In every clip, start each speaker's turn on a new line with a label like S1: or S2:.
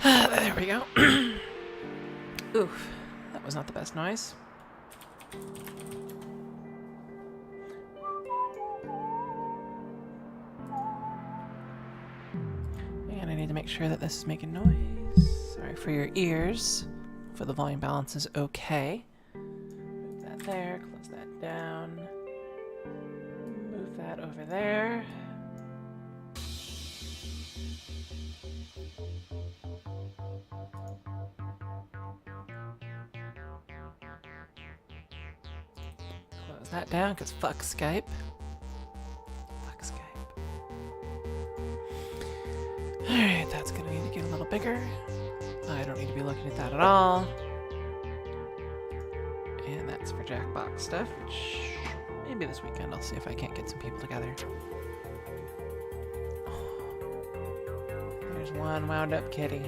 S1: There we go. Oof, that was not the best noise. And I need to make sure that this is making noise. Sorry for your ears. For the volume balance is okay. Move that there, close that down. Move that over there. Close that down, because fuck Skype. Fuck Skype. Alright, that's gonna need to get a little bigger. I don't need to be looking at that at all. And that's for Jackbox stuff, which maybe this weekend I'll see if I can't get some people together. There's one wound up kitty.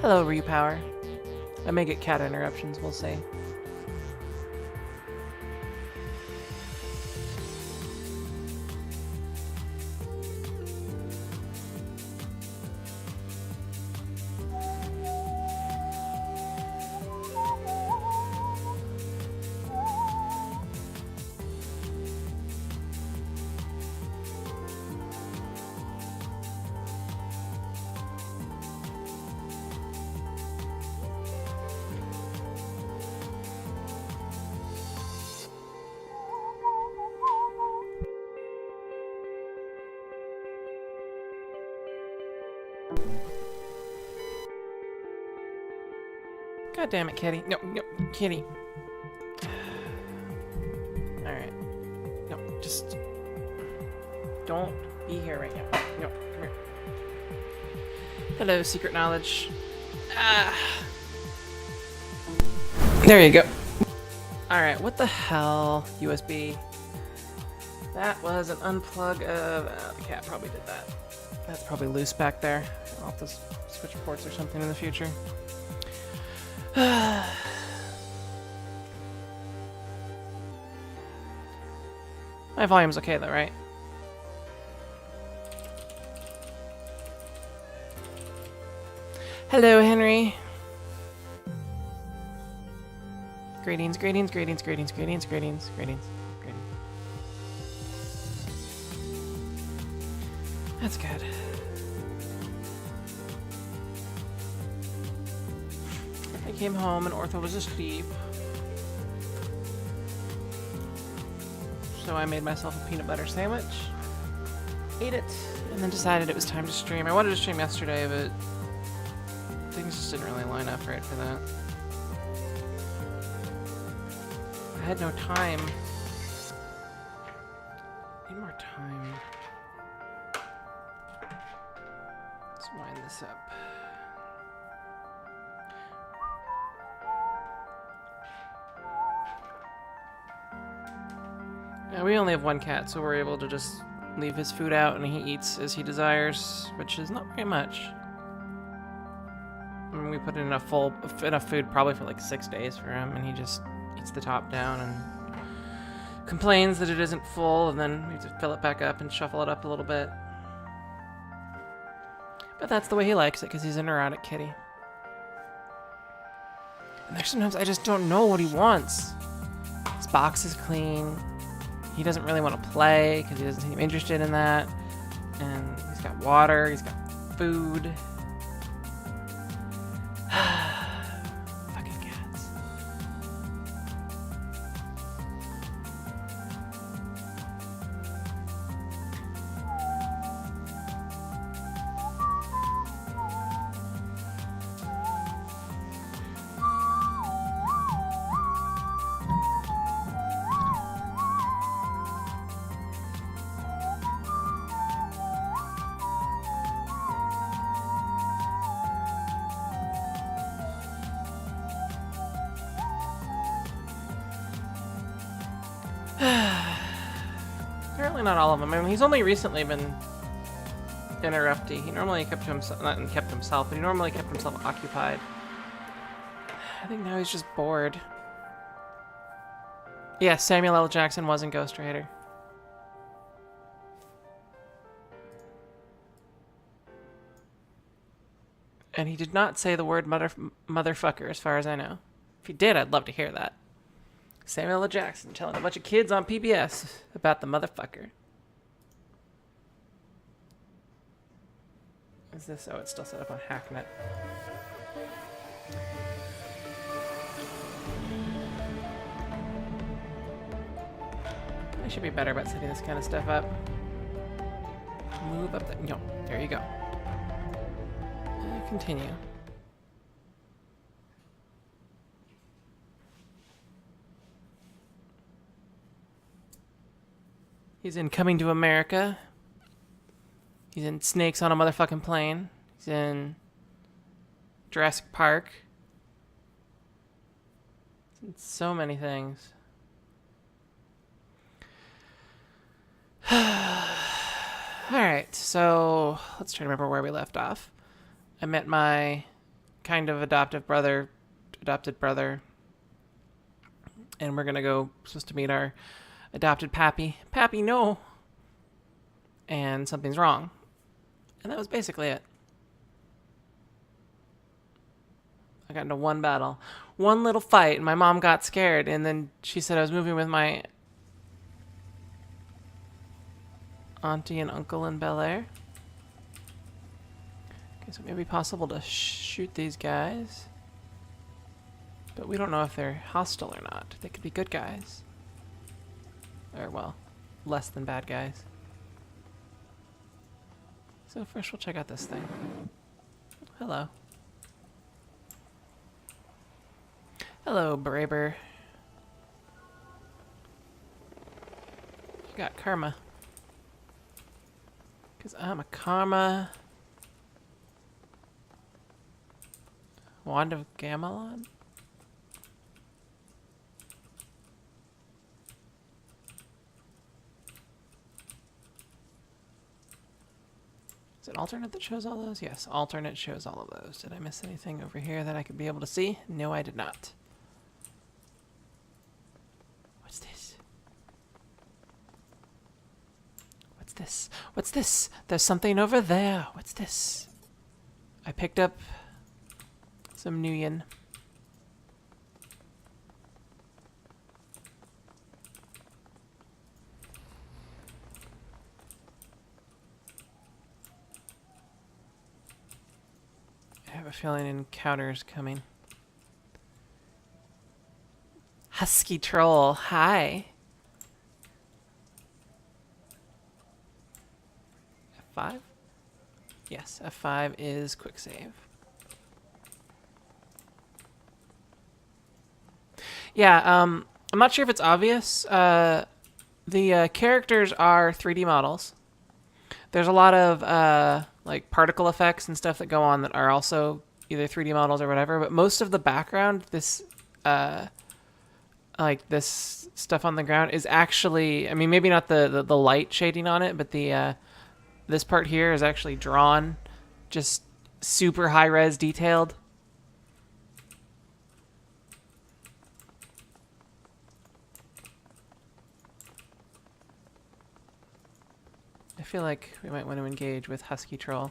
S1: Hello, Repower. I may get cat interruptions, we'll see. God damn it, kitty. No, no, kitty. Alright. No, just... don't be here right now. No, come here. Hello, secret knowledge. Ah. There you go. Alright, what the hell, USB? That was an unplug of... the cat probably did that. That's probably loose back there. I'll have to switch ports or something in the future. My volume's okay though, right? Hello, Henry. Greetings, greetings, greetings, greetings, greetings, greetings, greetings, greetings. That's good. I came home and Ortho was asleep. So I made myself a peanut butter sandwich, ate it, and then decided it was time to stream. I wanted to stream yesterday, but things just didn't really line up right for that. I had no time. Need more time. Let's wind this up. Yeah, we only have one cat, so we're able to just leave his food out and he eats as he desires, which is not very much. I mean, we put in enough food probably for like 6 days for him, and he just eats the top down and complains that it isn't full, and then we have to fill it back up and shuffle it up a little bit. But that's the way he likes it, because he's a neurotic kitty. And there's sometimes I just don't know what he wants. His box is clean. He doesn't really want to play because he doesn't seem interested in that. And he's got water, he's got food. Fucking cats. Apparently not all of them. I mean, he's only recently been interrupty. He normally kept himself, not kept himself, but he normally kept himself occupied. I think now he's just bored. Yeah, Samuel L. Jackson was in Ghost Rider. And he did not say the word motherfucker, as far as I know. If he did, I'd love to hear that. Samuel L. Jackson telling a bunch of kids on PBS about the motherfucker. Is this? Oh, it's still set up on Hacknet. I should be better about setting this kind of stuff up. Move up the... No, there you go. Continue. He's in Coming to America. He's in Snakes on a Motherfucking Plane. He's in Jurassic Park. He's in so many things. Alright, so let's try to remember where we left off. I met my kind of adopted brother, and we're gonna supposed to meet our adopted Pappy. Pappy, no! And something's wrong. And that was basically it. I got into one battle. One little fight, and my mom got scared, and then she said I was moving with my auntie and uncle in Bel Air. Okay, so it may be possible to shoot these guys. But we don't know if they're hostile or not. They could be good guys. Or, well, less than bad guys. So first we'll check out this thing. Hello. Hello, Braber. You got karma. Because I'm a karma. Wand of Gamelon? Is it alternate that shows all those? Yes, alternate shows all of those. Did I miss anything over here that I could be able to see? No, I did not. What's this? What's this? What's this? There's something over there. What's this? I picked up some Nuyen. I have a feeling an encounter's coming. Husky Troll, hi. F5? Yes, F5 is quick save. Yeah, I'm not sure if it's obvious. The characters are 3D models. There's a lot of like particle effects and stuff that go on that are also either 3D models or whatever, but most of the background, this like this stuff on the ground is actually, I mean, maybe not the light shading on it, but the this part here is actually drawn just super high res detailed. I feel like we might want to engage with Husky Troll.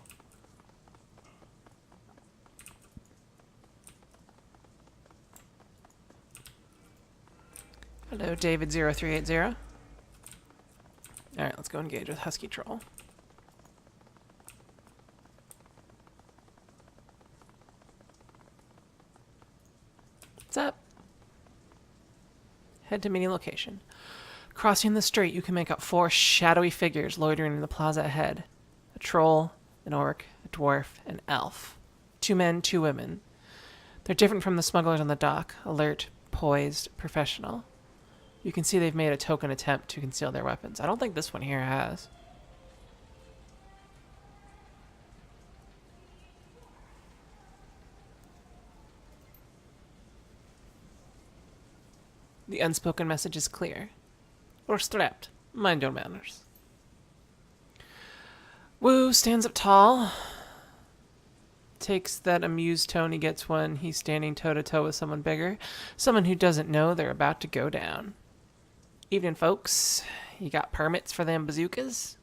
S1: Hello, David0380. Alright, let's go engage with Husky Troll. What's up? Head to mini location. Crossing the street, you can make out 4 shadowy figures loitering in the plaza ahead. A troll, an orc, a dwarf, an elf. 2 men, 2 women. They're different from the smugglers on the dock. Alert, poised, professional. You can see they've made a token attempt to conceal their weapons. I don't think this one here has. The unspoken message is clear. Or strapped. Mind your manners. Wu stands up tall. Takes that amused tone he gets when he's standing toe-to-toe with someone bigger. Someone who doesn't know they're about to go down. Evening, folks. You got permits for them bazookas?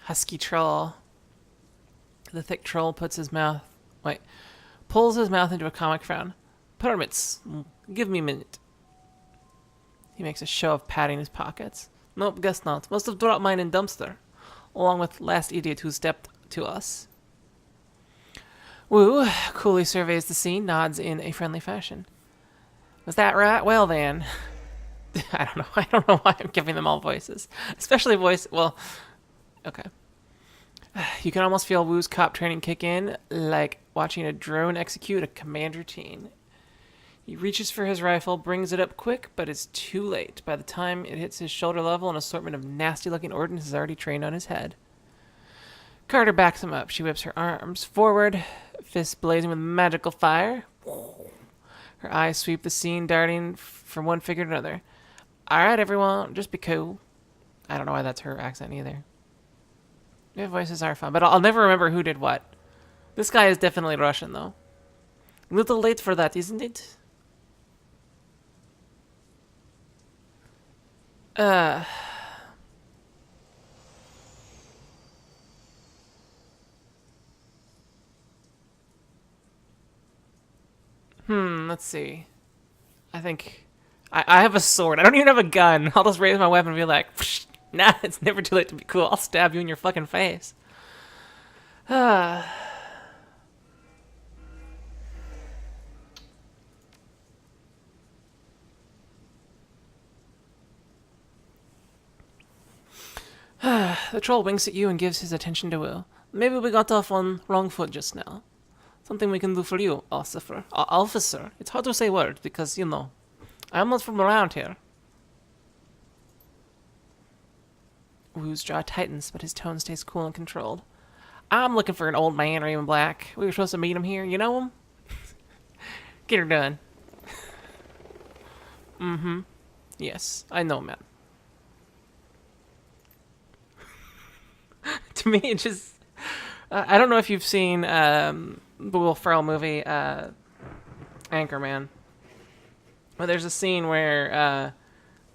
S1: Husky Troll The thick troll pulls his mouth into a comic frown. Permits. Give me a minute. He makes a show of patting his pockets. Nope, guess not. Must have dropped mine in dumpster, along with last idiot who stepped to us. Wu coolly surveys the scene, nods in a friendly fashion. Was that right? Well then. I don't know. I don't know why I'm giving them all voices. Especially well, okay. You can almost feel Wu's cop training kick in, like watching a drone execute a command routine. He reaches for his rifle, brings it up quick, but it's too late. By the time it hits his shoulder level, an assortment of nasty-looking ordnance is already trained on his head. Carter backs him up. She whips her arms forward, fists blazing with magical fire. Her eyes sweep the scene, darting from one figure to another. All right, everyone, just be cool. I don't know why that's her accent either. Their voices are fun, but I'll never remember who did what. This guy is definitely Russian, though. A little late for that, isn't it? Let's see. I think I have a sword. I don't even have a gun. I'll just raise my weapon and be like, nah, it's never too late to be cool. I'll stab you in your fucking face. The troll winks at you and gives his attention to Will. Maybe we got off on wrong foot just now. Something we can do for you, officer. Officer. It's hard to say words because, you know, I'm not from around here. Wu's jaw tightens, but his tone stays cool and controlled. I'm looking for an old man, Raymond Black. We were supposed to meet him here. You know him? Get her done. Mm-hmm. Yes, I know, man. To me, it just... I don't know if you've seen the Will Ferrell movie, Anchorman. But there's a scene where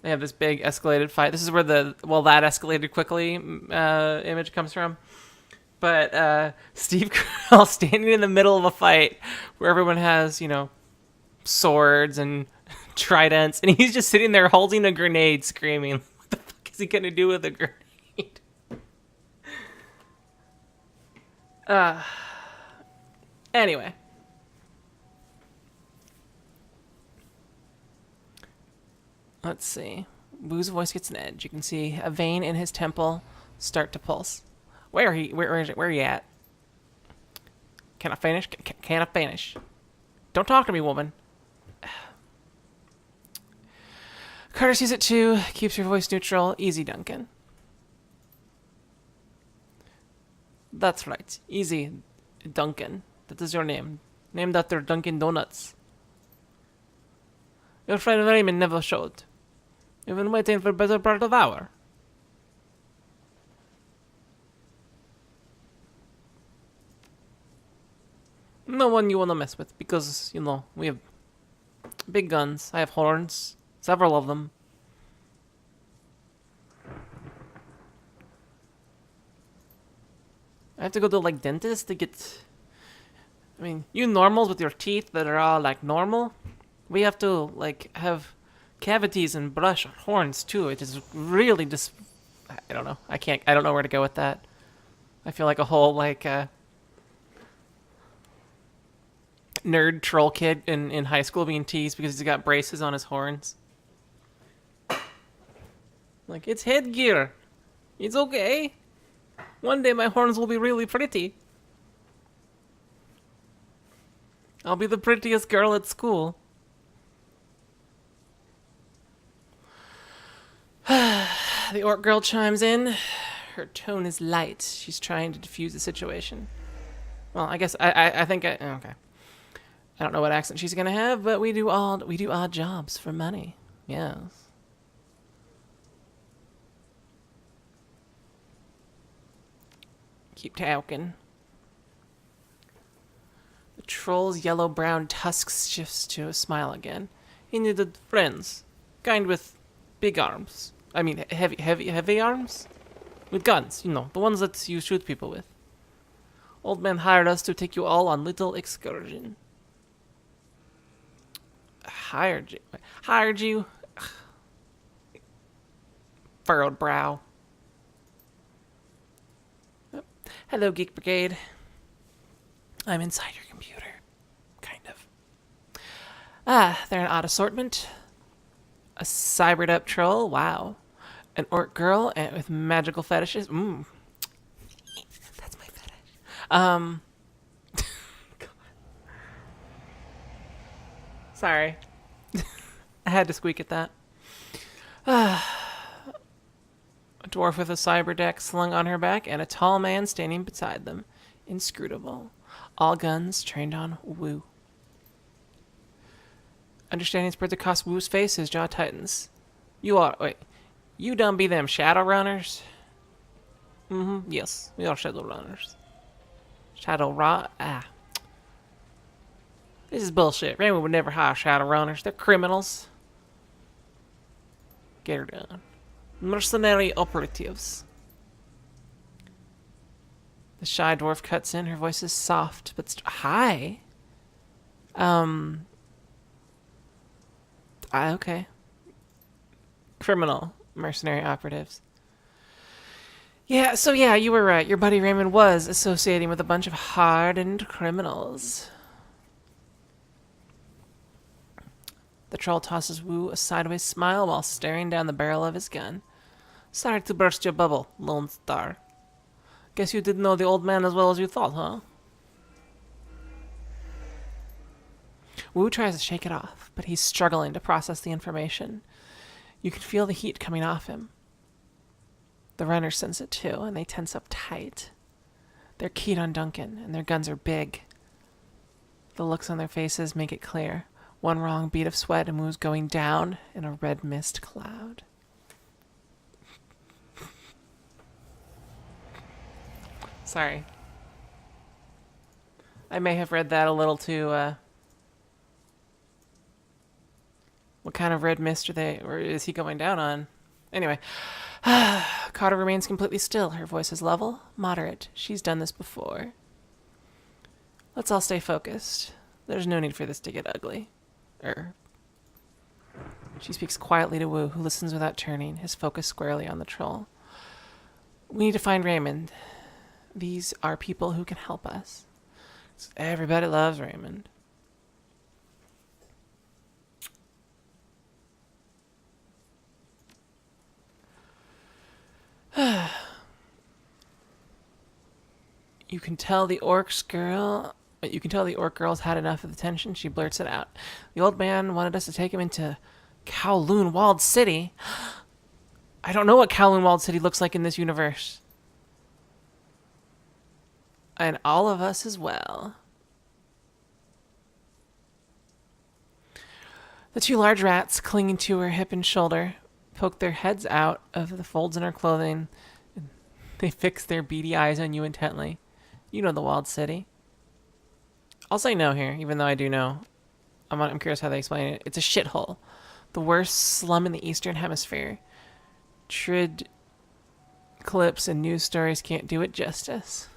S1: they have this big escalated fight. This is where that escalated quickly image comes from. But Steve Carell standing in the middle of a fight where everyone has, you know, swords and tridents, and he's just sitting there holding a grenade screaming, what the fuck is he gonna do with a grenade? Anyway. Let's see. Wu's voice gets an edge. You can see a vein in his temple start to pulse. Where is it? Where are you at? Can I finish? Can I finish? Don't talk to me, woman. Carter sees it too. Keeps her voice neutral. Easy, Duncan. That's right. Easy, Duncan. That is your name. Named after Dunkin' Donuts. Your friend Raymond never showed. You've been waiting for a better part of an hour. No one you want to mess with because, you know, we have big guns. I have horns. Several of them. I have to go to, like, dentist to get... I mean, you normals with your teeth that are all, like, normal, we have to, like, have cavities and brush our horns, too. It is really just... I don't know. I don't know where to go with that. I feel like a whole, like, nerd troll kid in high school being teased because he's got braces on his horns. Like, it's headgear. It's okay. One day my horns will be really pretty. I'll be the prettiest girl at school. The orc girl chimes in. Her tone is light. She's trying to diffuse the situation. Well, I guess I think okay. I don't know what accent she's gonna have, but we do odd jobs for money. Yes. Keep talking. The troll's yellow-brown tusks shifts to a smile again. He needed friends, kind with big arms. I mean, heavy arms, with guns. You know, the ones that you shoot people with. Old man hired us to take you all on little excursion. Hired you? Hired you? Furrowed brow. Oh. Hello, Geek Brigade. I'm inside your computer. Kind of. They're an odd assortment. A cybered up troll. Wow. An orc girl and with magical fetishes. That's my fetish. God. Sorry. I had to squeak at that. A dwarf with a cyber deck slung on her back and a tall man standing beside them. Inscrutable. All guns trained on Wu. Understanding spreads across Wu's face, his jaw tightens. You done be them Shadowrunners? Yes, we are Shadowrunners. This is bullshit. Raymond would never hire Shadowrunners. They're criminals. Get her done. Mercenary operatives. The shy dwarf cuts in. Her voice is soft, but hi. Okay. Criminal mercenary operatives. Yeah, you were right. Your buddy Raymond was associating with a bunch of hardened criminals. The troll tosses Wu a sideways smile while staring down the barrel of his gun. Sorry to burst your bubble, Lone Star. Guess you didn't know the old man as well as you thought, huh? Wu tries to shake it off, but he's struggling to process the information. You can feel the heat coming off him. The runners sense it too, and they tense up tight. They're keyed on Duncan, and their guns are big. The looks on their faces make it clear. One wrong bead of sweat and Wu's going down in a red mist cloud. Sorry. I may have read that a little too, What kind of red mist or is he going down on? Anyway. Carter remains completely still. Her voice is level, moderate. She's done this before. Let's all stay focused. There's no need for this to get ugly. She speaks quietly to Wu, who listens without turning, his focus squarely on the troll. We need to find Raymond. These are people who can help us. Everybody loves Raymond. You can tell the orc girl's had enough of the tension. She blurts it out. The old man wanted us to take him into Kowloon Walled City. I don't know what Kowloon Walled City looks like in this universe. And all of us as well. The two large rats clinging to her hip and shoulder poke their heads out of the folds in her clothing. They fix their beady eyes on you intently. You know the Walled City. I'll say no here, even though I do know. I'm curious how they explain it. It's a shithole. The worst slum in the Eastern Hemisphere. Trid clips and news stories can't do it justice.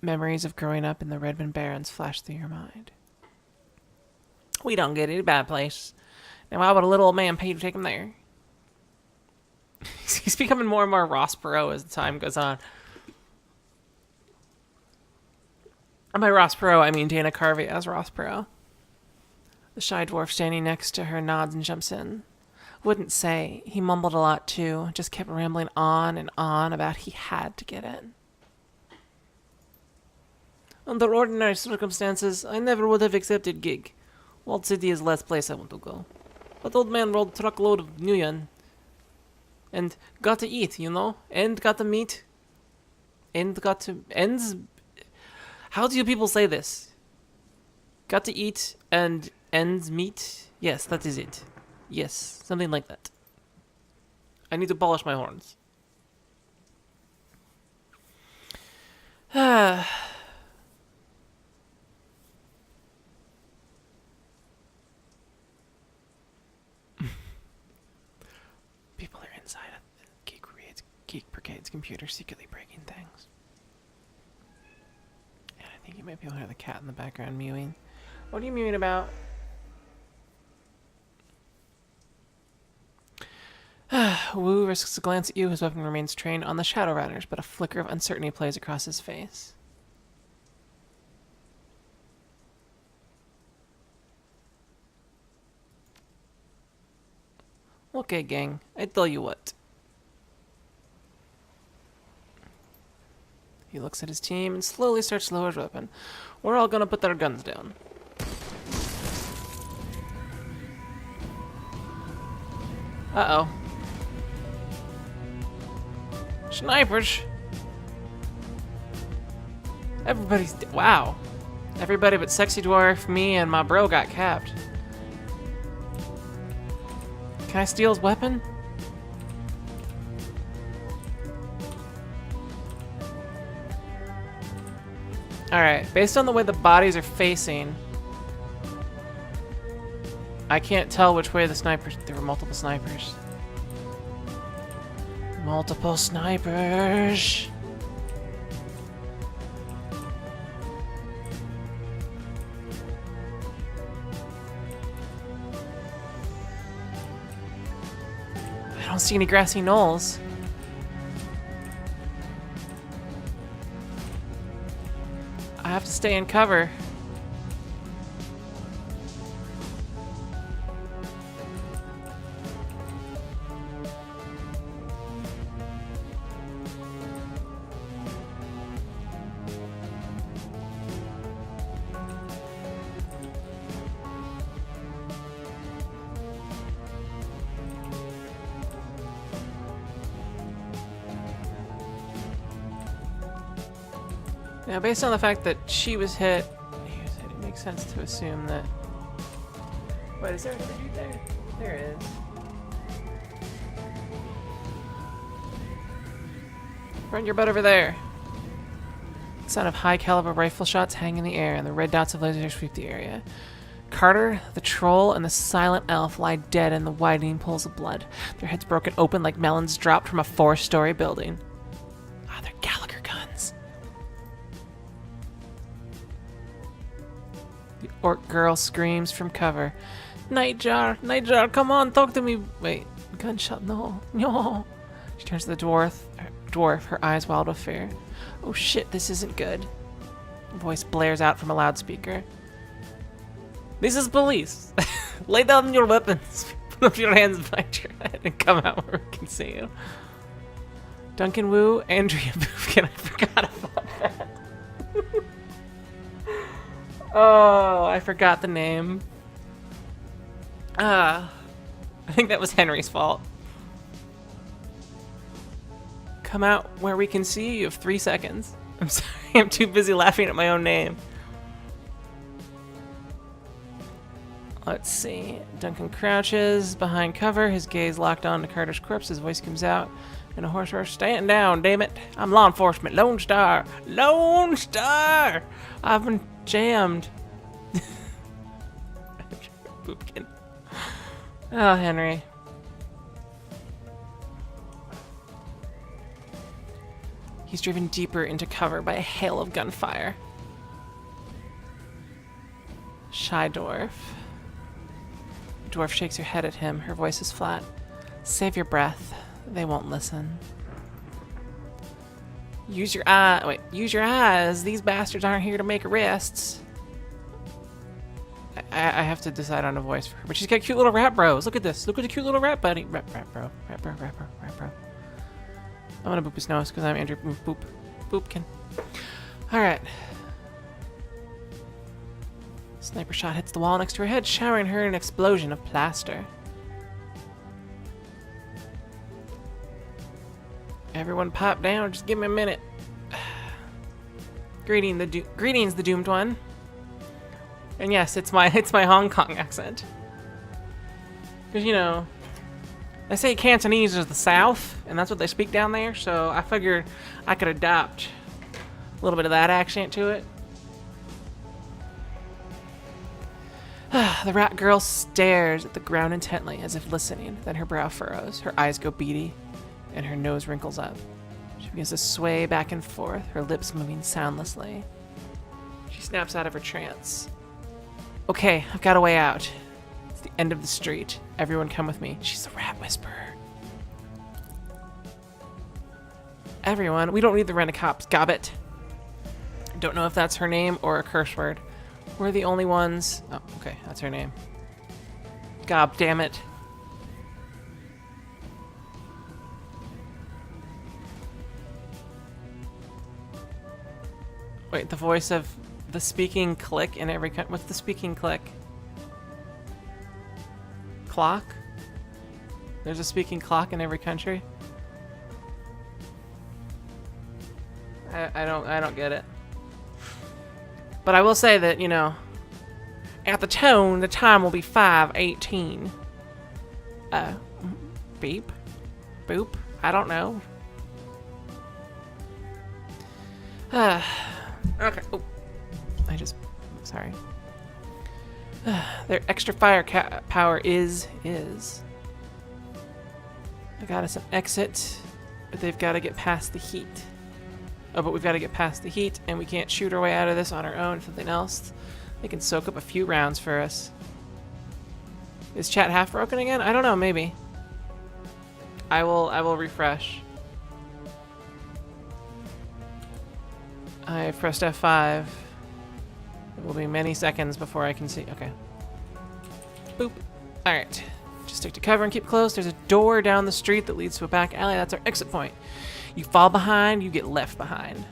S1: Memories of growing up in the Redmond Barrens flash through your mind. We don't get it. A bad place. Now why would a little old man pay to take him there? He's becoming more and more Ross Perot as the time goes on. And by Ross Perot, I mean Dana Carvey as Ross Perot. The shy dwarf standing next to her nods and jumps in. Wouldn't say. He mumbled a lot too. Just kept rambling on and on about he had to get in. Under ordinary circumstances, I never would have accepted gig. Walled City is the last place I want to go. But old man rolled truckload of Nguyen. And got to eat, you know? And got to meet. And got to... Ends... How do you people say this? Got to eat and ends meet? Yes, that is it. Yes, something like that. I need to polish my horns. People are inside of Geek Brigade's computer secretly breaking things. And I think you might be able to hear the cat in the background mewing. What are you mewing about? Wu risks a glance at you. His weapon remains trained on the Shadow Riders, but a flicker of uncertainty plays across his face. Okay, gang. I tell you what. He looks at his team and slowly starts to lower his weapon. We're all gonna put our guns down. Uh-oh. Snipers! Everybody's... Wow. Everybody but Sexy Dwarf, me, and my bro got capped. Can I steal his weapon? Alright, based on the way the bodies are facing, I can't tell which way the snipers... There were multiple snipers. Multiple snipers! I don't see any grassy knolls. I have to stay in cover. Now, based on the fact that she was hit, it makes sense to assume that... Wait, is there another dude there? There is. Run your butt over there. The sound of high-caliber rifle shots hang in the air, and the red dots of lasers sweep the area. Carter, the troll, and the silent elf lie dead in the widening pools of blood, their heads broken open like melons dropped from a 4-story building. Ah, they're Gallagher guns. The orc girl screams from cover. Nightjar, Nightjar, come on, talk to me. Wait, gunshot, no, no. She turns to the dwarf, her eyes wild with fear. Oh shit, this isn't good. A voice blares out from a loudspeaker. This is police. Lay down your weapons. Put up your hands behind your head and come out where we can see you. Duncan Wu, Andrea Boofkin, I forgot about that. Oh, I forgot the name. I think that was Henry's fault. Come out where we can see you. You have 3 seconds. I'm sorry, I'm too busy laughing at my own name. Let's see. Duncan crouches behind cover, his gaze locked on to Carter's corpse. His voice comes out in a hoarse roar. Stand down, damn it. I'm law enforcement. Lone Star. Lone Star! I've been jammed. Boopkin. Oh, Henry. He's driven deeper into cover by a hail of gunfire. Shy Dwarf. The dwarf shakes her head at him. Her voice is flat. Save your breath. They won't listen. Use your eyes. These bastards aren't here to make arrests. I have to decide on a voice for her. But she's got cute little rat bros. Look at this. Look at the cute little rat buddy. Rat bro. I'm gonna boop his nose because I'm Andrew Boopkin. Alright. Sniper shot hits the wall next to her head, showering her an explosion of plaster. Everyone pop down, just give me a minute. Greetings, the doomed one. And yes, it's my Hong Kong accent. Because, you know, they say Cantonese is the South, and that's what they speak down there, so I figured I could adopt a little bit of that accent to it. The rat girl stares at the ground intently, as if listening, then her brow furrows, her eyes go beady, and her nose wrinkles up. She begins to sway back and forth, her lips moving soundlessly. She snaps out of her trance. Okay, I've got a way out. It's the end of the street. Everyone come with me. She's the rat whisperer. Everyone, we don't need the rent-a-cops, gobbit. Don't know if that's her name or a curse word. We're the only ones. Oh, okay, that's her name. God damn it. Wait, the voice of the speaking click in every what's the speaking click? Clock? There's a speaking clock in every country? I don't get it. But I will say that, you know, at the tone, the time will be 5:18. Beep? Boop? I don't know. Okay. Oh. Sorry. Their extra fire power is. I got us an exit, but they've got to get past the heat. Oh, but we've got to get past the heat, and we can't shoot our way out of this on our own. Something else. They can soak up a few rounds for us. Is chat half broken again? I don't know. Maybe. I will refresh. I pressed F5. It will be many seconds before I can see. Okay. Boop. Alright. Just stick to cover and keep close. There's a door down the street that leads to a back alley. That's our exit point. You fall behind, you get left behind.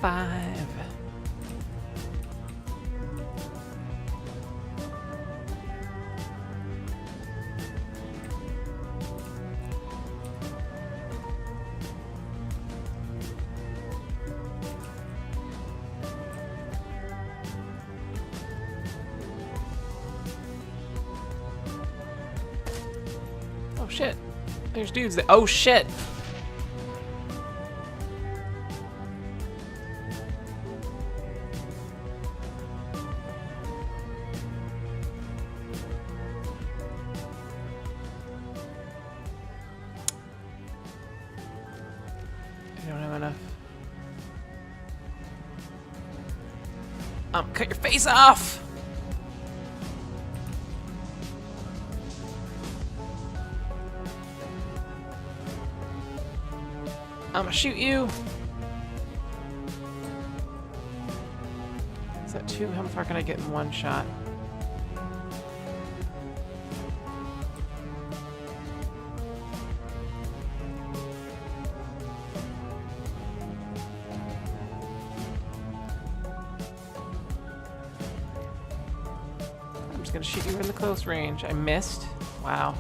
S1: F5. Oh shit. There's dudes that. Oh shit. I don't have enough. Cut your face off! I'ma shoot you. Is that two? How far can I get in one shot? I'm just gonna shoot you in the close range. I missed. Wow.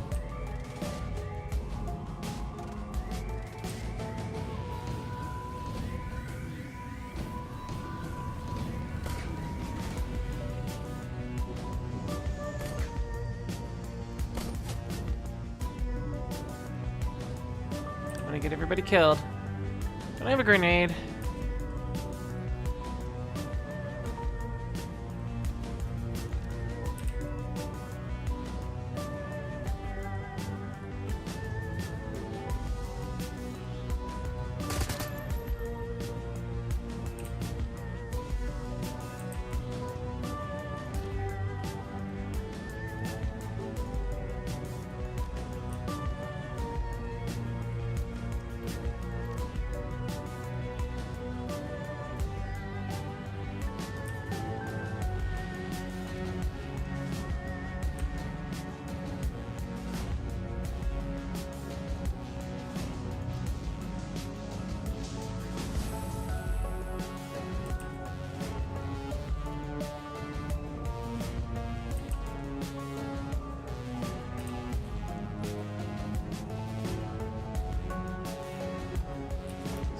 S1: Get everybody killed. Don't I have a grenade?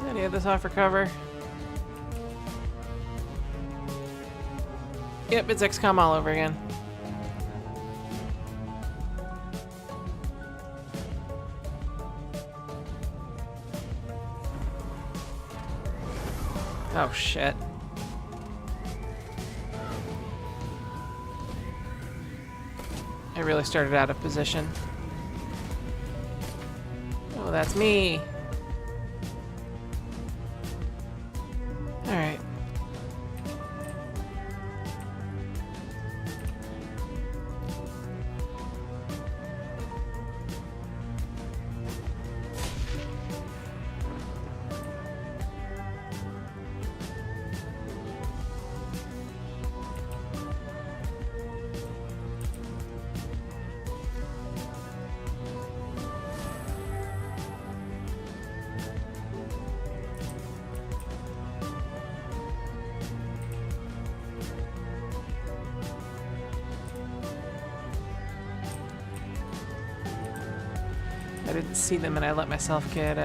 S1: Any of this offer cover? Yep, it's XCOM all over again. Oh shit. I really started out of position. Oh, that's me. Alright. I didn't see them and I let myself get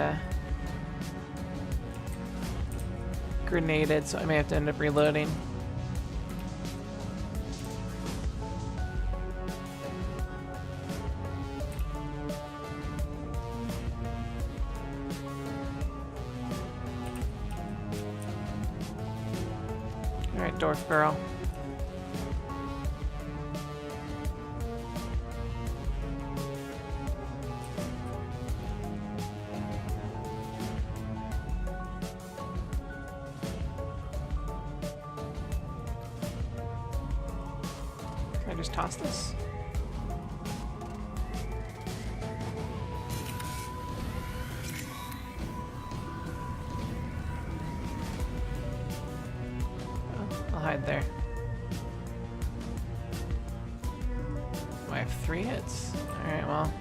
S1: grenaded, so I may have to end up reloading. Alright, Dwarf Girl. Can I just toss this? I'll hide there. Oh, I have 3 hits. Alright, well.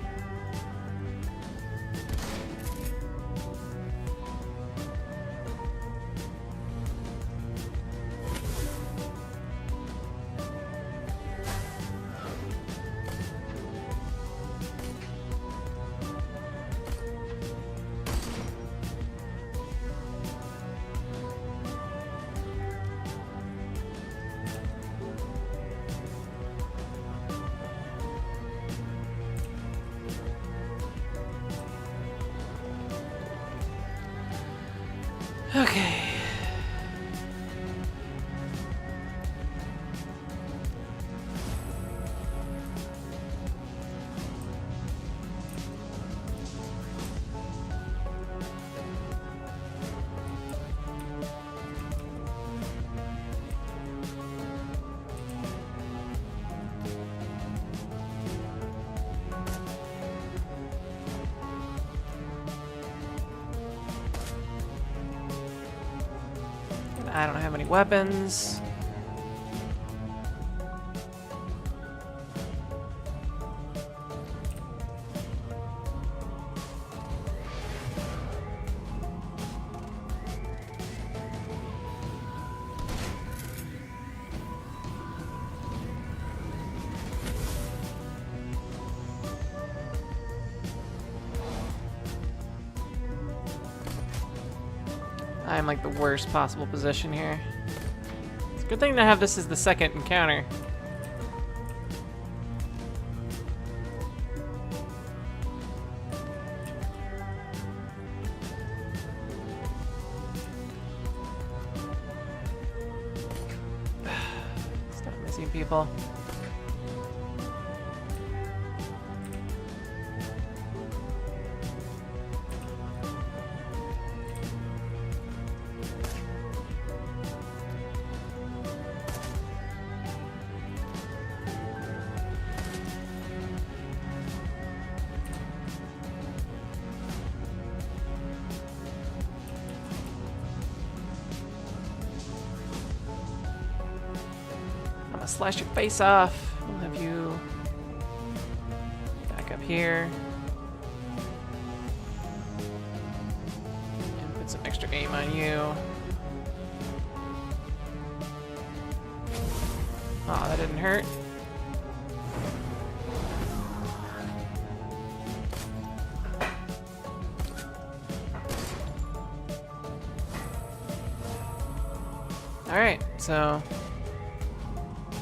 S1: Okay. I don't have any weapons. I'm like the worst possible position here. It's a good thing to have this as the second encounter. Stop missing people. Slash your face off. We'll have you back up here. And put some extra aim on you. Aw, that didn't hurt. Alright, so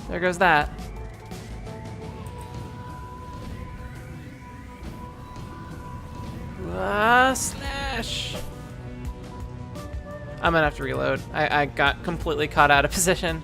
S1: there goes that. Slash! I'm gonna have to reload. I got completely caught out of position.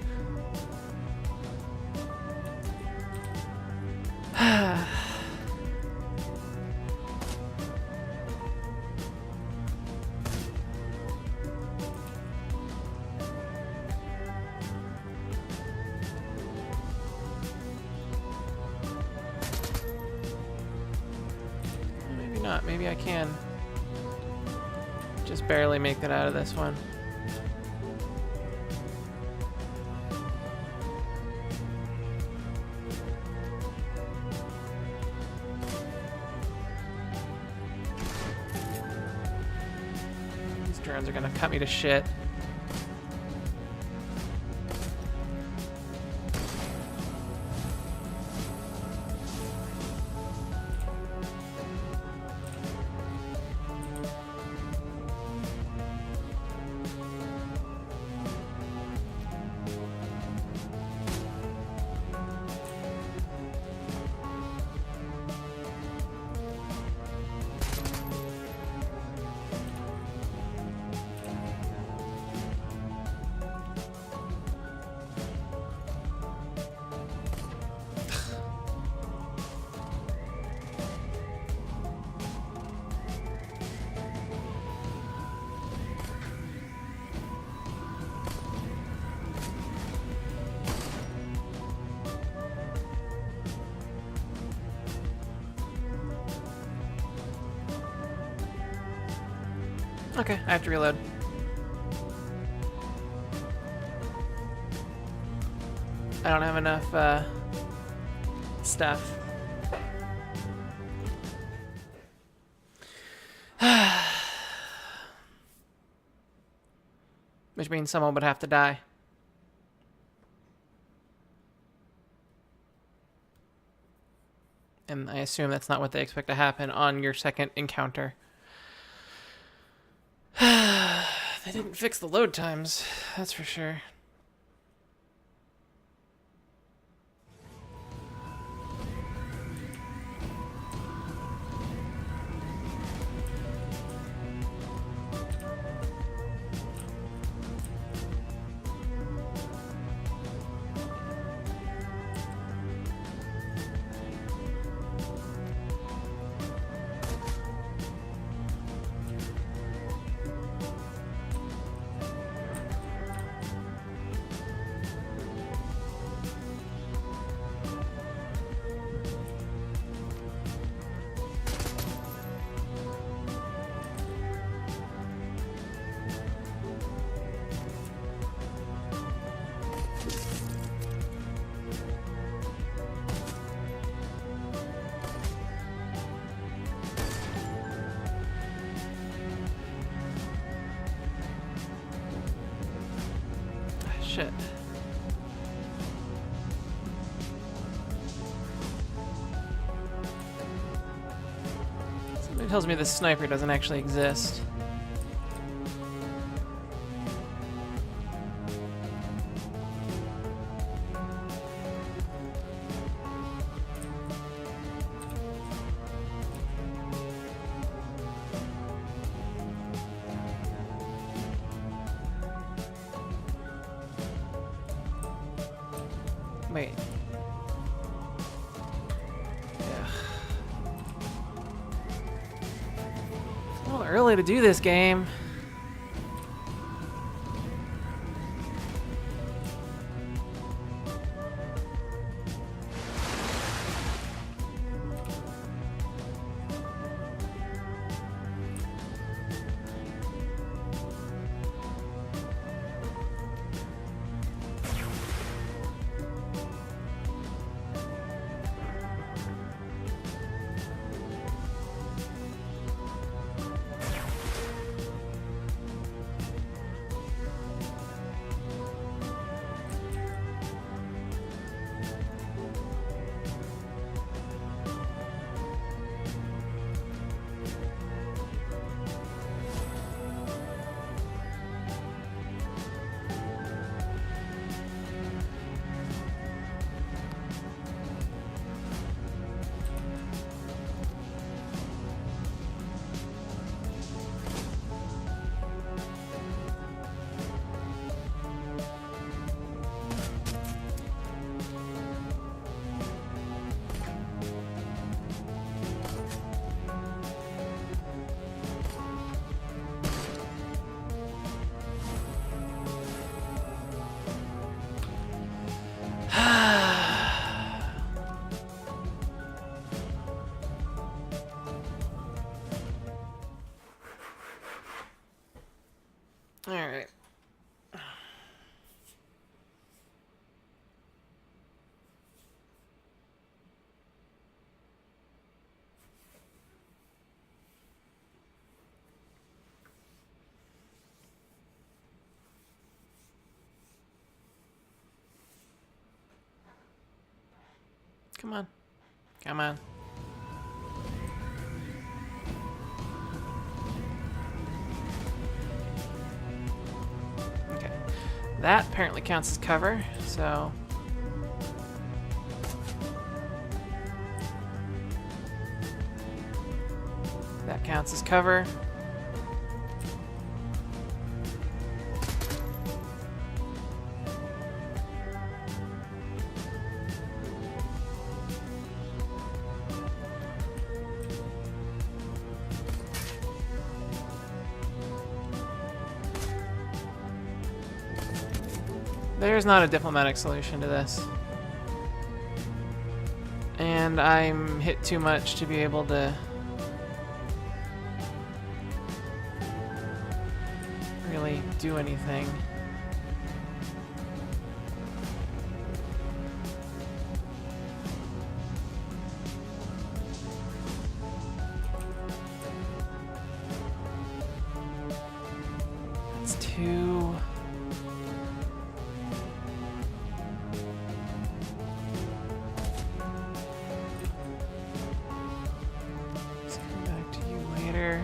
S1: Maybe not. Maybe I can. Just barely make it out of this one. These drones are gonna cut me to shit. Okay, I have to reload. I don't have enough stuff. Which means someone would have to die. And I assume that's not what they expect to happen on your second encounter. They didn't fix the load times, that's for sure. Shit. Somebody tells me this sniper doesn't actually exist. Wait. Ugh. It's a little early to do this game. Come on. Come on. Okay. That apparently counts as cover, so... that counts as cover. There's not a diplomatic solution to this. And I'm hit too much to be able to really do anything. It's too... let's come back to you later.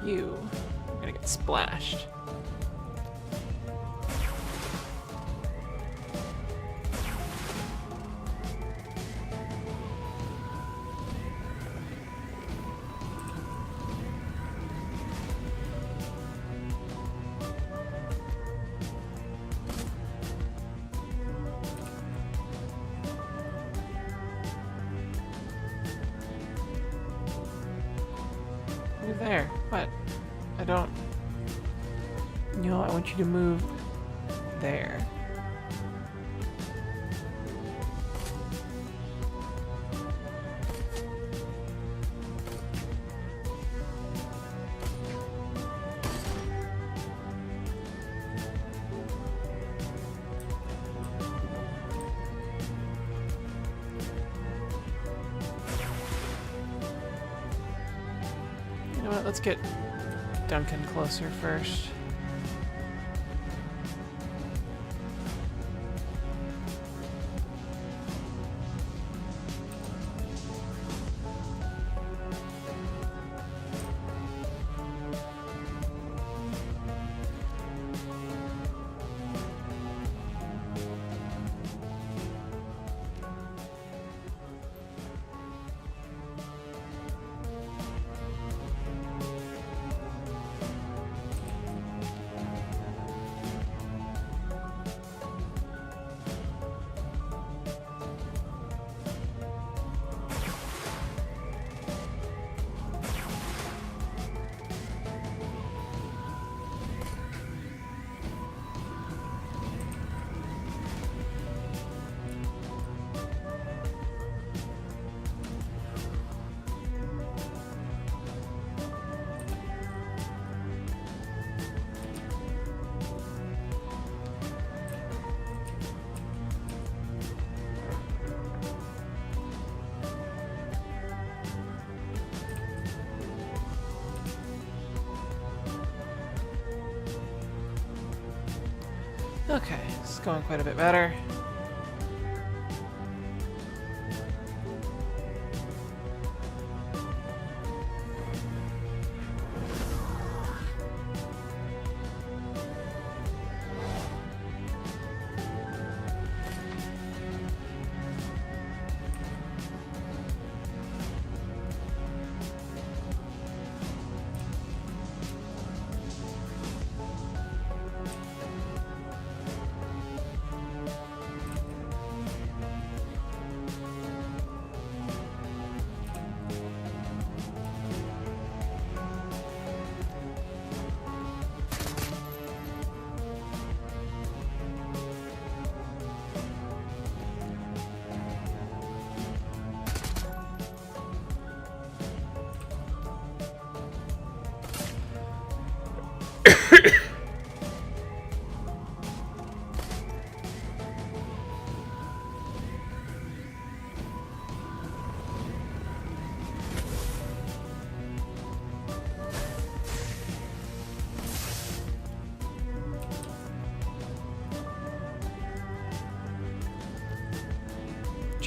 S1: You are gonna get splashed. Move there. What? I don't... You know, I want you to move there. You know what? Let's get Duncan closer first. Okay, this is going quite a bit better.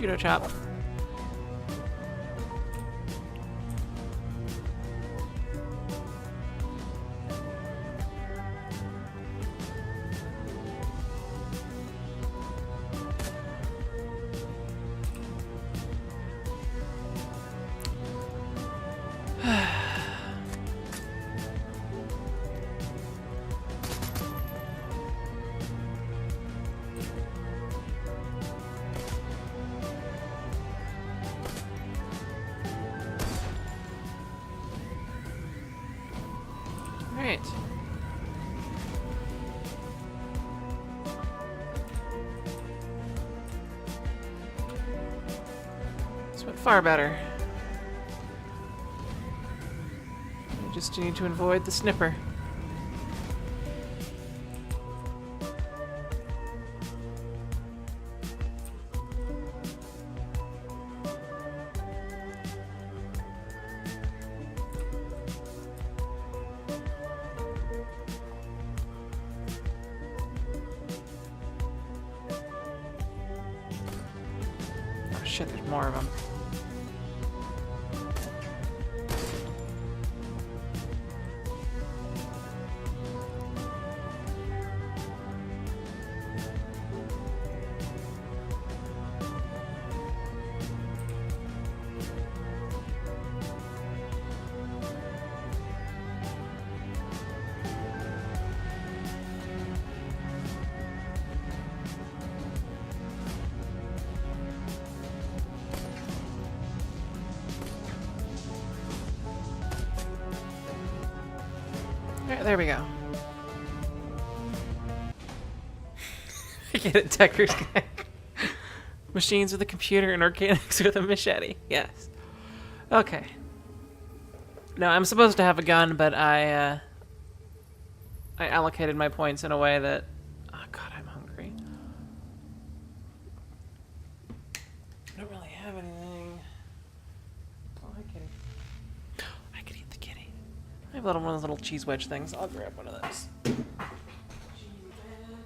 S1: Judo chop. Alright. This went far better. We just need to avoid the snipper. Oh shit, there's more of them. Alright, there we go. I get it, Decker's guy. Machines with a computer and organics with a machete. Yes. Okay. Now, I'm supposed to have a gun, but I allocated my points in a way that... Oh god, I'm hungry. I don't really have anything. Oh, hi, kitty. I could eat the kitty. I have one of those little cheese wedge things. I'll grab one of those. Cheese wedge.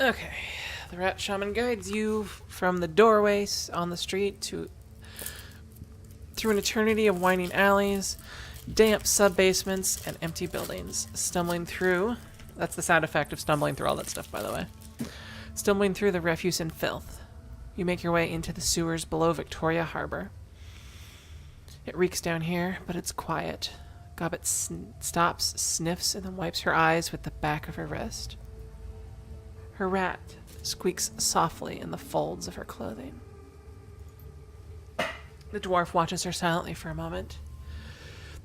S1: Okay, the rat shaman guides you from the doorways on the street to through an eternity of winding alleys, damp sub-basements, and empty buildings. Stumbling through, that's the sound effect of stumbling through all that stuff, by the way. Stumbling through the refuse and filth. You make your way into the sewers below Victoria Harbor. It reeks down here, but it's quiet. Gobbet stops, sniffs, and then wipes her eyes with the back of her wrist. Her rat squeaks softly in the folds of her clothing. The dwarf watches her silently for a moment,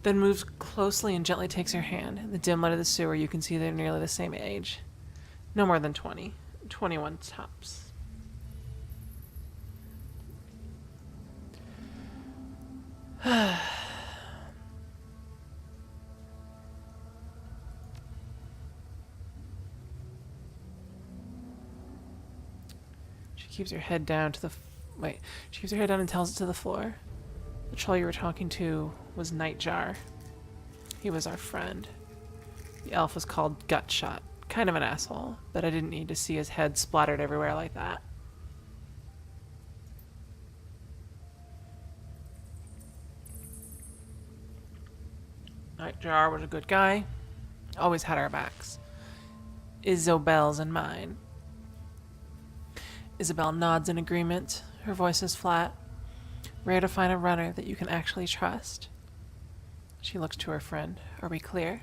S1: then moves closely and gently takes her hand. In the dim light of the sewer, you can see they're nearly the same age. No more than 20. 21 tops. She keeps her head down to the... She keeps her head down and tells it to the floor. The troll you were talking to was Nightjar. He was our friend. The elf was called Gutshot. Kind of an asshole, but I didn't need to see his head splattered everywhere like that. Nightjar was a good guy. Always had our backs. Isobel's and mine. Isabel nods in agreement. Her voice is flat. Rare to find a runner that you can actually trust. She looks to her friend. Are we clear?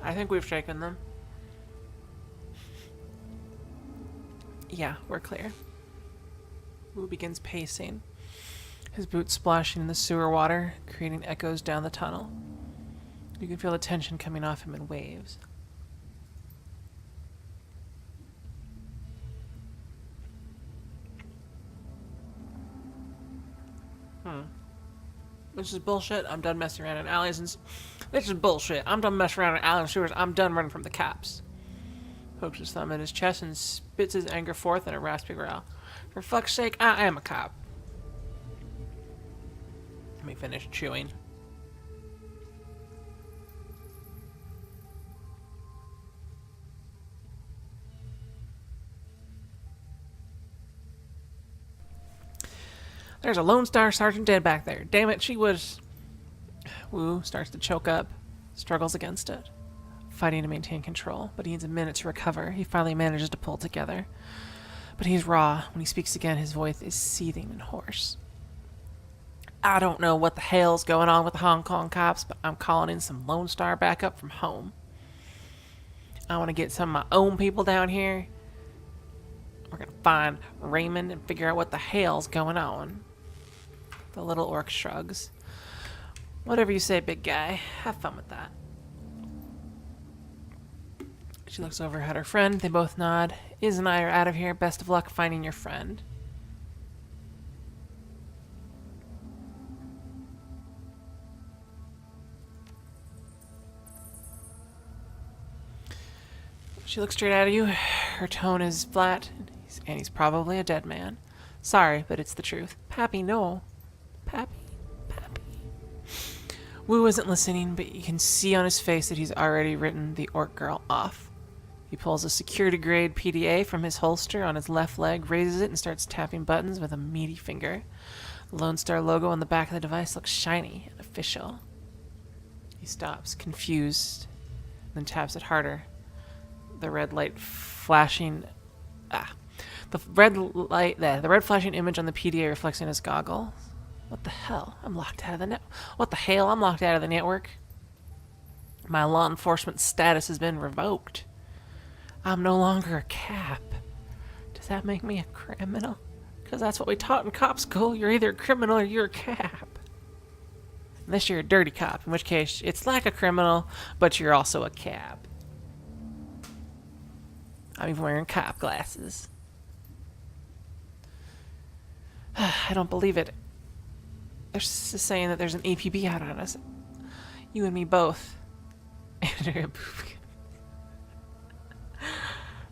S1: I think we've shaken them. Yeah, we're clear. Wu begins pacing. His boots splashing in the sewer water, creating echoes down the tunnel. You can feel the tension coming off him in waves. This is bullshit. I'm done messing around in alleys and... This is bullshit. I'm done messing around in alleys and sewers. I'm done running from the cops. Pokes his thumb in his chest and spits his anger forth in a raspy growl. For fuck's sake, I am a cop. Let me finish chewing. There's a Lone Star Sergeant dead back there. Damn it, she was... Wu starts to choke up, struggles against it, fighting to maintain control, but he needs a minute to recover. He finally manages to pull together. But he's raw. When he speaks again, his voice is seething and hoarse. I don't know what the hell's going on with the Hong Kong cops, but I'm calling in some Lone Star backup from home. I want to get some of my own people down here. We're going to find Raymond and figure out what the hell's going on. The little orc shrugs. Whatever you say, big guy. Have fun with that. She looks over at her friend. They both nod. Iz and I are out of here. Best of luck finding your friend. She looks straight at you. Her tone is flat, and he's probably a dead man. Sorry, but it's the truth. Pappy, no. Pappy. Wu isn't listening, but you can see on his face that he's already written the orc girl off. He pulls a security-grade PDA from his holster on his left leg, raises it, and starts tapping buttons with a meaty finger. The Lone Star logo on the back of the device looks shiny and official. He stops, confused, then taps it harder. The red light flashing... The red flashing image on the PDA reflects in his goggle. What the hell? I'm locked out of the I'm locked out of the network. My law enforcement status has been revoked. I'm no longer a cap. Does that make me a criminal? Because that's what we taught in cop school. You're either a criminal or you're a cap. Unless you're a dirty cop, in which case it's like a criminal, but you're also a cap. I'm even wearing cop glasses. I don't believe it. They're saying that there's an APB out on us. You and me both. Andrea Boofkin.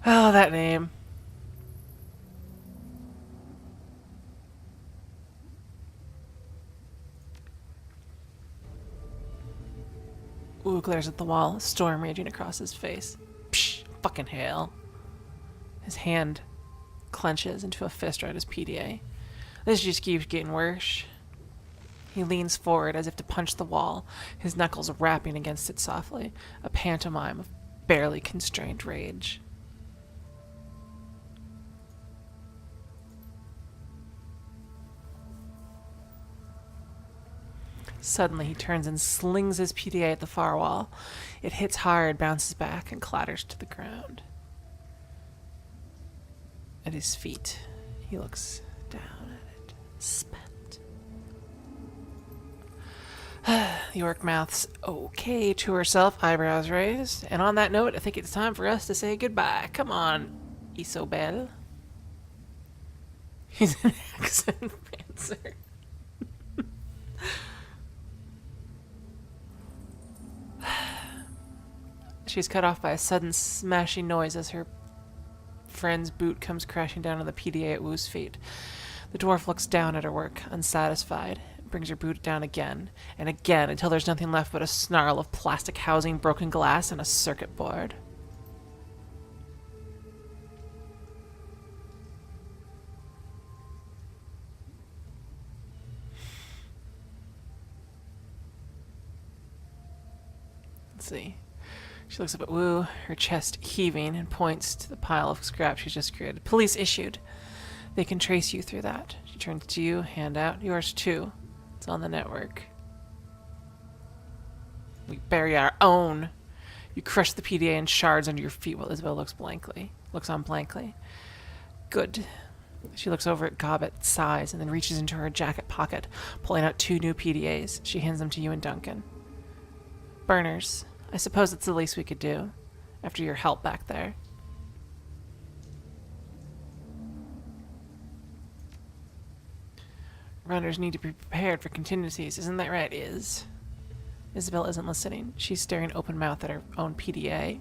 S1: Oh, that name. Wu glares at the wall, a storm raging across his face. Psh, fucking hell. His hand clenches into a fist right at his PDA. This just keeps getting worse. He leans forward as if to punch the wall, his knuckles rapping against it softly, a pantomime of barely constrained rage. Suddenly, he turns and slings his PDA at the far wall. It hits hard, bounces back, and clatters to the ground. At his feet, he looks down at it, spent. The orc mouths okay to herself, eyebrows raised. And on that note, I think it's time for us to say goodbye. Come on, Isobel. He's an accent dancer. She's cut off by a sudden smashing noise as her friend's boot comes crashing down on the PDA at Wu's feet. The dwarf looks down at her work, unsatisfied, and brings her boot down again and again until there's nothing left but a snarl of plastic housing, broken glass, and a circuit board. Let's see. She looks up at Wu, her chest heaving, and points to the pile of scrap she's just created. Police issued. They can trace you through that. She turns to you, hand out. Yours too. It's on the network. We bury our own. You crush the PDA in shards under your feet while Isabel looks on blankly. Good. She looks over at Gobbet, sighs, and then reaches into her jacket pocket, pulling out 2 new PDAs. She hands them to you and Duncan. Burners. I suppose it's the least we could do, after your help back there. Runners need to be prepared for contingencies. Isn't that right, Isabel isn't listening. She's staring open-mouthed at her own PDA,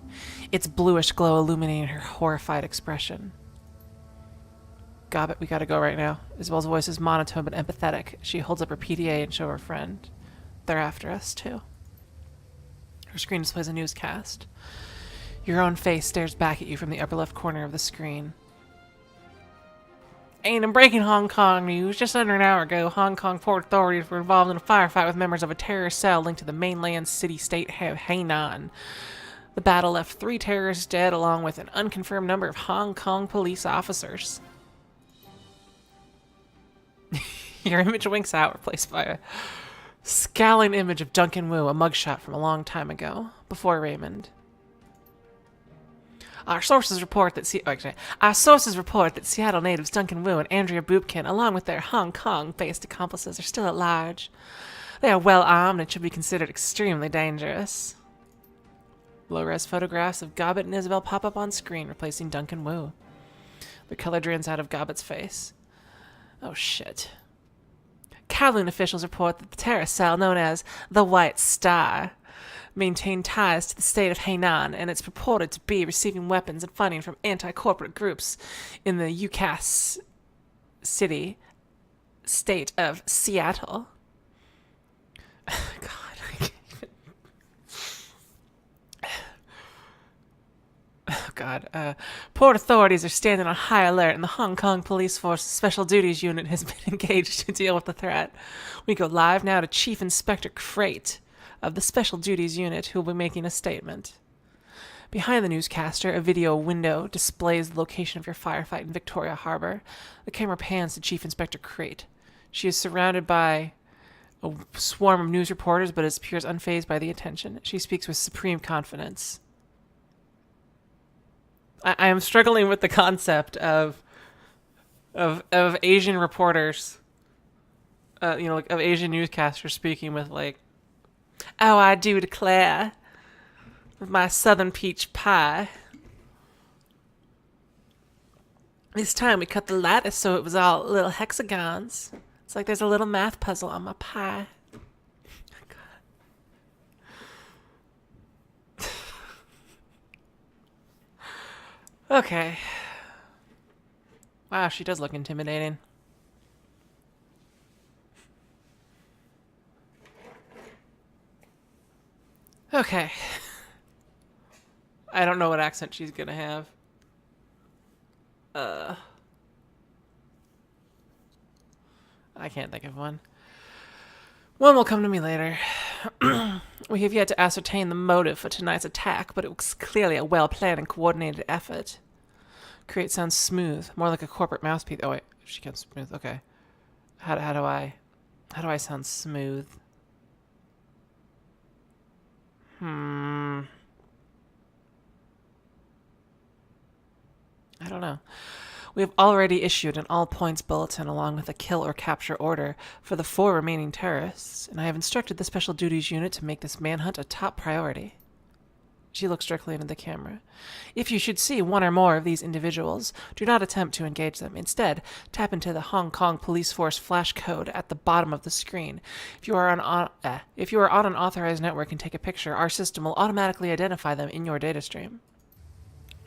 S1: its bluish glow illuminating her horrified expression. Gobbet, we gotta go right now. Isabel's voice is monotone but empathetic. She holds up her PDA and shows her friend. They're after us, too. Her screen displays a newscast. Your own face stares back at you from the upper left corner of the screen. In breaking Hong Kong news, just under an hour ago, Hong Kong port authorities were involved in a firefight with members of a terrorist cell linked to the mainland city-state of Hainan. The battle left 3 terrorists dead, along with an unconfirmed number of Hong Kong police officers. Your image winks out, replaced by a scowling image of Duncan Wu, a mugshot from a long time ago, before Raymond. Our sources report that Seattle natives Duncan Wu and Andrea Boopkin, along with their Hong Kong-based accomplices, are still at large. They are well armed and should be considered extremely dangerous. Low-res photographs of Gobbet and Isabel pop up on screen, replacing Duncan Wu. The color drains out of Gobbet's face. Oh shit. Kowloon officials report that the terrorist cell known as the White Star maintain ties to the state of Hainan, and it's purported to be receiving weapons and funding from anti-corporate groups in the UCAS state of Seattle. God, I can't even... Oh, God. Port authorities are standing on high alert, and the Hong Kong Police Force Special Duties Unit has been engaged to deal with the threat. We go live now to Chief Inspector Crate of the Special Duties Unit, who will be making a statement. Behind the newscaster, a video window displays the location of your firefight in Victoria Harbor. The camera pans to Chief Inspector Crate. She is surrounded by a swarm of news reporters, but appears unfazed by the attention. She speaks with supreme confidence. I am struggling with the concept of Asian reporters, of Asian newscasters speaking with, like, oh, I do declare, with my southern peach pie. This time we cut the lattice so it was all little hexagons. It's like there's a little math puzzle on my pie. God. Okay. Wow, she does look intimidating. Okay. I don't know what accent she's gonna have. I can't think of one. One will come to me later. We have yet to ascertain the motive for tonight's attack, but it was clearly a well-planned and coordinated effort. Create sounds smooth, more like a corporate mouthpiece. Oh wait, she can't smooth. Okay. How do I sound smooth? I don't know. We have already issued an all-points bulletin along with a kill or capture order for the 4 remaining terrorists, and I have instructed the Special Duties Unit to make this manhunt a top priority. She looks directly into the camera. If you should see one or more of these individuals, do not attempt to engage them. Instead, tap into the Hong Kong Police Force flash code at the bottom of the screen. If you are on an authorized network and take a picture, our system will automatically identify them in your data stream.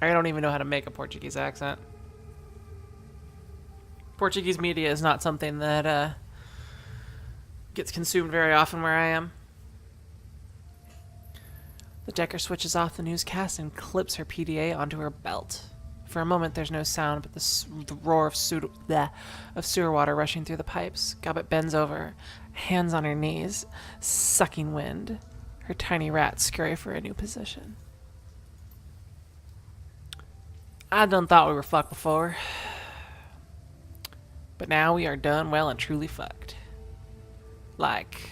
S1: I don't even know how to make a Portuguese accent. Portuguese media is not something that gets consumed very often where I am. The Decker switches off the newscast and clips her PDA onto her belt. For a moment, there's no sound but the roar of sewer water rushing through the pipes. Gobbet bends over, hands on her knees, sucking wind. Her tiny rats scurry for a new position. I done thought we were fucked before. But now we are done well and truly fucked. Like...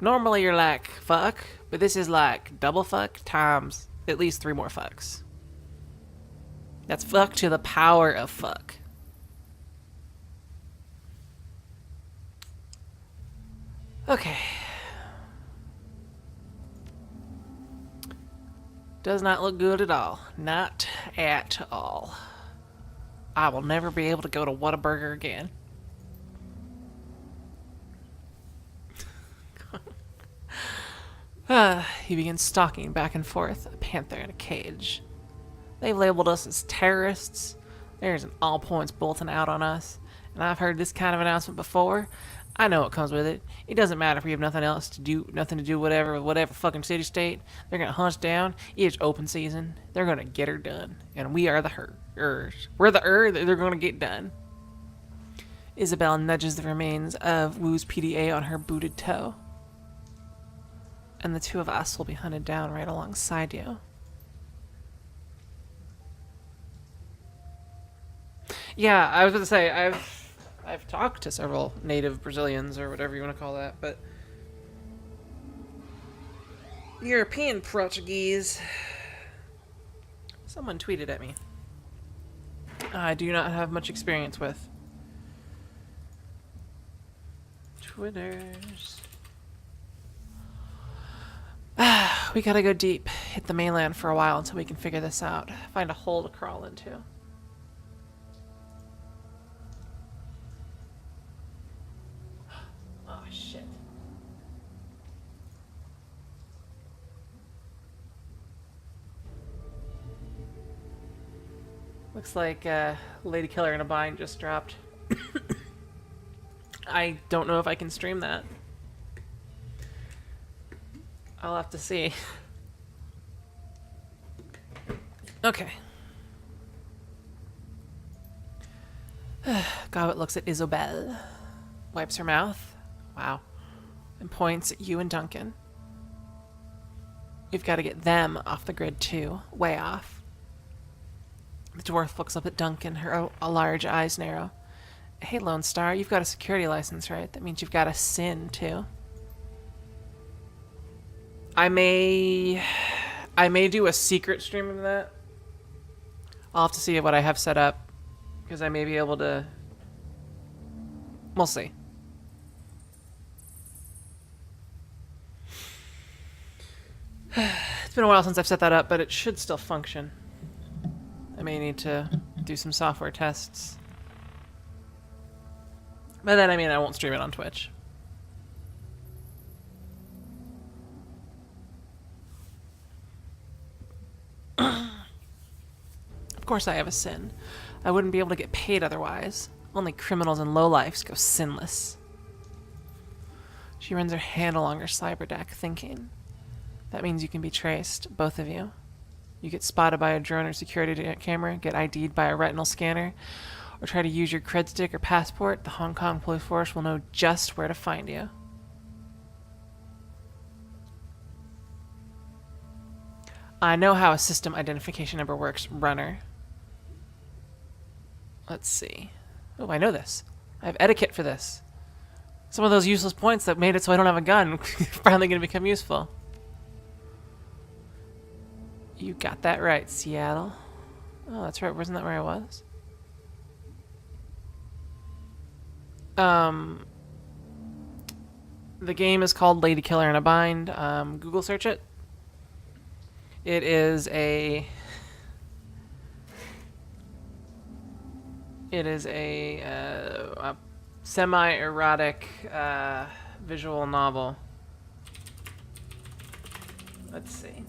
S1: Normally you're like, fuck, but this is like double fuck times at least 3 more fucks. That's fuck to the power of fuck. Okay. Does not look good at all. Not at all. I will never be able to go to Whataburger again. He begins stalking back and forth, a panther in a cage. They've labeled us as terrorists. There's an all points bulletin out on us, and I've heard this kind of announcement before. I know what comes with it. It doesn't matter if we have nothing to do whatever with whatever fucking city state. They're gonna hunt us down. It's open season. They're gonna get her done, and we are the hers. We're the that they're gonna get done. Isabel nudges the remains of Wu's PDA on her booted toe. And the two of us will be hunted down right alongside you. Yeah, I was going to say, I've talked to several native Brazilians, or whatever you want to call that, but European Portuguese. Someone tweeted at me. I do not have much experience with. Twitters. We gotta go deep, hit the mainland for a while until we can figure this out. Find a hole to crawl into. Oh, shit. Looks like Lady Killer in a Bind just dropped. I don't know if I can stream that. I'll have to see. Okay. Gobbet looks at Isobel, wipes her mouth, wow, and points at you and Duncan. We've got to get them off the grid too, way off. The dwarf looks up at Duncan, her large eyes narrow. Hey, Lone Star, you've got a security license, right? That means you've got a SIN too. I may do a secret stream of that. I'll have to see what I have set up, because I may be able to. We'll see. It's been a while since I've set that up, but it should still function. I may need to do some software tests. But then, I mean, I won't stream it on Twitch. Of course I have a sin. I wouldn't be able to get paid otherwise. Only criminals and lowlifes go sinless. She runs her hand along her cyberdeck, thinking. That means you can be traced, both of you. You get spotted by a drone or security camera, get ID'd by a retinal scanner, or try to use your cred stick or passport, the Hong Kong police force will know just where to find you. I know how a system identification number works, runner. Let's see. Oh, I know this. I have etiquette for this. Some of those useless points that made it so I don't have a gun finally going to become useful. You got that right, Seattle. Oh, that's right. Wasn't that where I was? The game is called Lady Killer in a Bind. Google search it. It is a semi-erotic visual novel. Let's see.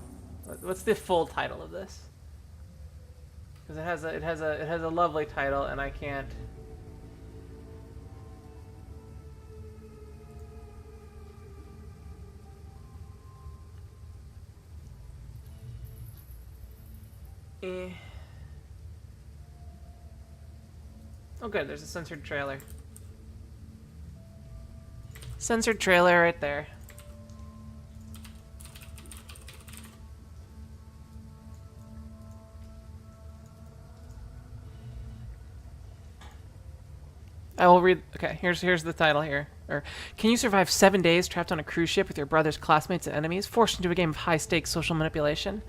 S1: What's the full title of this? Because it has a lovely title, and I can't. Oh good, there's a censored trailer. Censored trailer right there. I will read. Okay, here's the title here. Or, can you survive 7 days trapped on a cruise ship with your brother's classmates and enemies, forced into a game of high-stakes social manipulation?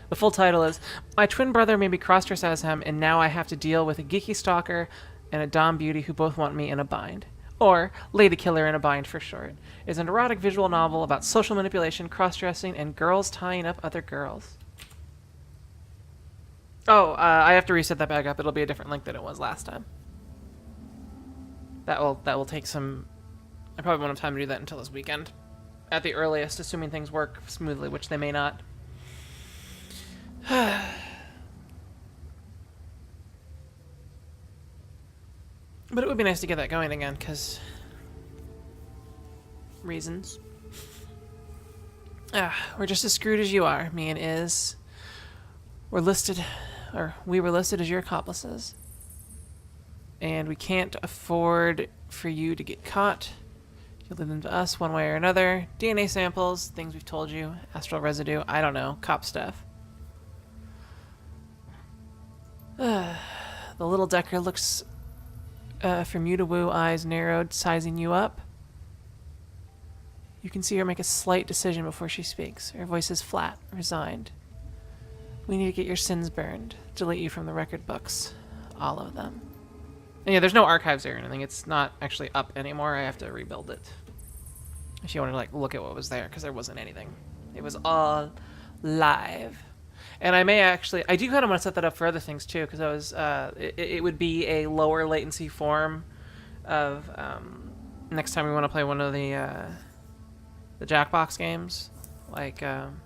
S1: The full title is, My twin brother made me cross-dress as him, and now I have to deal with a geeky stalker and a Dom beauty who both want me in a bind. Or, Lady Killer in a Bind for short, is an erotic visual novel about social manipulation, cross-dressing, and girls tying up other girls. Oh, I have to reset that back up. It'll be a different link than it was last time. That will take some. I probably won't have time to do that until this weekend, at the earliest, assuming things work smoothly, which they may not. But it would be nice to get that going again, because reasons. We're just as screwed as you are, me and Iz. We were listed as your accomplices. And we can't afford for you to get caught. You'll leave them to us one way or another. DNA samples, things we've told you, astral residue, I don't know, cop stuff. The little Decker looks from you to Woo, eyes narrowed, sizing you up. You can see her make a slight decision before she speaks. Her voice is flat, resigned. We need to get your sins burned. Delete you from the record books. All of them. And yeah, there's no archives or anything. It's not actually up anymore. I have to rebuild it. If you want to like look at what was there, because there wasn't anything. It was all live. And I do kind of want to set that up for other things too, because it would be a lower latency form of next time we want to play one of the Jackbox games, like when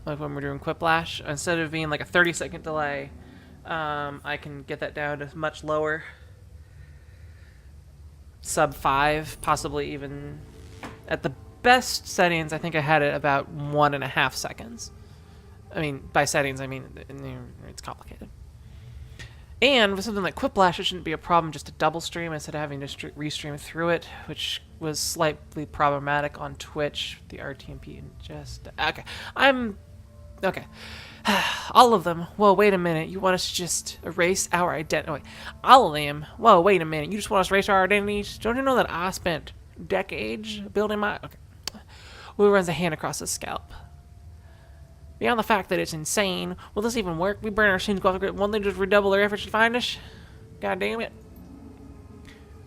S1: we're doing Quiplash. Instead of being like a 30-second delay, I can get that down to much lower, sub 5, possibly even at the best settings. I think I had it about 1.5 seconds. I mean, by settings, I mean it's complicated. And with something like Quiplash, it shouldn't be a problem just to double stream instead of having to restream through it, which was slightly problematic on Twitch. The RTMP and just okay. Okay. All of them. Whoa, wait a minute. You want us to just erase our identity? Wait, all of them. Whoa, wait a minute. You just want us to erase our identities? Don't you know that I spent decades building my? Okay. Woo runs a hand across his scalp. Beyond the fact that it's insane, will this even work? We burn our sins, go off the grid. Won't they just redouble their efforts to find us? God damn it.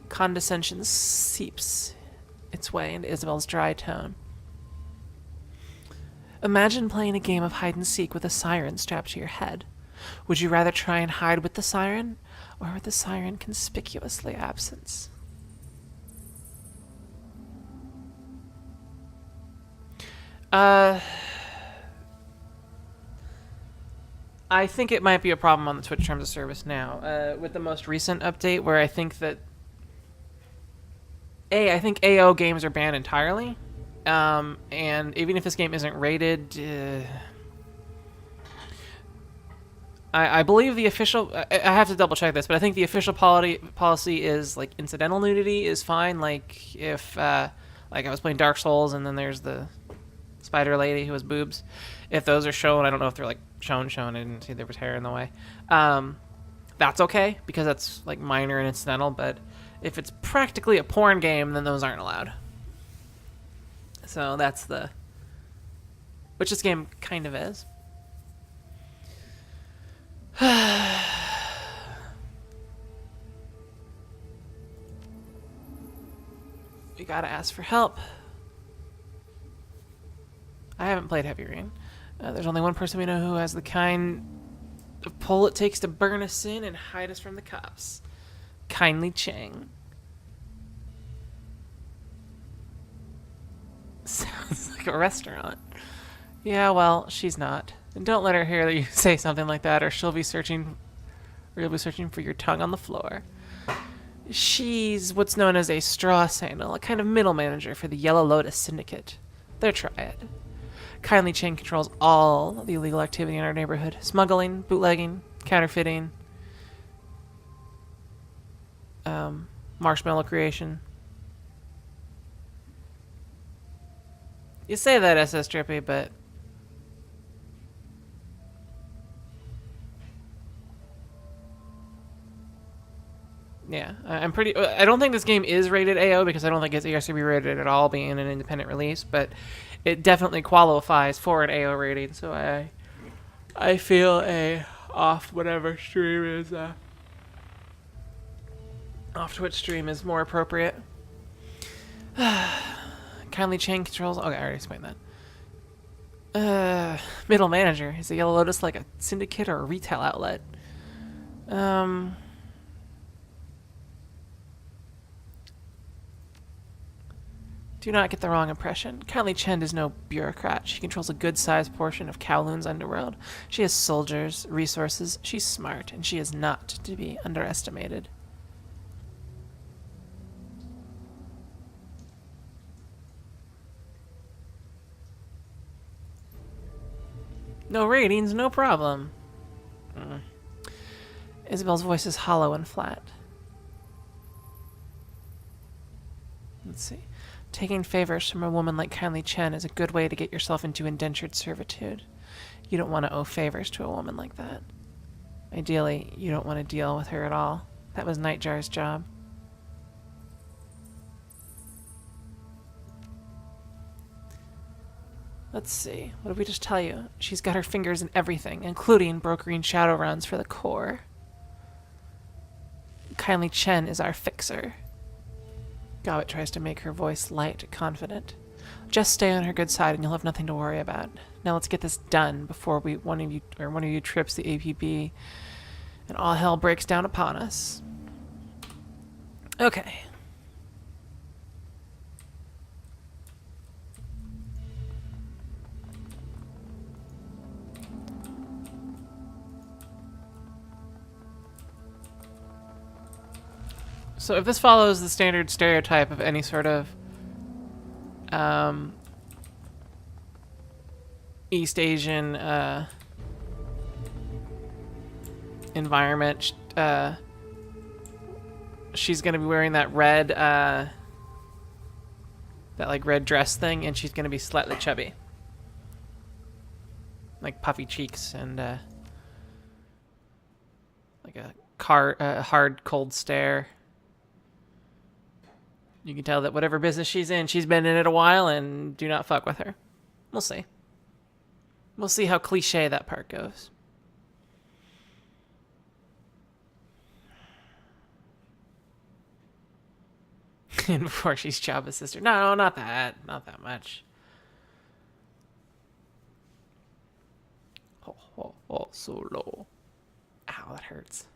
S1: Condescension seeps its way into Isabel's dry tone. Imagine playing a game of hide and seek with a siren strapped to your head. Would you rather try and hide with the siren, or with the siren conspicuously absent? I think it might be a problem on the Twitch terms of service now. With the most recent update, where I think that I think AO games are banned entirely. And even if this game isn't rated, I believe the official. I have to double check this, but I think the official policy is like incidental nudity is fine. Like if like I was playing Dark Souls and then there's the spider lady who has boobs. If those are shown, I don't know if they're like shown. I didn't see there was hair in the way. That's okay because that's like minor and incidental. But if it's practically a porn game, then those aren't allowed. So that's which this game kind of is. We gotta ask for help. I haven't played Heavy Rain. There's only one person we know who has the kind of pull it takes to burn us in and hide us from the cops. Kindly Chang. Sounds like a restaurant. Yeah, well, she's not. And don't let her hear that you say something like that, or you'll be searching for your tongue on the floor. She's what's known as a straw sandal, a kind of middle manager for the Yellow Lotus Syndicate. They're triad. Kindly Chang controls all the illegal activity in our neighborhood. Smuggling, bootlegging, counterfeiting, marshmallow creation. You say that, SS Drippy, but yeah, I'm pretty. I don't think this game is rated AO because I don't think it's ESRB rated at all, being an independent release. But it definitely qualifies for an AO rating. So I feel a off whatever stream is off Twitch stream is more appropriate. Kindly Chang controls. Okay, I already explained that. Middle manager. Is the Yellow Lotus like a syndicate or a retail outlet? Um, do not get the wrong impression. Kylie Chen is no bureaucrat. She controls a good-sized portion of Kowloon's underworld. She has soldiers, resources, she's smart, and she is not to be underestimated. No ratings, no problem. Isabel's voice is hollow and flat. Let's see. Taking favors from a woman like Kylie Chen is a good way to get yourself into indentured servitude. You don't want to owe favors to a woman like that. Ideally, you don't want to deal with her at all. That was Nightjar's job. Let's see. What did we just tell you? She's got her fingers in everything, including brokering shadow runs for the core. Kylie Chen is our fixer. Gobbet tries to make her voice light, confident. Just stay on her good side and you'll have nothing to worry about. Now let's get this done before one of you trips the APB and all hell breaks down upon us. Okay. So if this follows the standard stereotype of any sort of East Asian environment, she's gonna be wearing that red that like red dress thing, and she's gonna be slightly chubby, like puffy cheeks and like a hard cold stare. You can tell that whatever business she's in, she's been in it a while, and do not fuck with her. We'll see. We'll see how cliche that part goes. And before she's Jabba's sister. No, not that. Not that much. Oh, so low. Ow, that hurts.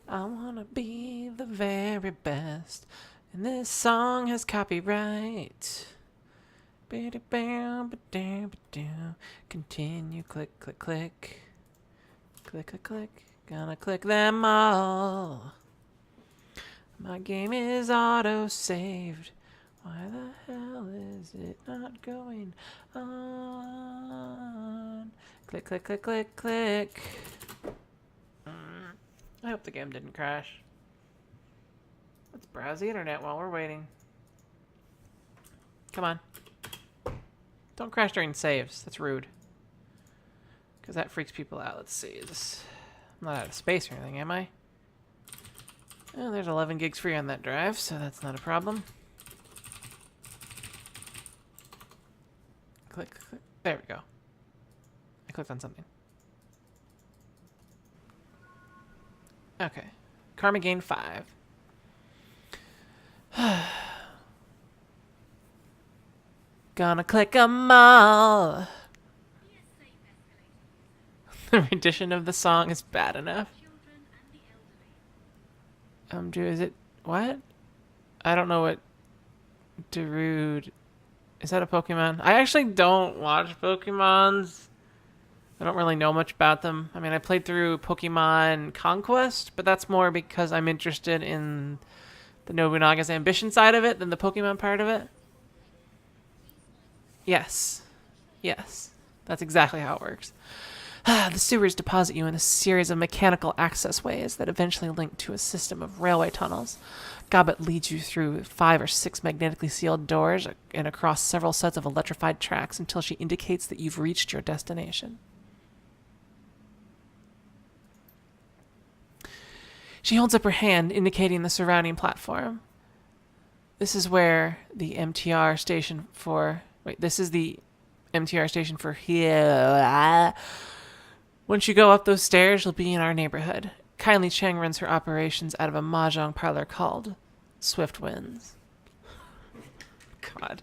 S1: I wanna be the very best, and this song has copyright. Continue, click, click, click. Click, click, click. Gonna click them all. My game is auto-saved. Why the hell is it not going on? Click, click, click, click, click. I hope the game didn't crash. Let's browse the internet while we're waiting. Come on. Don't crash during saves. That's rude. Because that freaks people out. Let's see. I'm not out of space or anything, am I? Oh, there's 11 gigs free on that drive, so that's not a problem. Click, click. There we go. I clicked on something. Okay. Karma gain 5. Gonna click 'em all. The rendition of the song is bad enough. Is it what? I don't know what Darude. Is that a Pokemon? I actually don't watch Pokemons. I don't really know much about them. I mean, I played through Pokemon Conquest, but that's more because I'm interested in the Nobunaga's ambition side of it than the Pokemon part of it. Yes. Yes. That's exactly how it works. The sewers deposit you in a series of mechanical access ways that eventually link to a system of railway tunnels. Gobbet leads you through 5 or 6 magnetically sealed doors and across several sets of electrified tracks until she indicates that you've reached your destination. She holds up her hand, indicating the surrounding platform. This is where the MTR station for... Wait, this is the MTR station for here. Once you go up those stairs, you'll be in our neighborhood. Kylie Cheng runs her operations out of a mahjong parlor called Swift Winds. God.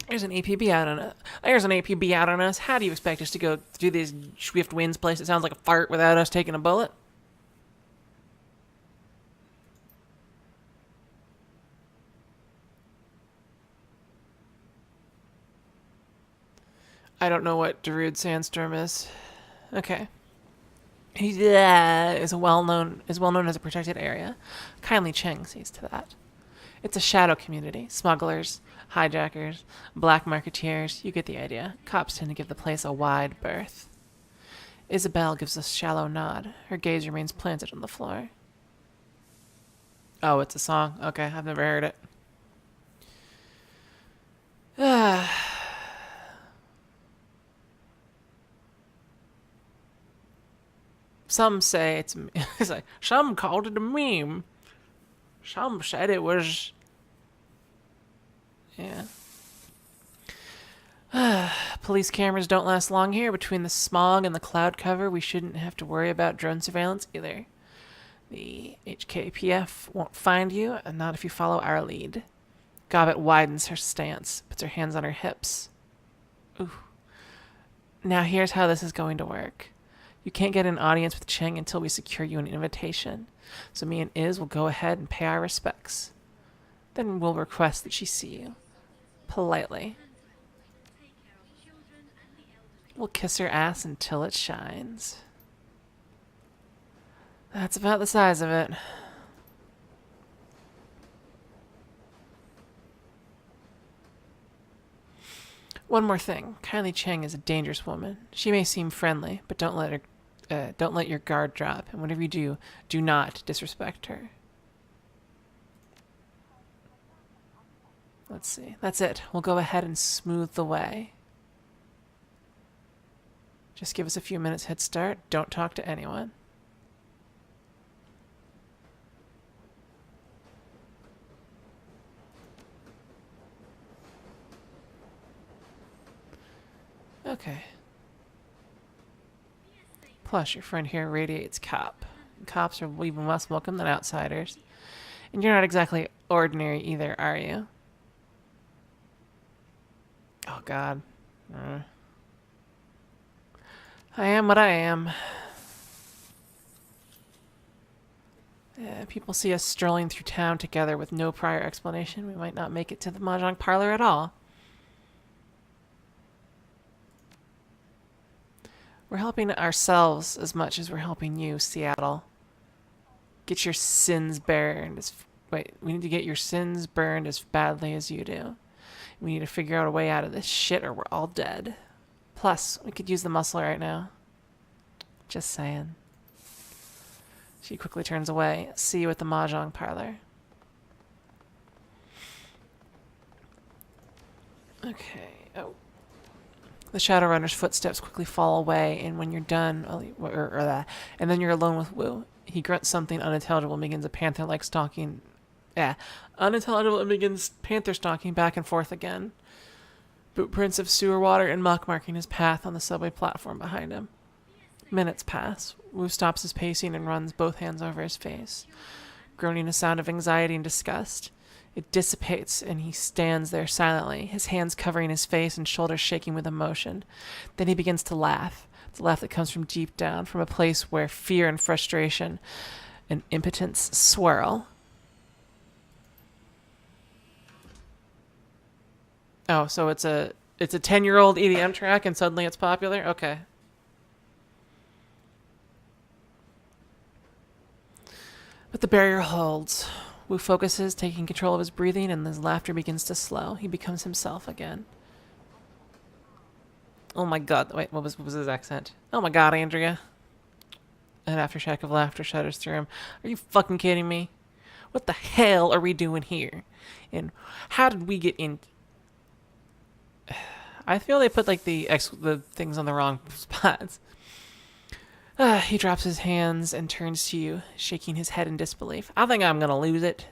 S1: There's an APB out on us. There's an APB out on us. How do you expect us to go through this Swift Winds place? It sounds like a fart without us taking a bullet. I don't know what Darude Sandstorm is. Okay. Is well known as a protected area. Kindly Cheng sees to that. It's a shadow community. Smugglers, hijackers, black marketeers, you get the idea. Cops tend to give the place a wide berth. Isabel gives a shallow nod. Her gaze remains planted on the floor. Oh, it's a song. Okay, I've never heard it. Some say it's like some called it a meme. Some said it was. Yeah. Police cameras don't last long here. Between the smog and the cloud cover, we shouldn't have to worry about drone surveillance either. The HKPF won't find you, and not if you follow our lead. Gobbet widens her stance, puts her hands on her hips. Ooh. Now here's how this is going to work. You can't get an audience with Cheng until we secure you an invitation. So me and Iz will go ahead and pay our respects. Then we'll request that she see you. Politely. We'll kiss her ass until it shines. That's about the size of it. One more thing. Kylie Cheng is a dangerous woman. She may seem friendly, but don't let your guard drop. And whatever you do, do not disrespect her. Let's see. That's it. We'll go ahead and smooth the way. Just give us a few minutes head start. Don't talk to anyone. Okay. Plus, your friend here radiates cop. Cops are even less welcome than outsiders. And you're not exactly ordinary either, are you? Oh, God. I am what I am. People see us strolling through town together with no prior explanation. We might not make it to the Mahjong parlor at all. We're helping ourselves as much as we're helping you, Seattle. Get your sins burned. We need to get your sins burned as badly as you do. We need to figure out a way out of this shit or we're all dead. Plus, we could use the muscle right now. Just saying. She quickly turns away. See you at the Mahjong parlor. Okay. Oh. The Shadowrunner's footsteps quickly fall away, and when you're done, and then you're alone with Wu. He grunts something unintelligible and begins a panther-like stalking. Unintelligible and begins panther stalking back and forth again. Bootprints of sewer water and muck marking his path on the subway platform behind him. Minutes pass. Wu stops his pacing and runs both hands over his face, groaning a sound of anxiety and disgust. It dissipates, and he stands there silently, his hands covering his face and shoulders shaking with emotion. Then he begins to laugh, the laugh that comes from deep down, from a place where fear and frustration and impotence swirl. Oh, so it's a 10-year-old EDM track, and suddenly it's popular? Okay. But the barrier holds. Wu focuses, taking control of his breathing, and his laughter begins to slow. He becomes himself again. Oh my god. Wait, what was his accent? Oh my god, Andrea. An aftershock of laughter shudders through him. Are you fucking kidding me? What the hell are we doing here? And how did we get in... I feel they put like the things on the wrong spots. He drops his hands and turns to you, shaking his head in disbelief. I think I'm gonna lose it.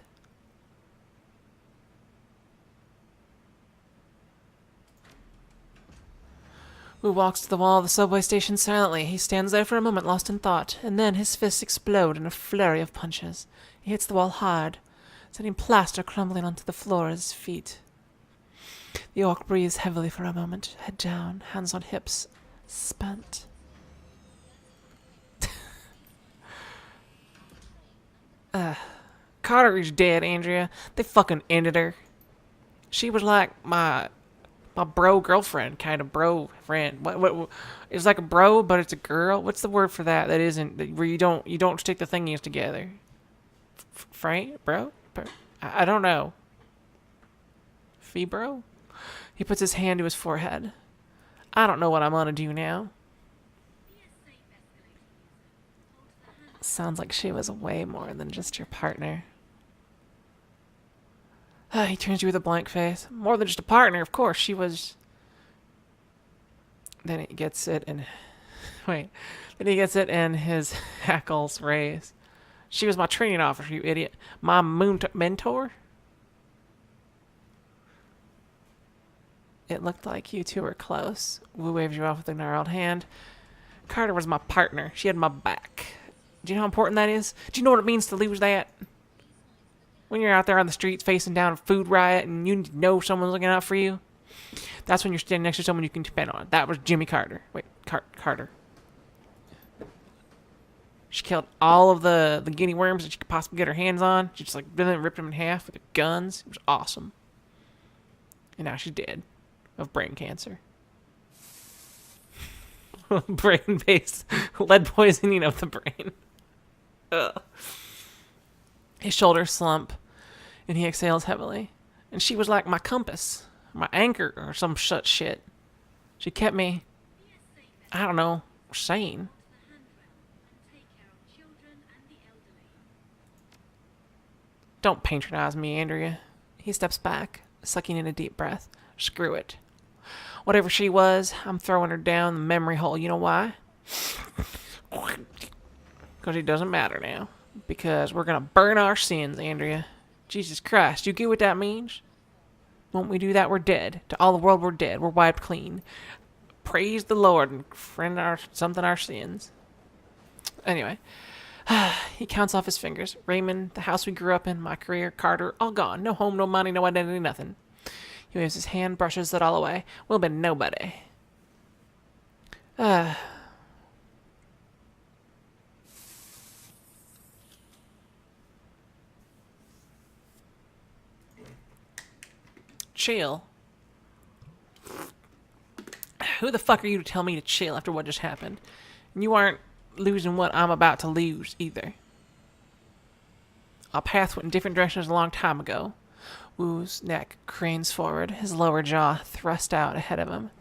S1: Wu walks to the wall of the subway station silently. He stands there for a moment, lost in thought, and then his fists explode in a flurry of punches. He hits the wall hard. sending plaster crumbling onto the floor at his feet. The orc breathes heavily for a moment, head down, hands on hips, spent. Carter is dead, Andrea. They fucking ended her. She was like my bro girlfriend, kind of bro friend. What it's like a bro, but it's a girl. What's the word for that? That isn't where you don't stick the thingies together. Frank, bro? I don't know. Fee-bro? He puts his hand to his forehead. I don't know what I'm gonna do now. Sounds like she was way more than just your partner. He turns to you with a blank face. More than just a partner, of course. She was... Then he gets it and... Wait. Then he gets it and his hackles raise. She was my training officer, you idiot. My mentor? It looked like you two were close. Wu waves you off with a gnarled hand. Carter was my partner. She had my back. Do you know how important that is? Do you know what it means to lose that? When you're out there on the streets facing down a food riot and you know someone's looking out for you, that's when you're standing next to someone you can depend on. That was Jimmy Carter. Wait, Carter. She killed all of the guinea worms that she could possibly get her hands on. She just like ripped them in half with the guns. It was awesome. And now she's dead of brain cancer. Brain-based lead poisoning of the brain. Ugh. His shoulders slump, and he exhales heavily. And she was like my compass, my anchor, or some such shit. She kept me, I don't know, sane. Don't patronize me, Andrea. He steps back, sucking in a deep breath. Screw it. Whatever she was, I'm throwing her down the memory hole. You know why? Because it doesn't matter now. Because we're going to burn our sins, Andrea. Jesus Christ, you get what that means? When we do that, we're dead. To all the world, we're dead. We're wiped clean. Praise the Lord and friend our sins. Anyway, he counts off his fingers. Raymond, the house we grew up in, my career, Carter, all gone. No home, no money, no identity, nothing. He waves his hand, brushes it all away. We'll be nobody. Chill. Who the fuck are you to tell me to chill after what just happened? And you aren't losing what I'm about to lose either. Our paths went in different directions a long time ago. Wu's neck cranes forward, his lower jaw thrust out ahead of him.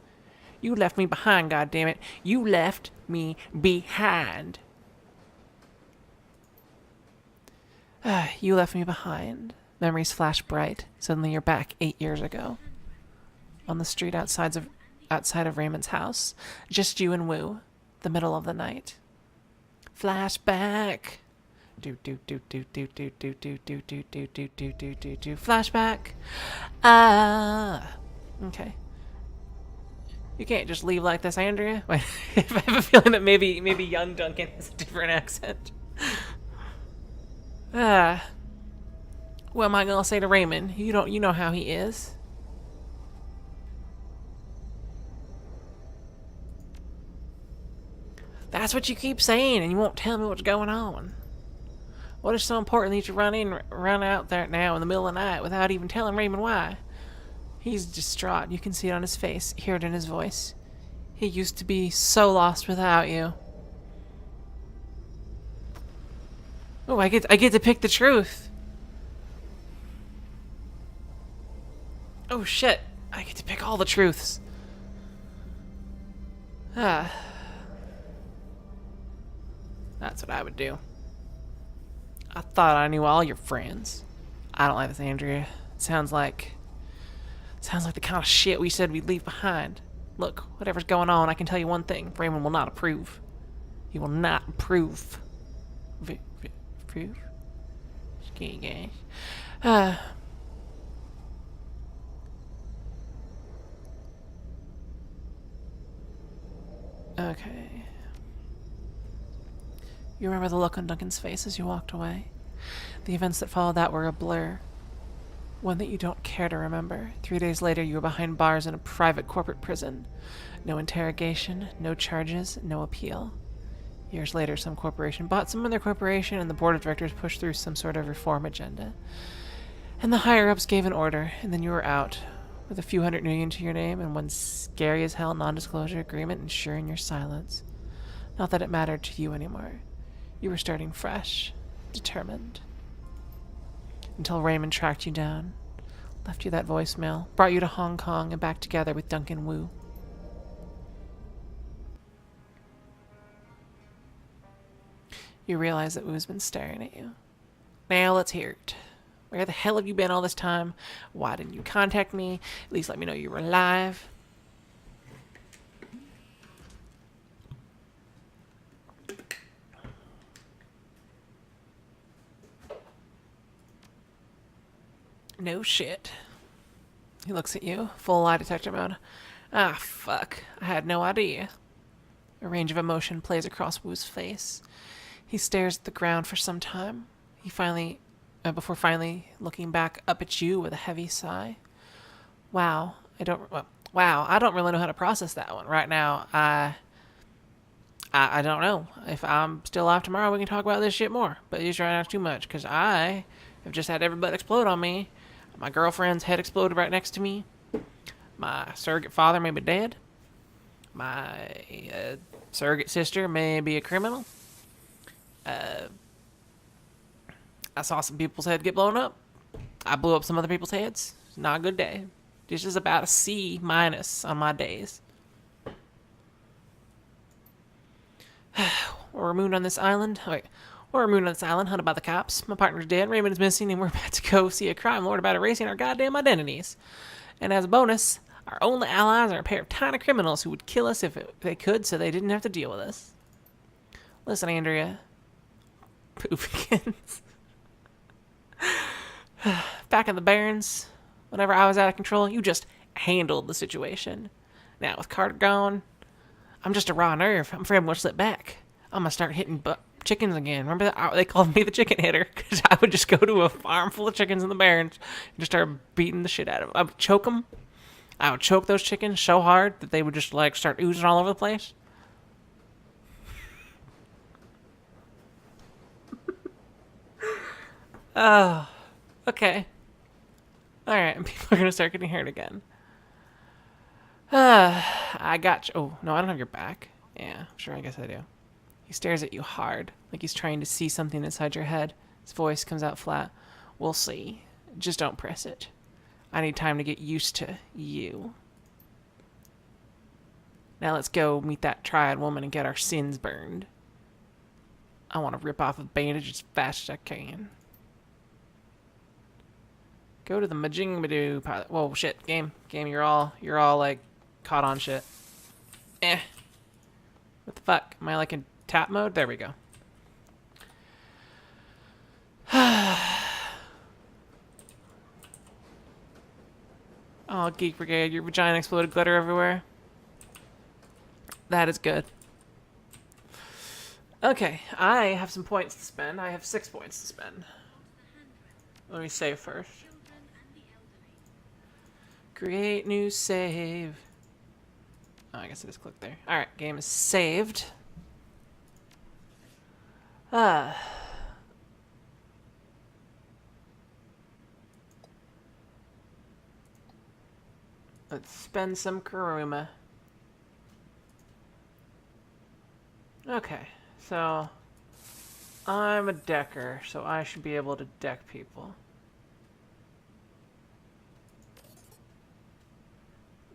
S1: You left me behind, goddammit. You left me behind. You left me behind. Memories flash bright. Suddenly you're back 8 years ago. On the street outside of Raymond's house. Just you and Wu. The middle of the night. Flashback. Flashback. Okay. You can't just leave like this, Andrea. Wait, I have a feeling that maybe young Duncan has a different accent. What am I gonna say to Raymond? You know how he is. That's what you keep saying, and you won't tell me what's going on. What is so important that you run out there now in the middle of the night without even telling Raymond why? He's distraught. You can see it on his face, hear it in his voice. He used to be so lost without you. Oh, I get to pick the truth. Oh shit, I get to pick all the truths. That's what I would do. I thought I knew all your friends. I don't like this, Andrea. Sounds like the kind of shit we said we'd leave behind. Look, whatever's going on, I can tell you one thing. Raymond will not approve. He will not approve. Approve? Okay. Okay. You remember the look on Duncan's face as you walked away? The events that followed that were a blur. One that you don't care to remember. 3 days later, you were behind bars in a private corporate prison. No interrogation, no charges, no appeal. Years later, some corporation bought some other corporation, and the board of directors pushed through some sort of reform agenda. And the higher-ups gave an order, and then you were out, with a few $100 million to your name and one scary-as-hell non-disclosure agreement ensuring your silence. Not that it mattered to you anymore. You were starting fresh, determined. Until Raymond tracked you down, left you that voicemail, brought you to Hong Kong and back together with Duncan Wu. You realize that Wu's been staring at you. Now let's hear it. Where the hell have you been all this time? Why didn't you contact me? At least let me know you were alive. No shit. He looks at you, full lie detector mode. Ah, fuck. I had no idea. A range of emotion plays across Wu's face. He stares at the ground for some time. Before finally looking back up at you with a heavy sigh. Wow, I don't really know how to process that one right now. I don't know. If I'm still alive tomorrow, we can talk about this shit more. But it's right now too much, because I have just had every butt explode on me. My girlfriend's head exploded right next to me. My surrogate father may be dead. My surrogate sister may be a criminal. I saw some people's head get blown up. I blew up some other people's heads. Not a good day. This is about a C- on my days. We're removed on this island. Hunted by the cops. My partner's dead. Raymond is missing, and we're about to go see a crime lord about erasing our goddamn identities. And as a bonus, our only allies are a pair of tiny criminals who would kill us if they could, so they didn't have to deal with us. Listen, Andrea. Poopkins. Back in the Barrens, whenever I was out of control, you just handled the situation. Now, with Carter gone, I'm just a raw nerve. I'm afraid I'm going to slip back. I'm going to start hitting chickens again. Remember that? They called me the chicken hitter, because I would just go to a farm full of chickens in the Barrens and just start beating the shit out of them. I would choke them. I would choke those chickens so hard that they would just, start oozing all over the place. Oh, okay. Alright, and people are going to start getting hurt again. I got you. Oh, no, I don't have your back. Yeah, sure, I guess I do. He stares at you hard, like he's trying to see something inside your head. His voice comes out flat. We'll see. Just don't press it. I need time to get used to you. Now let's go meet that triad woman and get our sins burned. I want to rip off a bandage as fast as I can. Go to the Majing pilot. Whoa, shit, game, you're all caught on shit. What the fuck? Am I in tap mode? There we go. Oh, Geek Brigade, your vagina exploded glitter everywhere. That is good. Okay, I have some points to spend. I have 6 points to spend. Let me save first. Create new save. Oh, I guess I just clicked there. Alright, game is saved. Let's spend some Kuruma. Okay, so I'm a decker, so I should be able to deck people.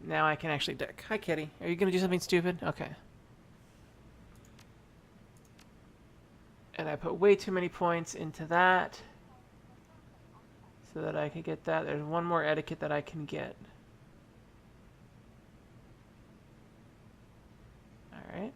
S1: Now I can actually deck. Hi, kitty. Are you going to do something stupid? Okay. And I put way too many points into that so that I can get that. There's one more etiquette that I can get. Alright.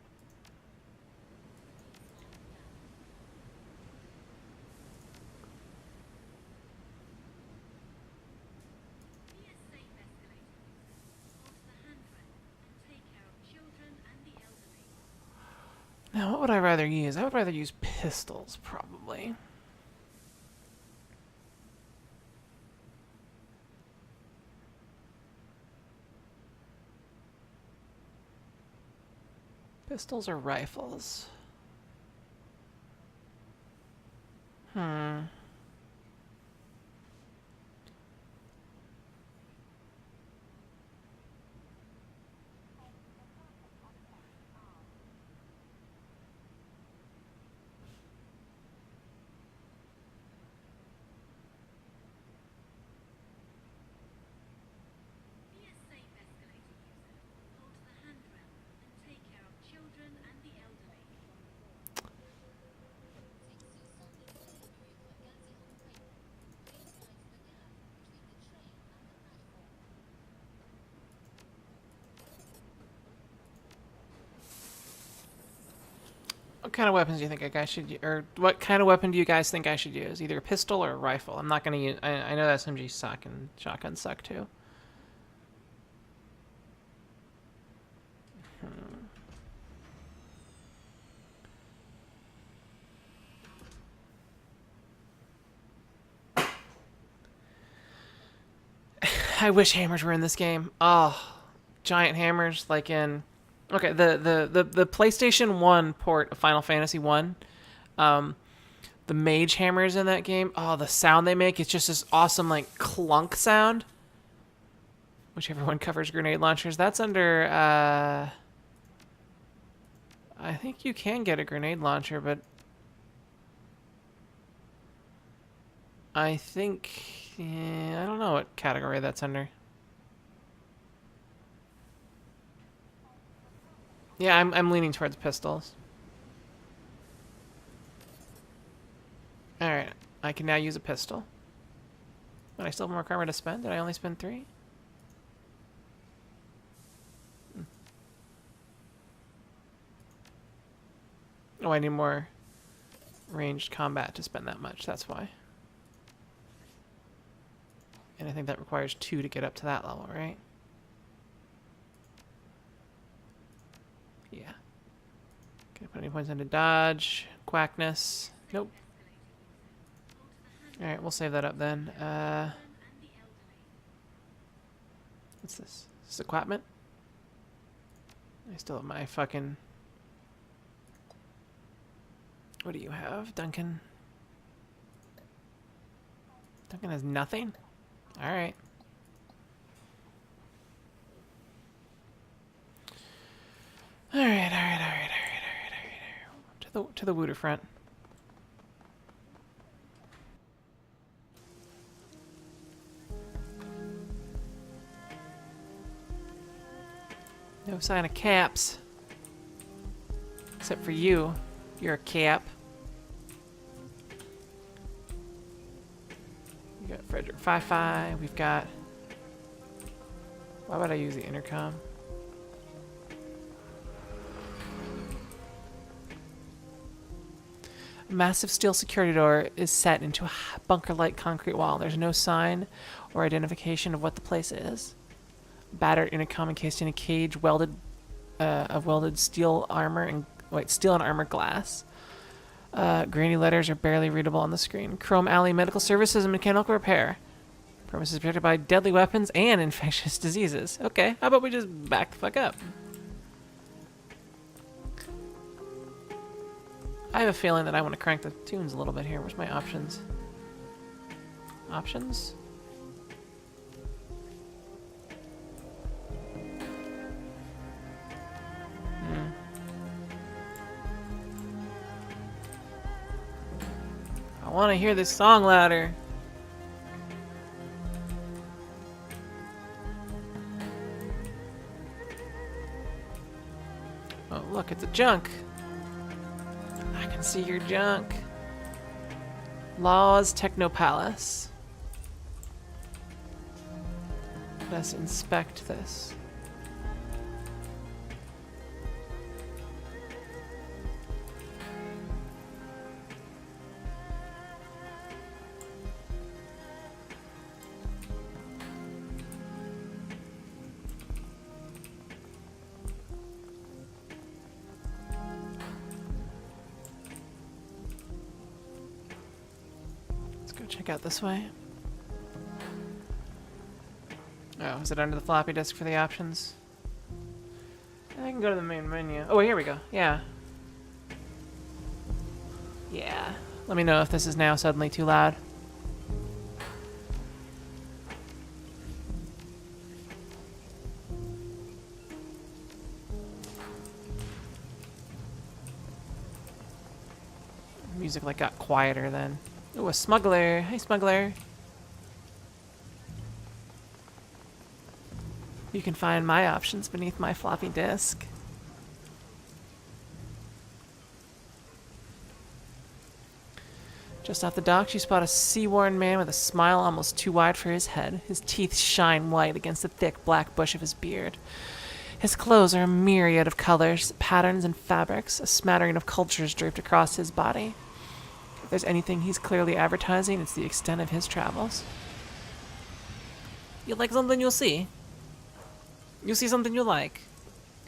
S1: Now, what would I rather use? I would rather use pistols, probably. Pistols or rifles? Hmm. What kind of weapons do you think a guy should, or what kind of weapon do you guys think I should use? Either a pistol or a rifle. I'm not gonna use. I know that SMGs suck and shotguns suck too. I wish hammers were in this game. Oh, giant hammers like in. Okay, the PlayStation 1 port of Final Fantasy 1, the mage hammers in that game, oh, the sound they make, it's just this awesome, like, clunk sound. Whichever one covers grenade launchers. That's under, I think you can get a grenade launcher, but I think, I don't know what category that's under. Yeah, I'm leaning towards pistols. Alright, I can now use a pistol. But I still have more karma to spend. Did I only spend 3? Oh, I need more ranged combat to spend that much. That's why. And I think that requires 2 to get up to that level, right? Yeah. Can I put any points into dodge? Quackness? Nope. Alright, we'll save that up then. What's this? Is this equipment? I still have my fucking... What do you have, Duncan? Duncan has nothing? Alright. Alright. To the Wooter front. No sign of caps. Except for you. You're a cap. We got Frederick 5-5. We've got... Why would I use the intercom? A massive steel security door is set into a bunker-like concrete wall. There's no sign or identification of what the place is. Battered intercom encased in a cage welded of welded steel armor and steel and armor glass. Grainy letters are barely readable on the screen. Chrome Alley Medical Services and Mechanical Repair. Premises protected by deadly weapons and infectious diseases. Okay, how about we just back the fuck up? I have a feeling that I want to crank the tunes a little bit here. Where's my options? Options? I want to hear this song louder. Oh, look, it's a junk. I can see your junk. Laws Techno Palace. Let's inspect this. Check out this way. Oh, is it under the floppy disk for the options? I can go to the main menu. Oh, here we go. Yeah. Yeah. Let me know if this is now suddenly too loud. Music like got quieter then. Ooh, a smuggler. Hey, smuggler. You can find my options beneath my floppy disk. Just off the docks, you spot a sea-worn man with a smile almost too wide for his head. His teeth shine white against the thick black bush of his beard. His clothes are a myriad of colors, patterns, and fabrics, a smattering of cultures draped across his body. If there's anything he's clearly advertising, it's the extent of his travels. You like something, you'll see. You'll see something you like.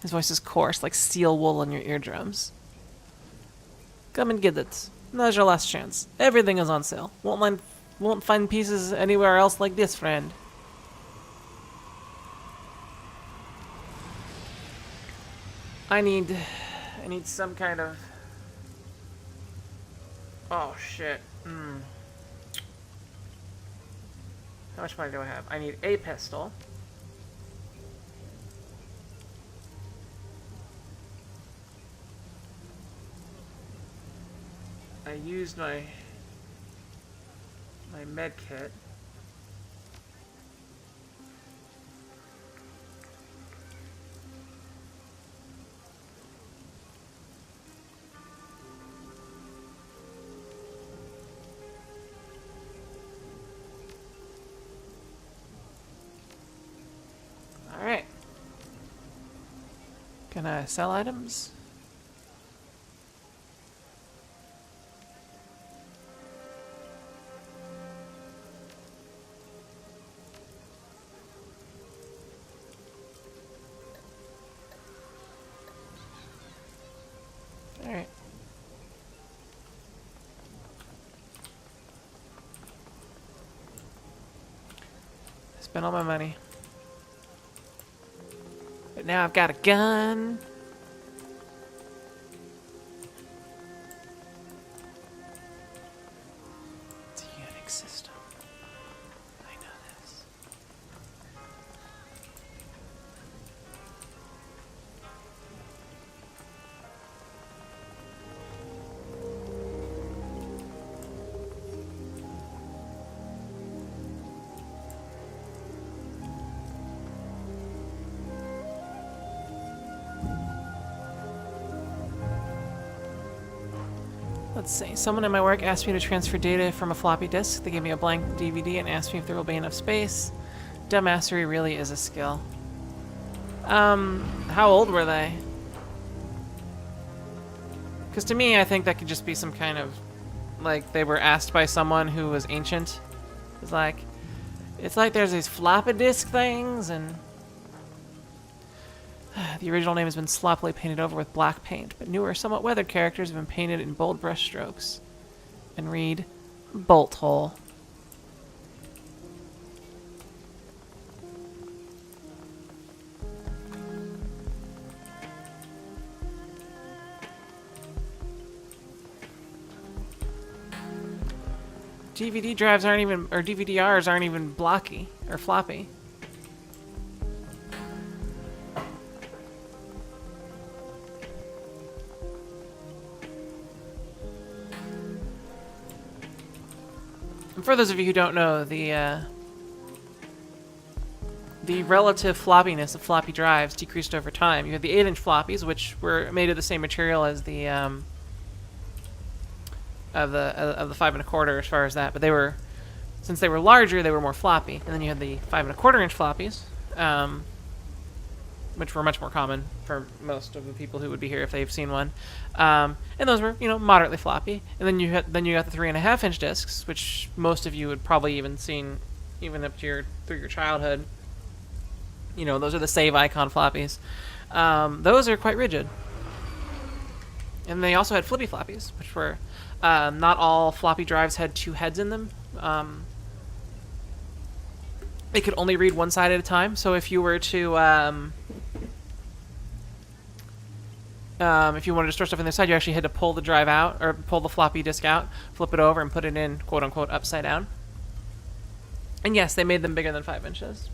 S1: His voice is coarse, like steel wool on your eardrums. Come and get it. Now's your last chance. Everything is on sale. Won't find pieces anywhere else like this, friend. I need some kind of... Oh, shit. How much money do I have? I need a pistol. I used my med kit. All right. Can I sell items? Alright. Spent all my money. But now I've got a gun. It's a Unix system. I know this. Let's see. Someone at my work asked me to transfer data from a floppy disk. They gave me a blank DVD and asked me if there will be enough space. Dumbassery really is a skill. How old were they? Because to me, I think that could just be some kind of, like, they were asked by someone who was ancient. It's like there's these floppy disk things, and the original name has been sloppily painted over with black paint, but newer, somewhat weathered characters have been painted in bold brush strokes. And read, Bolt Hole. DVD drives aren't even, or DVD-Rs aren't even blocky, or floppy. For those of you who don't know, the relative floppiness of floppy drives decreased over time. You had the 8-inch floppies, which were made of the same material as the of the 5 1/4 as far as that, but they were, since they were larger, they were more floppy. And then you had the 5 1/4-inch floppies, which were much more common for most of the people who would be here if they've seen one. And those were, you know, moderately floppy. And then you got the 3.5-inch discs, which most of you would probably even seen, even up to through your childhood. You know, those are the save icon floppies. Those are quite rigid. And they also had flippy floppies, which were not all floppy drives had 2 heads in them. They could only read one side at a time. So if you were to If you wanted to store stuff in the side, you actually had to pull the drive out, or pull the floppy disk out, flip it over, and put it in, quote-unquote, upside down. And yes, they made them bigger than 5 inches.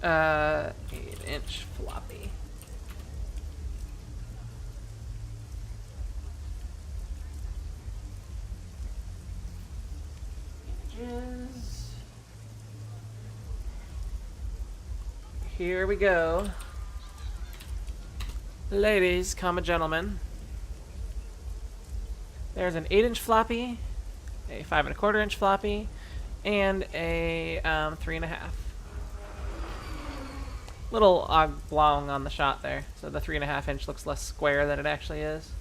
S1: 8-inch floppy. Images. Here we go. Ladies, comma gentlemen. There's an 8-inch floppy, a 5 1/4 inch floppy, and a 3 1/2. Little oblong on the shot there, so the 3 1/2 inch looks less square than it actually is.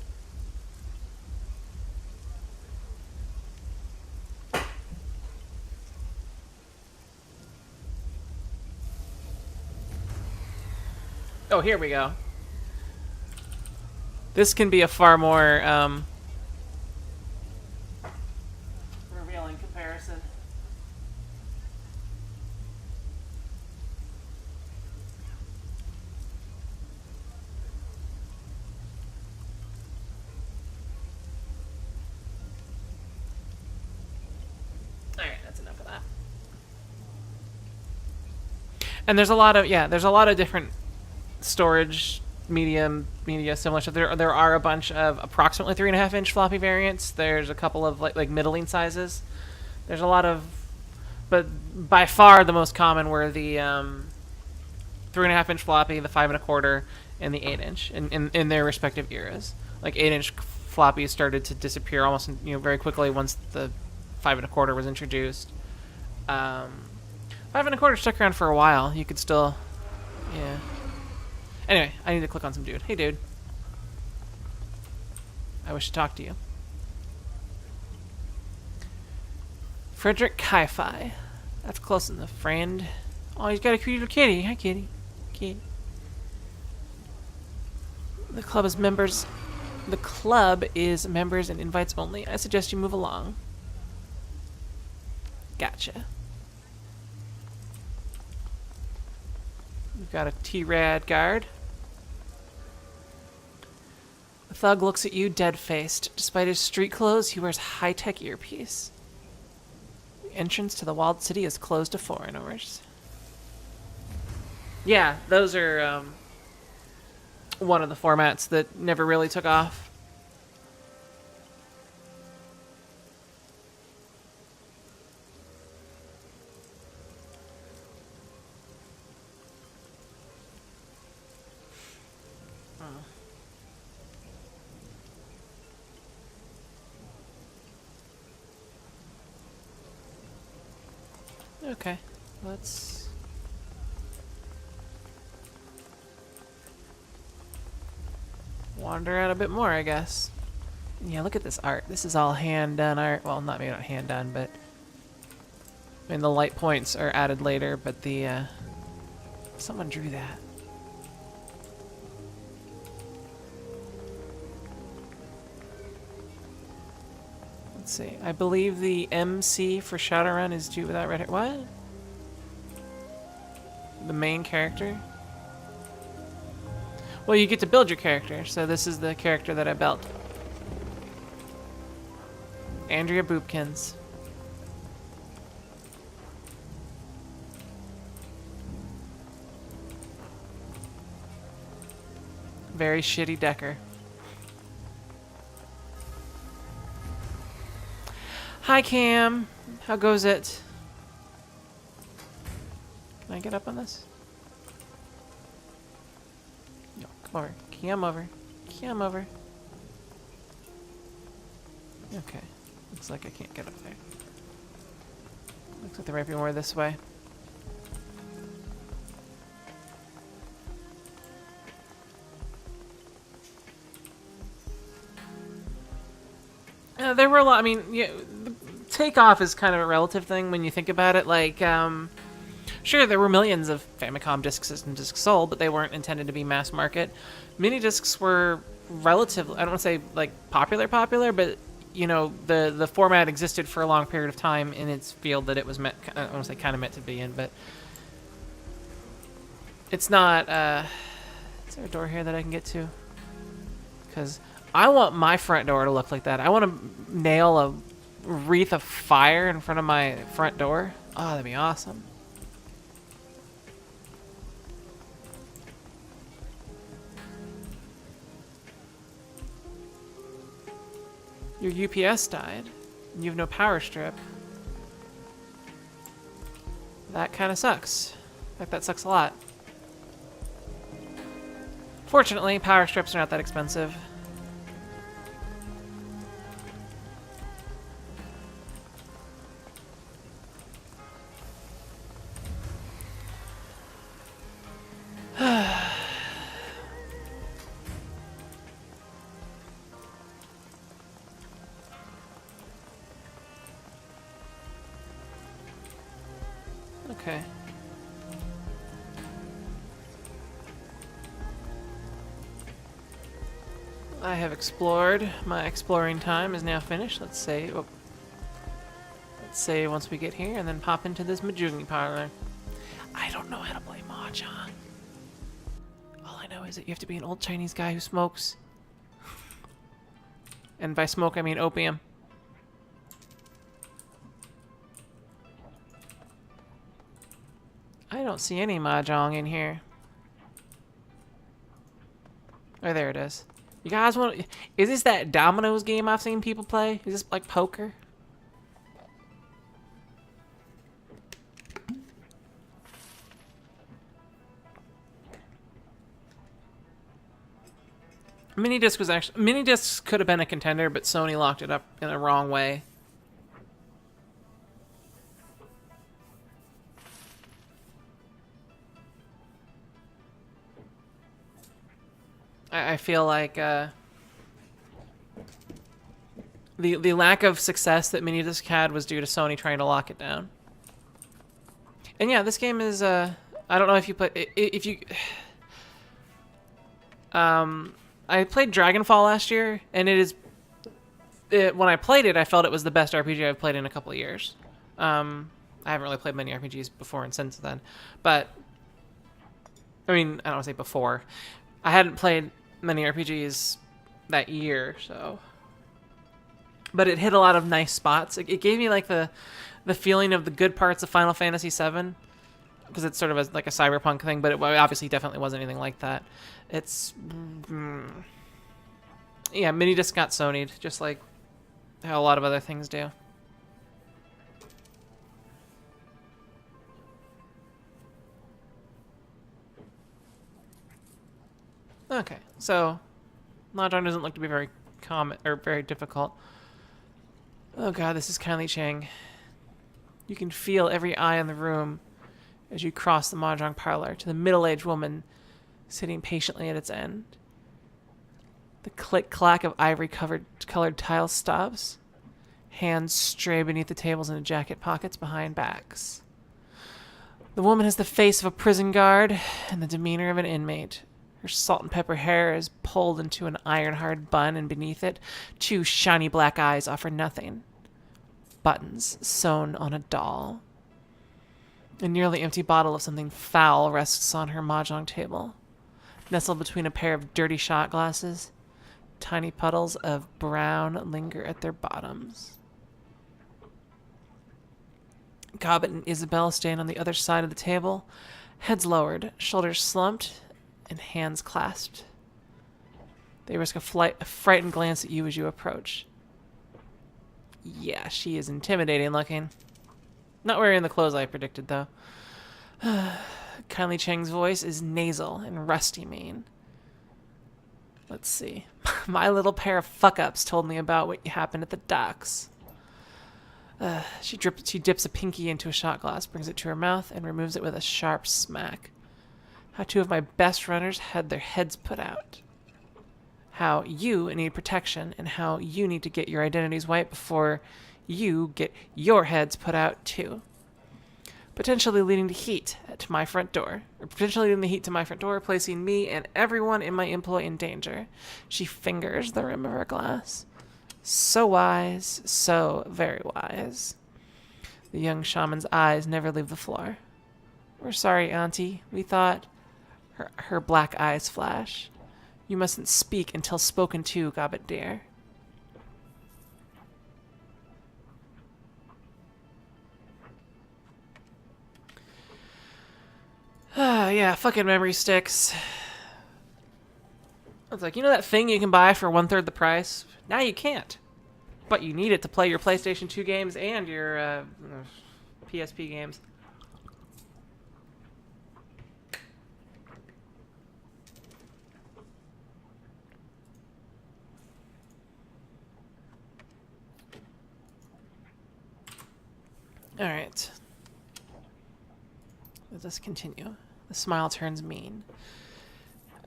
S1: Oh, here we go. This can be a far more revealing comparison. Alright, that's enough of that. And there's a lot of different storage media similar stuff. There are a bunch of approximately 3 1/2 inch floppy variants. There's a couple of like middling sizes. There's a lot of, but by far the most common were the 3 1/2 inch floppy, the 5 1/4, and the 8-inch in their respective eras. Like 8-inch floppies started to disappear almost very quickly once the 5 1/4 was introduced. 5 1/4 stuck around for a while. You could still, yeah. Anyway, I need to click on some dude. Hey, dude. I wish to talk to you. Frederick Ki-Fi. That's close enough, friend. Oh, he's got a cute little kitty. Hi, kitty. Kitty. The club is members. The club is members and invites only. I suggest you move along. Gotcha. We've got a T-Rad guard. The thug looks at you dead-faced. Despite his street clothes, he wears high-tech earpiece. The entrance to the walled city is closed to foreigners. Yeah, those are one of the formats that never really took off. Okay, let's... wander out a bit more, I guess. Yeah, look at this art. This is all hand-done art. Well, maybe not hand-done, but... I mean, the light points are added later, but the, someone drew that. Let's see. I believe the MC for Shadowrun is due without red hair. What? The main character? Well, you get to build your character, so this is the character that I built. Andrea Boopkins. Very shitty Decker. Hi, Cam. How goes it? Can I get up on this? No, come over. Cam over. Cam over. Okay. Looks like I can't get up there. Looks like there might be more this way. There were a lot. I mean, yeah, takeoff is kind of a relative thing when you think about it. Like, sure, there were millions of Famicom Disk System discs sold, but they weren't intended to be mass market. Mini discs were relatively, I don't want to say like popular, but you know, the format existed for a long period of time in its field that it was meant, I don't want to say kind of meant to be in, but it's not, is there a door here that I can get to? Because I want my front door to look like that. I want to nail a wreath of fire in front of my front door. Oh, that'd be awesome. Your UPS died, and you have no power strip. That kind of sucks. Like, that sucks a lot. Fortunately, power strips are not that expensive. Okay. I have explored. My exploring time is now finished. Let's say, oh, let's say once we get here, and then pop into this Mahjong parlor. I don't know how to play Mahjong. All I know is that you have to be an old Chinese guy who smokes. And by smoke, I mean opium. I don't see any Mahjong in here. Oh, there it is. You guys want? Is this that dominoes game I've seen people play? Is this like poker? Minidisc was actually Minidisc could have been a contender, but Sony locked it up in the wrong way. I feel like the lack of success that Minidisc had was due to Sony trying to lock it down. And yeah, this game is I don't know if you play if you I played Dragonfall last year, and when I played it, I felt it was the best RPG I've played in a couple of years. I haven't really played many RPGs before and since then, but I mean, I don't want to say before. I hadn't played many RPGs that year, so. But it hit a lot of nice spots. It gave me like the feeling of the good parts of Final Fantasy VII, because it's sort of like a cyberpunk thing, but it obviously definitely wasn't anything like that. It's yeah, Minidisc got Sony'd, just like how a lot of other things do. Okay, so Mahjong doesn't look to be very common or very difficult. Oh god, this is Kylie Chang. You can feel every eye in the room as you cross the Mahjong parlor to the middle-aged woman sitting patiently at its end. The click-clack of ivory-colored tiles stops. Hands stray beneath the tables into jacket pockets behind backs. The woman has the face of a prison guard and the demeanor of an inmate. Her salt and pepper hair is pulled into an iron-hard bun, and beneath it, two shiny black eyes offer nothing. Buttons sewn on a doll. A nearly empty bottle of something foul rests on her Mahjong table. Nestled between a pair of dirty shot glasses, tiny puddles of brown linger at their bottoms. Cobbett and Isabel stand on the other side of the table, heads lowered, shoulders slumped, and hands clasped. They risk a frightened glance at you as you approach. Yeah, she is intimidating looking. Not wearing the clothes I predicted, though. Kylie Chang's voice is nasal and rusty mane. Let's see. My little pair of fuck-ups told me about what happened at the docks. She dips a pinky into a shot glass, brings it to her mouth, and removes it with a sharp smack. How two of my best runners had their heads put out. How you need protection, and how you need to get your identities wiped before you get your heads put out too. Potentially leading to heat to my front door. Or potentially leading the heat to my front door, placing me and everyone in my employ in danger. She fingers the rim of her glass. So wise, so very wise. The young shaman's eyes never leave the floor. We're sorry, Auntie. We thought... Her black eyes flash. You mustn't speak until spoken to, Gobbet dear. Yeah, fucking memory sticks. I was like, you know that thing you can buy for 1/3 the price? Now you can't. But you need it to play your PlayStation 2 games and your PSP games. Alright. Let us continue. The smile turns mean.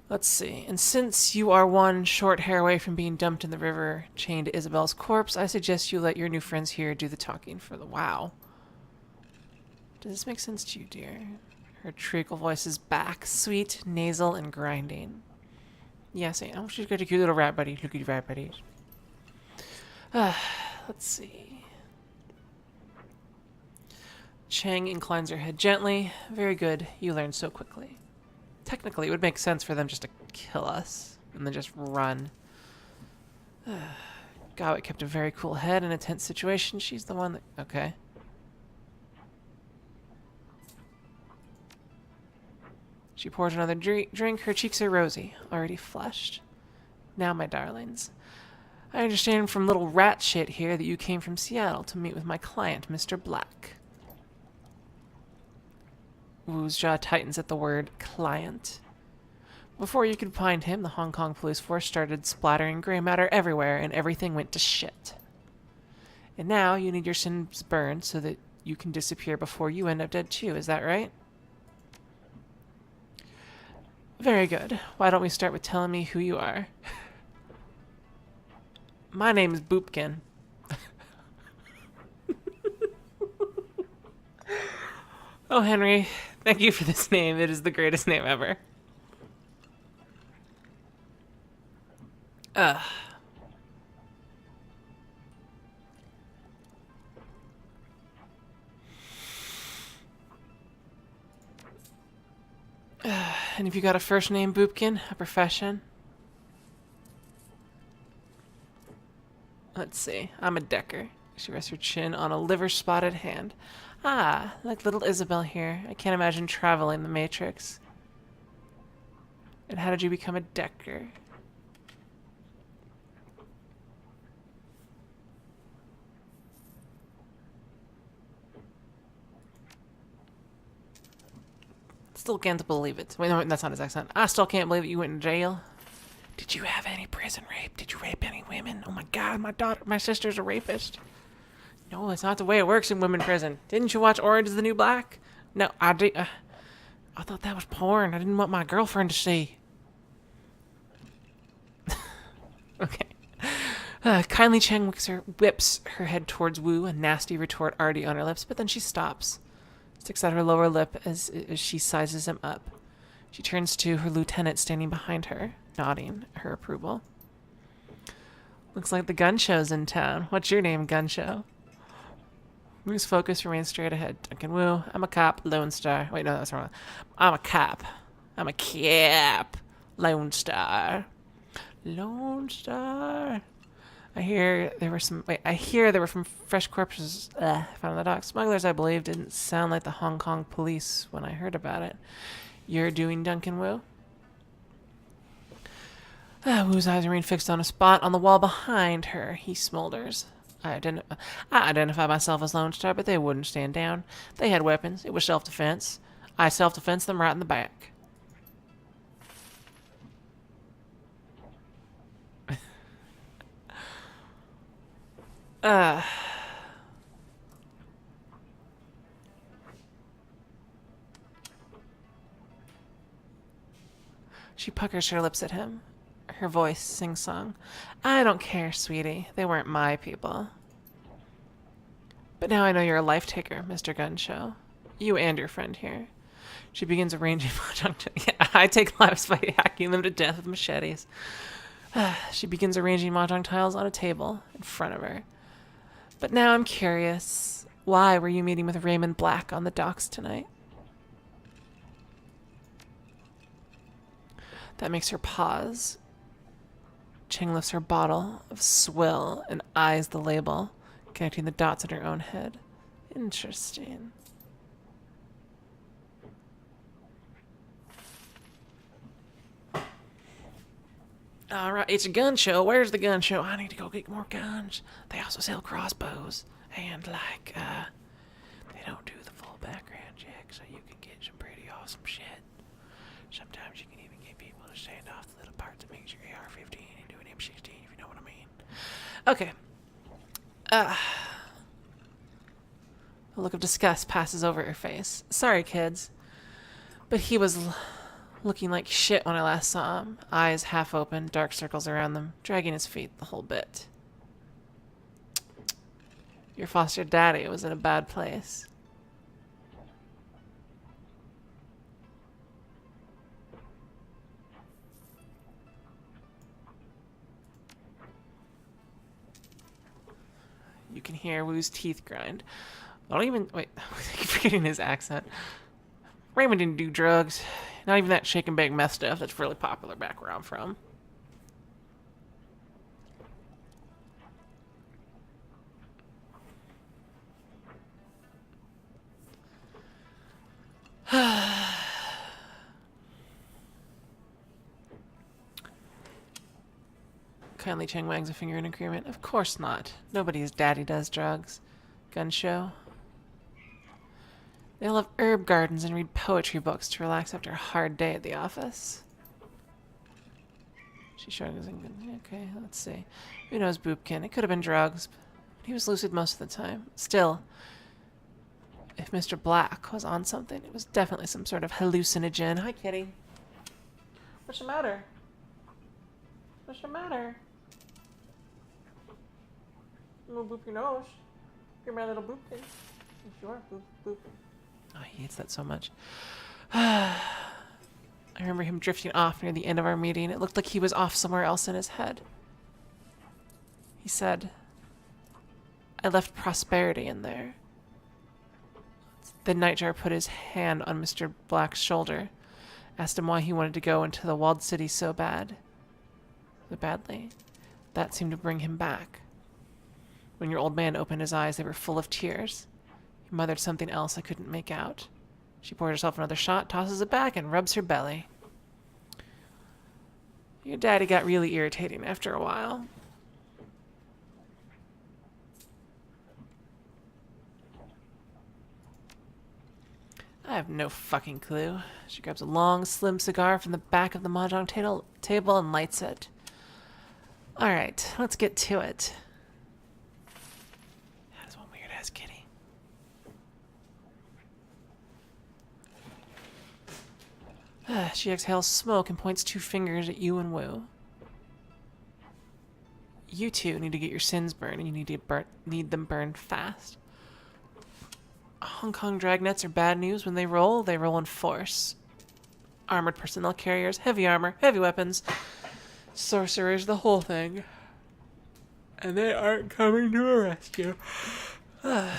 S1: Let's see. And since you are one short hair away from being dumped in the river, chained to Isabel's corpse, I suggest you let your new friends here do the talking for the wow. Does this make sense to you, dear? Her treacle voice is back, sweet, nasal, and grinding. Yes, I want you to get a cute little rat buddy. Look at your rat buddies. Let's see. Chang inclines her head gently. Very good. You learn so quickly. Technically, it would make sense for them just to kill us and then just run. Gobbet kept a very cool head in a tense situation. She's the one that... Okay. She pours another drink. Her cheeks are rosy, already flushed. Now, my darlings, I understand from little rat shit here that you came from Seattle to meet with my client, Mr. Black. Wu's jaw tightens at the word client. Before you could find him, the Hong Kong police force started splattering gray matter everywhere, and everything went to shit. And now you need your sins burned so that you can disappear before you end up dead too, is that right? Very good. Why don't we start with telling me who you are? My name is Boopkin. Oh, Henry, thank you for this name. It is the greatest name ever. And have you got a first name, Boopkin? A profession? Let's see. I'm a Decker. She rests her chin on a liver-spotted hand. Ah, like little Isabel here. I can't imagine traveling the Matrix. And how did you become a Decker? Still can't believe it. Wait, no, that's not his accent. I still can't believe it. You went in jail. Did you have any prison rape? Did you rape any women? Oh my god, my sister's a rapist. No, it's not the way it works in women prison. Didn't you watch Orange is the New Black? No, I did. I thought that was porn. I didn't want my girlfriend to see. Okay. Kindly Chang whips her head towards Wu, a nasty retort already on her lips, but then she stops. Sticks out her lower lip as she sizes him up. She turns to her lieutenant standing behind her, nodding her approval. Looks like the gun show's in town. What's your name, gun show? Wu's focus remains straight ahead. Duncan Wu, I'm a cop, Lone Star. Wait, no, that's wrong. I'm a cop. I'm a cap. Lone Star. Lone Star. I hear there were some fresh corpses found on the dock. Smugglers, I believe, didn't sound like the Hong Kong police when I heard about it. You're doing Duncan Wu? Wu's eyes remain fixed on a spot on the wall behind her. He smolders. I identify myself as Lone Star, but they wouldn't stand down. They had weapons. It was self-defense. I self-defense them right in the back. She puckers her lips at him. Her voice sing-song. I don't care, sweetie. They weren't my people. But now I know you're a life-taker, Mr. Gunshow. You and your friend here. She begins arranging... Yeah, I take lives by hacking them to death with machetes. She begins arranging mahjong tiles on a table in front of her. But now I'm curious. Why were you meeting with Raymond Black on the docks tonight? That makes her pause. Cheng lifts her bottle of swill and eyes the label, connecting the dots in her own head. Interesting. Alright, it's a gun show. Where's the gun show? I need to go get more guns. They also sell crossbows. And, like, they don't do the full background check, so you can get some pretty awesome shit. Sometimes you can even get people to stand off the little part that makes your AR-15 into an M16, if you know what I mean. Okay. A look of disgust passes over her face. Sorry, kids. But he was looking like shit when I last saw him. Eyes half open, dark circles around them, dragging his feet the whole bit. Your foster daddy was in a bad place. You can hear Wu's teeth grind. I don't even... Wait, I keep forgetting his accent. Raymond didn't do drugs. Not even that shake and bake meth stuff that's really popular back where I'm from. Kindly Cheng wags a finger in agreement. Of course not. Nobody's daddy does drugs. Gun show. They love herb gardens and read poetry books to relax after a hard day at the office. She shrugs and okay, let's see. Who knows Boopkin? It could have been drugs, but he was lucid most of the time. Still, if Mr. Black was on something, it was definitely some sort of hallucinogen. Hi, kitty. What's the matter? What's the matter? You want to boop your nose? You're my little boopkin. Sure, boop, boop. Oh, he hates that so much. I remember him drifting off near the end of our meeting. It looked like he was off somewhere else in his head. He said, I left prosperity in there. The Nightjar put his hand on Mr. Black's shoulder, asked him why he wanted to go into the walled city so badly. That seemed to bring him back. When your old man opened his eyes, they were full of tears. He muttered something else I couldn't make out. She pours herself another shot, tosses it back, and rubs her belly. Your daddy got really irritating after a while. I have no fucking clue. She grabs a long, slim cigar from the back of the mahjong table and lights it. Alright, let's get to it. That is one weird-ass kitty. She exhales smoke and points two fingers at you and Wu. You two need to get your sins burned, and you need them burned fast. Hong Kong dragnets are bad news. When they roll in force. Armored personnel carriers, heavy armor, heavy weapons, sorcerers, the whole thing. And they aren't coming to arrest you. I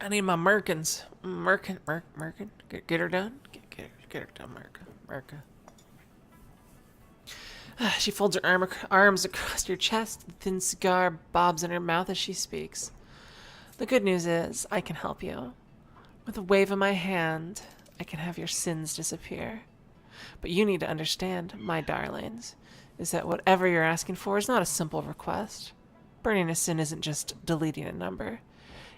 S1: need my merkins. Merkin. Get her done? Get her done, Merka. She folds her arms across your chest. The thin cigar bobs in her mouth as she speaks. The good news is, I can help you. With a wave of my hand, I can have your sins disappear. But you need to understand, my darlings, is that whatever you're asking for is not a simple request. Burning a sin isn't just deleting a number.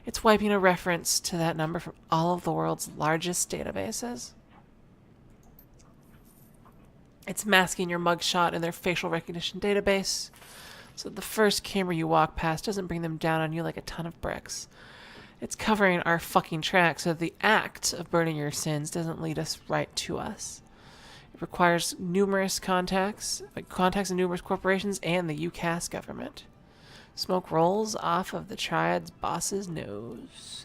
S1: It's wiping a reference to that number from all of the world's largest databases. It's masking your mugshot in their facial recognition database, so that the first camera you walk past doesn't bring them down on you like a ton of bricks. It's covering our fucking tracks so that the act of burning your sins doesn't lead us right to us. It requires numerous contacts in numerous corporations and the UCAS government. Smoke rolls off of the Triad's boss's nose.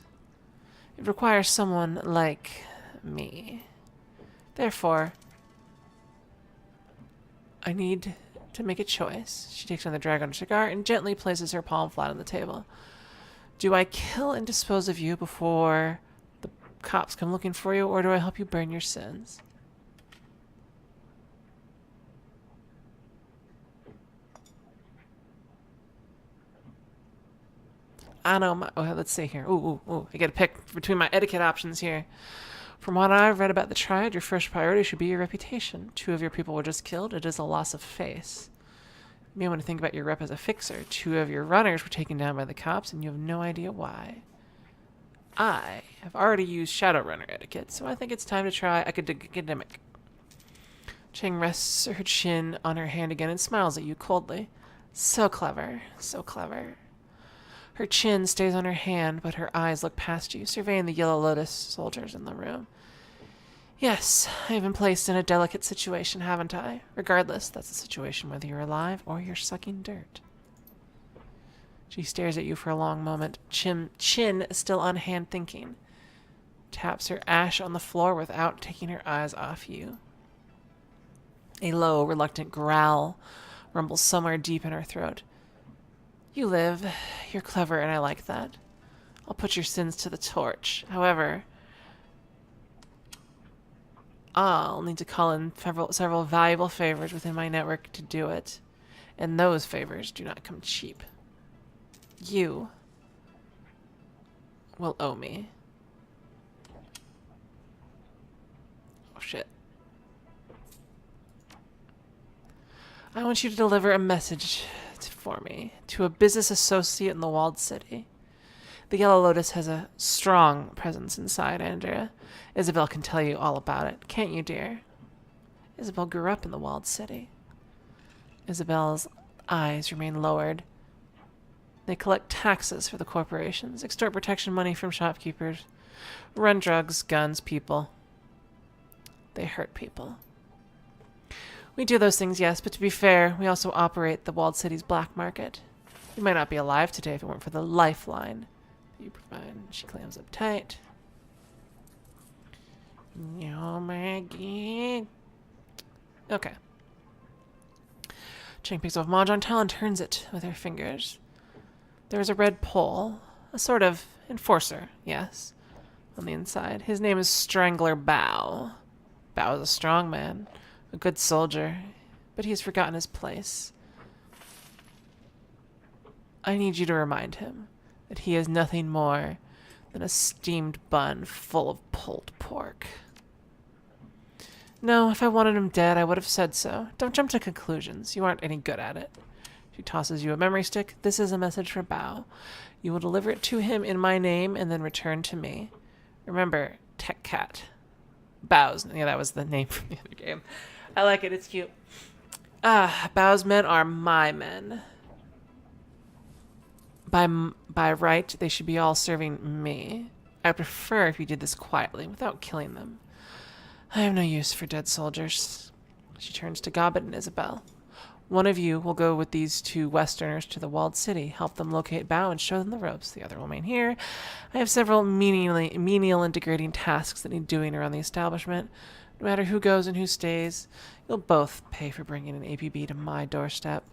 S1: It requires someone like me. Therefore, I need to make a choice. She takes another drag on her cigar and gently places her palm flat on the table. Do I kill and dispose of you before the cops come looking for you, or do I help you burn your sins? I know. Let's see here. Ooh. I got to pick between my etiquette options here. From what I've read about the Triad, your first priority should be your reputation. 2 of your people were just killed. It is a loss of face. You may want to think about your rep as a fixer. 2 of your runners were taken down by the cops, and you have no idea why. I have already used Shadowrunner etiquette, so I think it's time to try academic. Cheng rests her chin on her hand again and smiles at you coldly. So clever, so clever. Her chin stays on her hand, but her eyes look past you, surveying the Yellow Lotus soldiers in the room. Yes, I have been placed in a delicate situation, haven't I? Regardless, that's a situation whether you're alive or you're sucking dirt. She stares at you for a long moment, chin still on hand thinking. Taps her ash on the floor without taking her eyes off you. A low, reluctant growl rumbles somewhere deep in her throat. You live. You're clever, and I like that. I'll put your sins to the torch. However, I'll need to call in several valuable favors within my network to do it. And those favors do not come cheap. You will owe me. Oh, shit. I want you to deliver a message for me to a business associate in the walled city. The Yellow Lotus has a strong presence inside, Andrea. Isabel can tell you all about it, can't you, dear? Isabel grew up in the walled city. Isabel's eyes remain lowered. They collect taxes for the corporations, extort protection money from shopkeepers, run drugs, guns, people. They hurt people. We do those things, yes, but to be fair, we also operate the walled city's black market. You might not be alive today if it weren't for the lifeline that you provide. She clams up tight. Oh my god. Okay. Cheng picks off Mahjong tile and turns it with her fingers. There is a red pole, a sort of enforcer, yes, on the inside. His name is Strangler Bao. Bao is a strong man, a good soldier, but he has forgotten his place. I need you to remind him that he is nothing more than a steamed bun full of pulled pork. No, if I wanted him dead, I would have said so. Don't jump to conclusions. You aren't any good at it. She tosses you a memory stick. This is a message for Bao. You will deliver it to him in my name and then return to me. Remember, Tech Cat. Bao's. Yeah, that was the name from the other game. I like it. It's cute. Bao's men are my men. By right, they should be all serving me. I prefer if you did this quietly, without killing them. I have no use for dead soldiers. She turns to Gobbet and Isabel. One of you will go with these 2 Westerners to the walled city, help them locate Bao, and show them the ropes. The other will remain here. I have several menial and degrading tasks that need doing around the establishment. No matter who goes and who stays, you'll both pay for bringing an APB to my doorstep.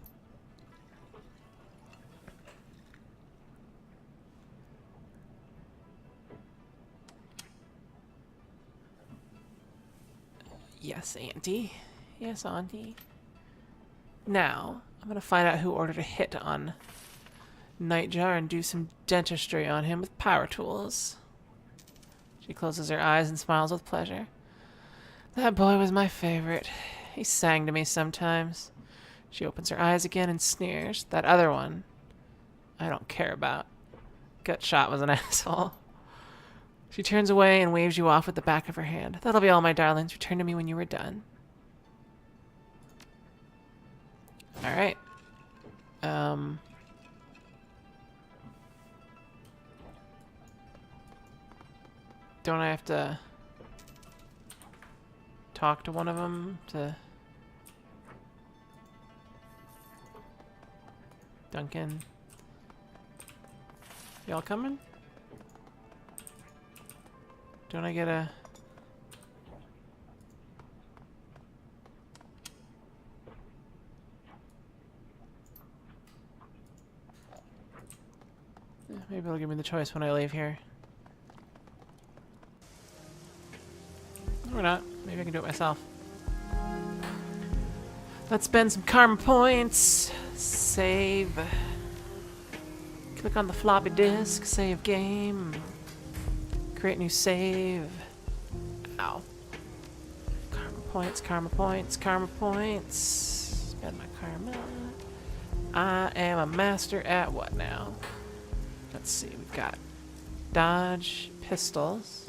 S1: Yes, Auntie. Yes, Auntie. Now, I'm going to find out who ordered a hit on Nightjar and do some dentistry on him with power tools. She closes her eyes and smiles with pleasure. That boy was my favorite. He sang to me sometimes. She opens her eyes again and sneers. That other one, I don't care about. Gutshot was an asshole. She turns away and waves you off with the back of her hand. That'll be all, my darlings. Return to me when you are done. Alright. Don't I have to talk to one of them to... Duncan? Y'all coming? Don't I get a... Maybe it'll give me the choice when I leave here. Or not. Maybe I can do it myself. Let's spend some karma points. Save. Click on the floppy disk. Save game. Create new save. Ow. Karma points, karma points, karma points. Spend my karma. I am a master at what now? Let's see. We've got dodge, pistols.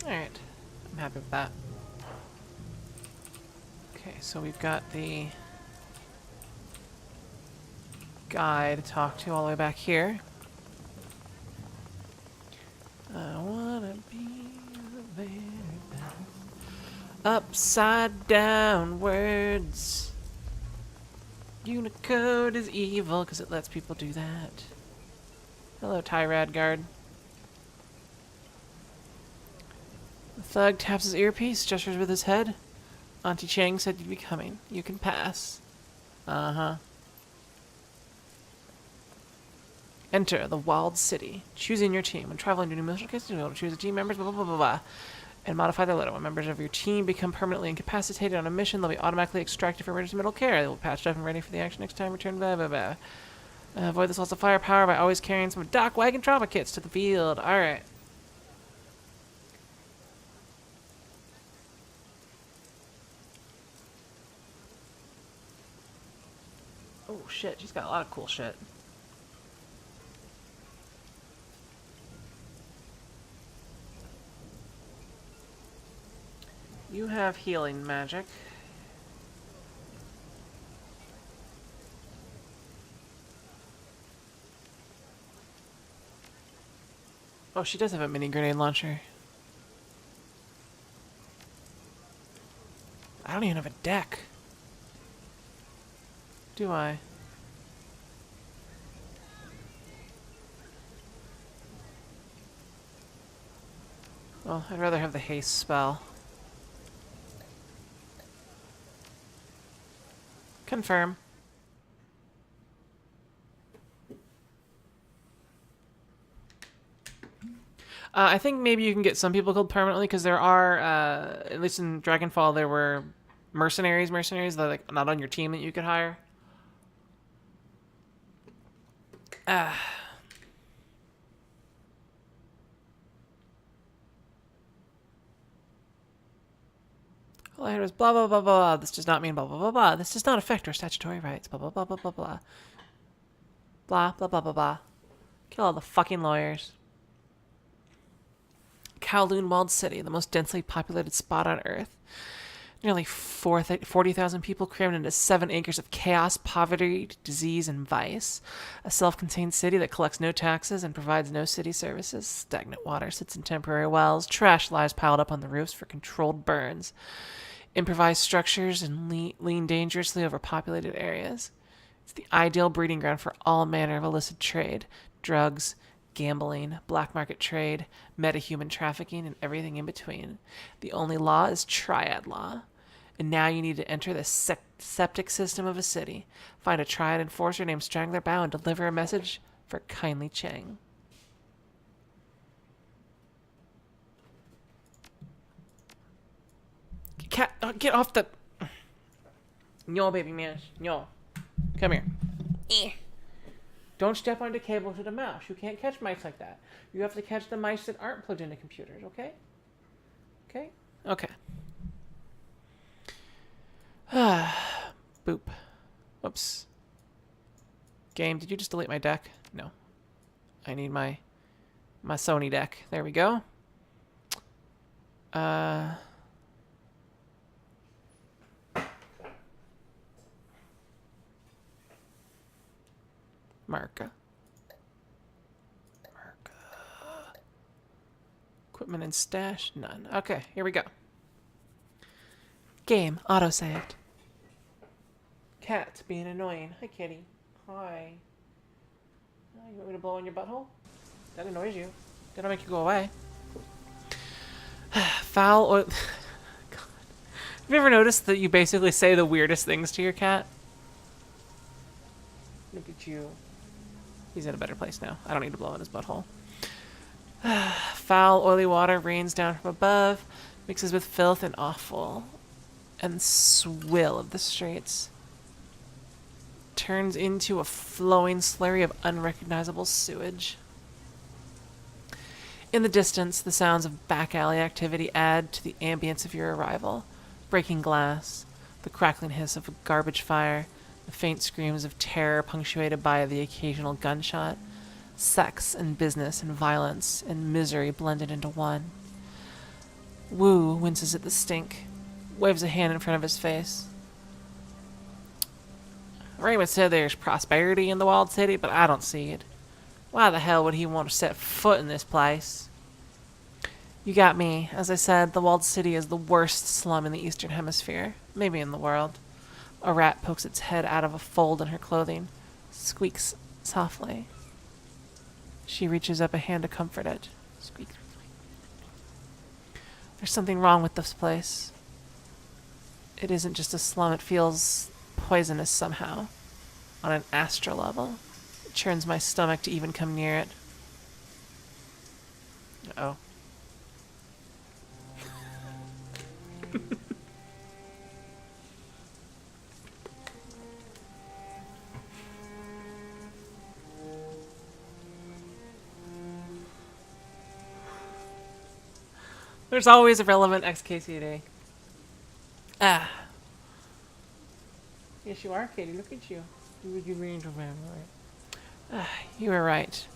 S1: Alright, I'm happy with that. Okay, so we've got the guy to talk to all the way back here. I wanna be the very best. Upside down words. Unicode is evil because it lets people do that. Hello, Tyrad Guard. The thug taps his earpiece, gestures with his head. Auntie Chang said you'd be coming. You can pass. Uh-huh. Enter the Wild City. Choosing your team. When traveling to new mission locations, you'll be able to choose the team members, blah, blah, blah, blah, blah, and modify their letter. When members of your team become permanently incapacitated on a mission, they'll be automatically extracted for emergency medical care. They will patched up and ready for the action next time. Return, blah, blah, blah. Avoid this loss of firepower by always carrying some dock wagon trauma kits to the field. Alright. Oh shit, she's got a lot of cool shit. You have healing magic. Oh, she does have a mini grenade launcher. I don't even have a deck. Do I? Well, I'd rather have the haste spell. Confirm. I think maybe you can get some people killed permanently because there are, at least in Dragonfall, there were mercenaries that are like not on your team that you could hire. All I heard was blah, blah, blah, blah. This does not mean blah, blah, blah, blah. This does not affect our statutory rights. Blah, blah, blah, blah, blah, blah. Blah, blah, blah, blah, blah. Kill all the fucking lawyers. Kowloon Walled City, the most densely populated spot on Earth. Nearly 40,000 people crammed into 7 acres of chaos, poverty, disease, and vice. A self-contained city that collects no taxes and provides no city services. Stagnant water sits in temporary wells. Trash lies piled up on the roofs for controlled burns. Improvised structures and lean dangerously over populated areas. It's the ideal breeding ground for all manner of illicit trade. Drugs, gambling, black market trade, meta-human trafficking, and everything in between. The only law is triad law. And now you need to enter the septic system of a city. Find a triad enforcer named Strangler Bao and deliver a message for Kindly Chang. Cat, get off the... No, baby man. No. Come here. Don't step onto cables with a mouse. You can't catch mice like that. You have to catch the mice that aren't plugged into computers, okay? Okay? Okay. Boop. Whoops. Game, did you just delete my deck? No. I need my Sony deck. There we go. Marka. Equipment and stash? None. Okay, here we go. Game. Autosaved. Cat being annoying. Hi, kitty. Hi. Oh, you want me to blow in your butthole? That annoys you. That'll make you go away. Foul or... God. Have you ever noticed that you basically say the weirdest things to your cat? Look at you. He's in a better place now. I don't need to blow in his butthole. Foul, oily water rains down from above, mixes with filth and offal, and swill of the streets. Turns into a flowing slurry of unrecognizable sewage. In the distance, the sounds of back alley activity add to the ambience of your arrival. Breaking glass, the crackling hiss of a garbage fire, the faint screams of terror punctuated by the occasional gunshot. Sex and business and violence and misery blended into one. Wu winces at the stink, waves a hand in front of his face. Raymond said there's prosperity in the walled city, but I don't see it. Why the hell would he want to set foot in this place? You got me. As I said, the walled city is the worst slum in the Eastern Hemisphere, maybe in the world. A rat pokes its head out of a fold in her clothing, squeaks softly. She reaches up a hand to comfort it. Squeak. There's something wrong with this place. It isn't just a slum, it feels poisonous somehow. On an astral level. It churns my stomach to even come near it. Uh-oh. There's always a relevant XKCD. Ah. Yes, you are, Katie. Look at you. You were right.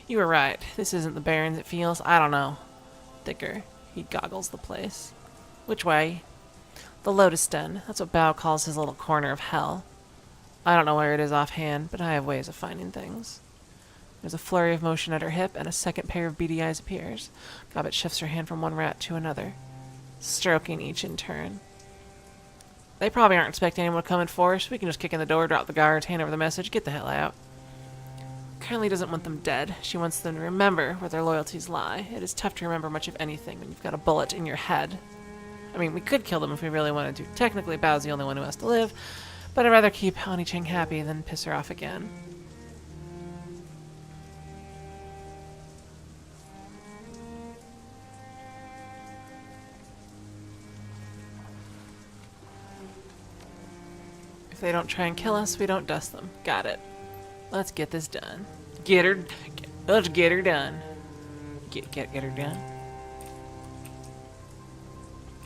S1: You were right. This isn't the Barrens, it feels. I don't know. Thicker. He goggles the place. Which way? The Lotus Den. That's what Bao calls his little corner of hell. I don't know where it is offhand, but I have ways of finding things. There's a flurry of motion at her hip, and a second pair of beady eyes appears. Gobbet shifts her hand from one rat to another, stroking each in turn. They probably aren't expecting anyone to come in for us. We can just kick in the door, drop the guards, hand over the message, get the hell out. Curly doesn't want them dead. She wants them to remember where their loyalties lie. It is tough to remember much of anything when you've got a bullet in your head. I mean, we could kill them if we really wanted to. Technically, Bao's the only one who has to live, but I'd rather keep Ani Cheng happy than piss her off again. If they don't try and kill us, we don't dust them. Got it. Let's get this done. Let's get her done. Get her done.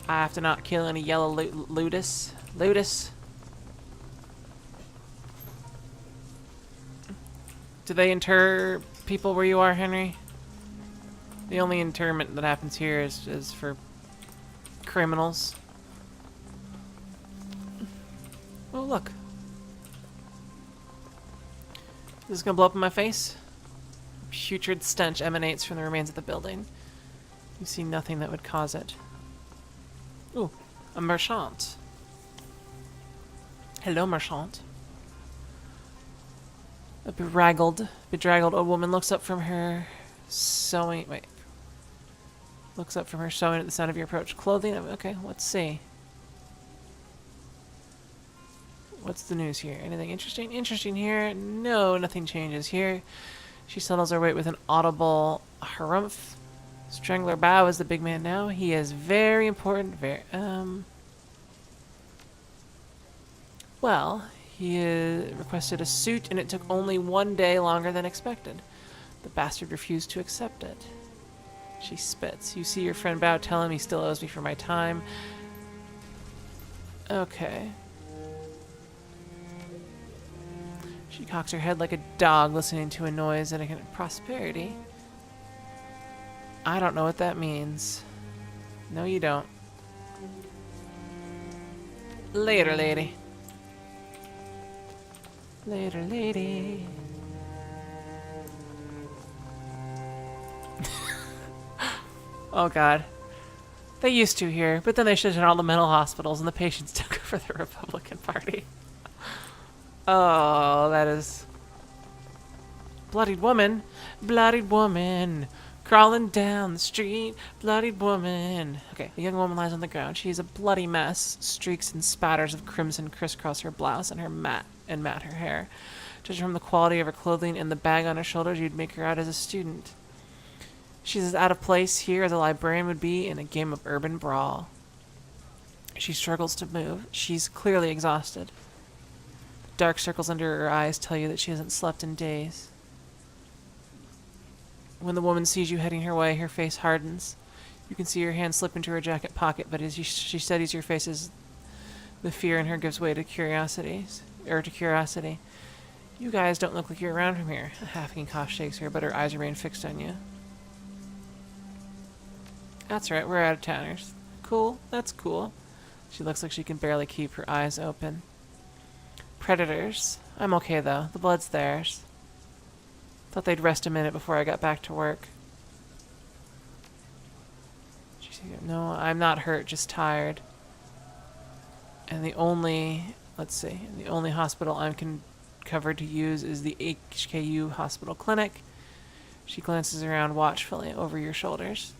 S1: I have to not kill any yellow Ludus. Do they inter people where you are, Henry? The only interment that happens here is for criminals. Oh, look. Is this gonna blow up in my face? A putrid stench emanates from the remains of the building. You see nothing that would cause it. Ooh, a merchant. Hello, merchant. A bedraggled old woman looks up from her sewing. Wait. Looks up from her sewing at the sound of your approach. Clothing? Okay, let's see. What's the news here? Anything interesting? Interesting here? No, nothing changes here. She settles her weight with an audible harumph. Strangler Bao is the big man now. He is very important. Well, he requested a suit, and it took only 1 day longer than expected. The bastard refused to accept it. She spits. You see your friend Bao tell him he still owes me for my time. Okay. She cocks her head like a dog listening to a noise and a prosperity. I don't know what that means. No, you don't. Later, lady. Later, lady. Oh god. They used to here, but then they shut down all the mental hospitals and the patients took over the Republican Party. Oh, that is... Bloodied woman. Bloodied woman. Crawling down the street. Bloodied woman. Okay, a young woman lies on the ground. She is a bloody mess. Streaks and spatters of crimson crisscross her blouse and her mat her hair. Judging from the quality of her clothing and the bag on her shoulders, you'd make her out as a student. She's as out of place here as a librarian would be in a game of urban brawl. She struggles to move. She's clearly exhausted. The dark circles under her eyes tell you that she hasn't slept in days. When the woman sees you heading her way, her face hardens. You can see her hand slip into her jacket pocket, but as she studies your faces, the fear in her gives way to curiosity. You guys don't look like you're around from here. A half-eaten cough shakes her, but her eyes remain fixed on you. That's right, we're out-of-towners. Cool, that's cool. She looks like she can barely keep her eyes open. Predators. I'm okay, though. The blood's theirs. Thought they'd rest a minute before I got back to work. No, I'm not hurt, just tired. And the only hospital I'm covered to use is the HKU Hospital Clinic. She glances around watchfully over your shoulders.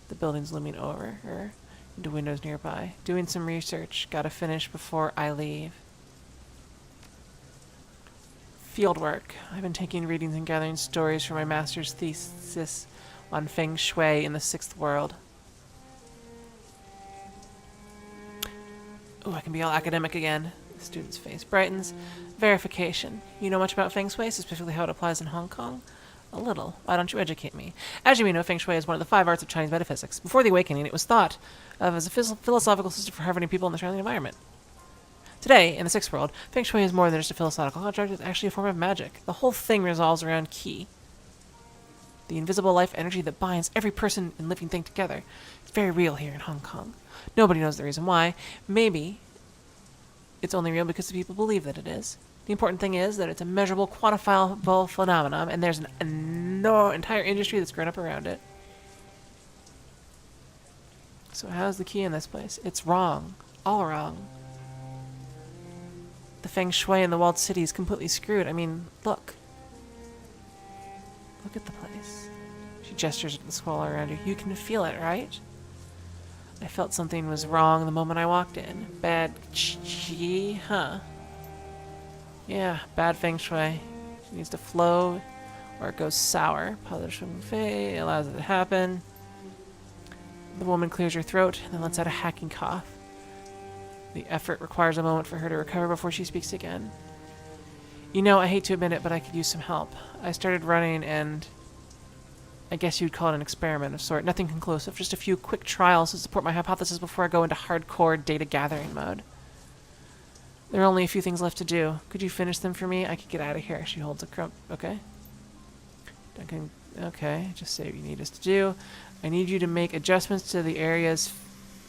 S1: The building's looming over her, into windows nearby. Doing some research. Gotta finish before I leave. Fieldwork. I've been taking readings and gathering stories for my master's thesis on Feng Shui in the Sixth World. Ooh, I can be all academic again. The student's face brightens. Verification. You know much about Feng Shui, specifically how it applies in Hong Kong? A little. Why don't you educate me? As you may know, Feng Shui is one of the 5 arts of Chinese metaphysics. Before the Awakening, it was thought of as a philosophical system for governing people in the surrounding environment. Today, in the Sixth World, Feng Shui is more than just a philosophical construct. It's actually a form of magic. The whole thing revolves around Qi, the invisible life energy that binds every person and living thing together. It's very real here in Hong Kong. Nobody knows the reason why. Maybe it's only real because the people believe that it is. The important thing is that it's a measurable, quantifiable phenomenon, and there's an entire industry that's grown up around it. So how's the key in this place? It's wrong. All wrong. The Feng Shui in the walled city is completely screwed. I mean, look. Look at the place. She gestures at the squalor around you. You can feel it, right? I felt something was wrong the moment I walked in. Bad Qi, huh? Yeah, bad Feng Shui. It needs to flow or it goes sour. Positive Feng Shui allows it to happen. The woman clears her throat and then lets out a hacking cough. The effort requires a moment for her to recover before she speaks again. You know, I hate to admit it, but I could use some help. I started running and I guess you'd call it an experiment of sort. Nothing conclusive, just a few quick trials to support my hypothesis before I go into hardcore data gathering mode. There are only a few things left to do. Could you finish them for me? I could get out of here. She holds a crump. Okay. Duncan. Okay. Just say what you need us to do. I need you to make adjustments to the area's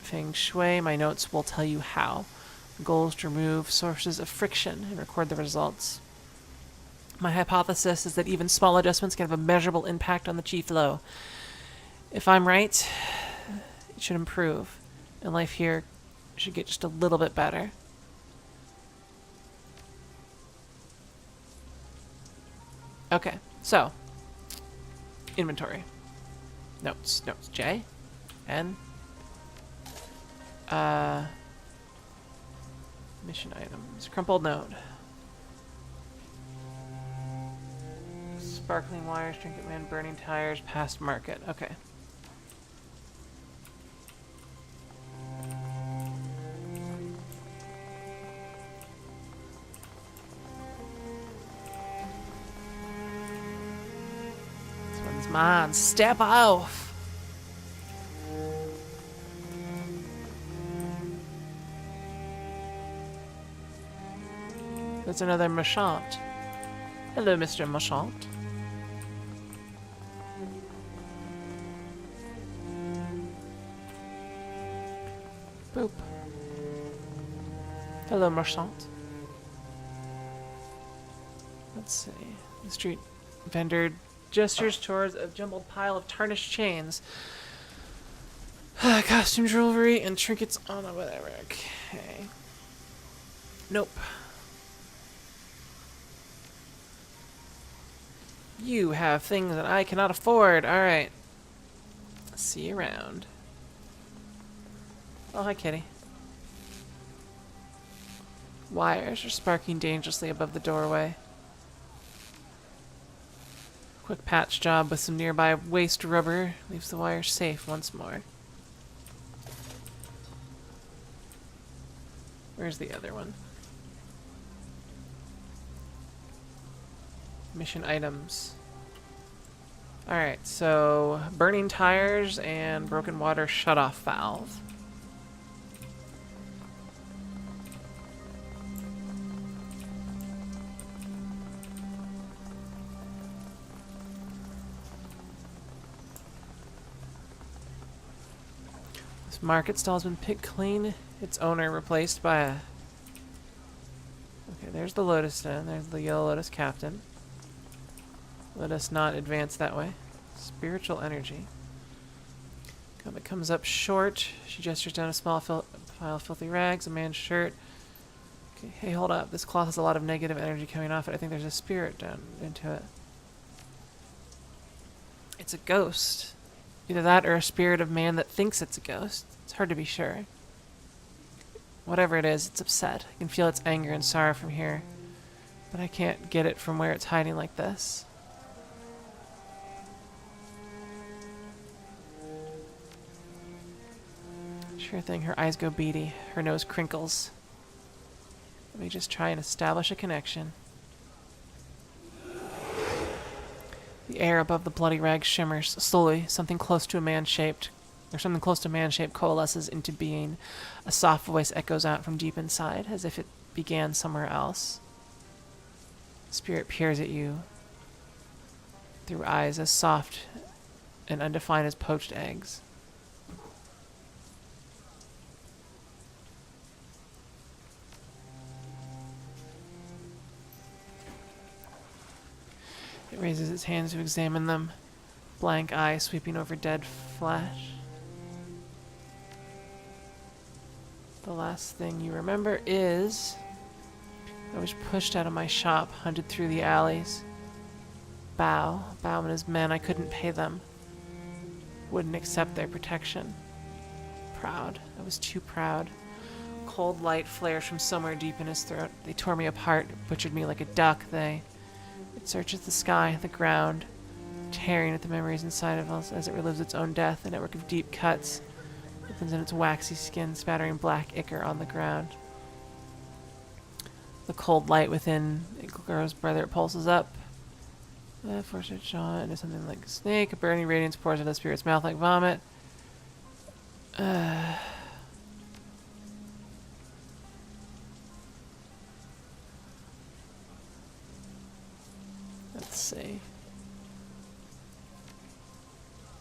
S1: Feng Shui. My notes will tell you how. The goal is to remove sources of friction and record the results. My hypothesis is that even small adjustments can have a measurable impact on the Qi flow. If I'm right, it should improve, and life here should get just a little bit better. Okay, so inventory. Notes. J. N. Mission items. Crumpled note. Sparkling wires, trinket man, burning tires, past market. Okay. This one's mine. Step off! That's another Machant. Hello, Mr. Machant. Boop. Hello, Marchant. Let's see. The street vendor gestures towards a jumbled pile of tarnished chains. Costume jewelry and trinkets on a whatever. Okay. Nope. You have things that I cannot afford. Alright. See you around. Oh, hi, kitty. Wires are sparking dangerously above the doorway. Quick patch job with some nearby waste rubber leaves the wire safe once more. Where's the other one? Mission items. Alright, so burning tires and broken water shutoff valve. This market stall has been picked clean. Its owner replaced by a... Okay, there's the Lotus Den. There's the Yellow Lotus Captain. Let us not advance that way. Spiritual energy. Comet comes up short. She gestures down a small pile of filthy rags, a man's shirt. Okay, hey, hold up. This cloth has a lot of negative energy coming off it. I think there's a spirit down into it. It's a ghost. Either that or a spirit of man that thinks it's a ghost. It's hard to be sure. Whatever it is, it's upset. I can feel its anger and sorrow from here. But I can't get it from where it's hiding like this. Sure thing, her eyes go beady. Her nose crinkles. Let me just try and establish a connection. The air above the bloody rag shimmers. Slowly, something close to man-shaped coalesces into being. A soft voice echoes out from deep inside, as if it began somewhere else. Spirit peers at you through eyes as soft and undefined as poached eggs. It raises its hands to examine them, blank eye sweeping over dead flesh. The last thing you remember is... I was pushed out of my shop, hunted through the alleys. Bao and his men, I couldn't pay them. Wouldn't accept their protection. Proud. I was too proud. Cold light flares from somewhere deep in his throat. They tore me apart, butchered me like a duck. It searches the sky, the ground, tearing at the memories inside of us as it relives its own death, a network of deep cuts opens in its waxy skin, spattering black ichor on the ground. The cold light within it grows brighter, it pulses up. Forces its jaw into something like a snake. A burning radiance pours into the spirit's mouth like vomit. Let's see.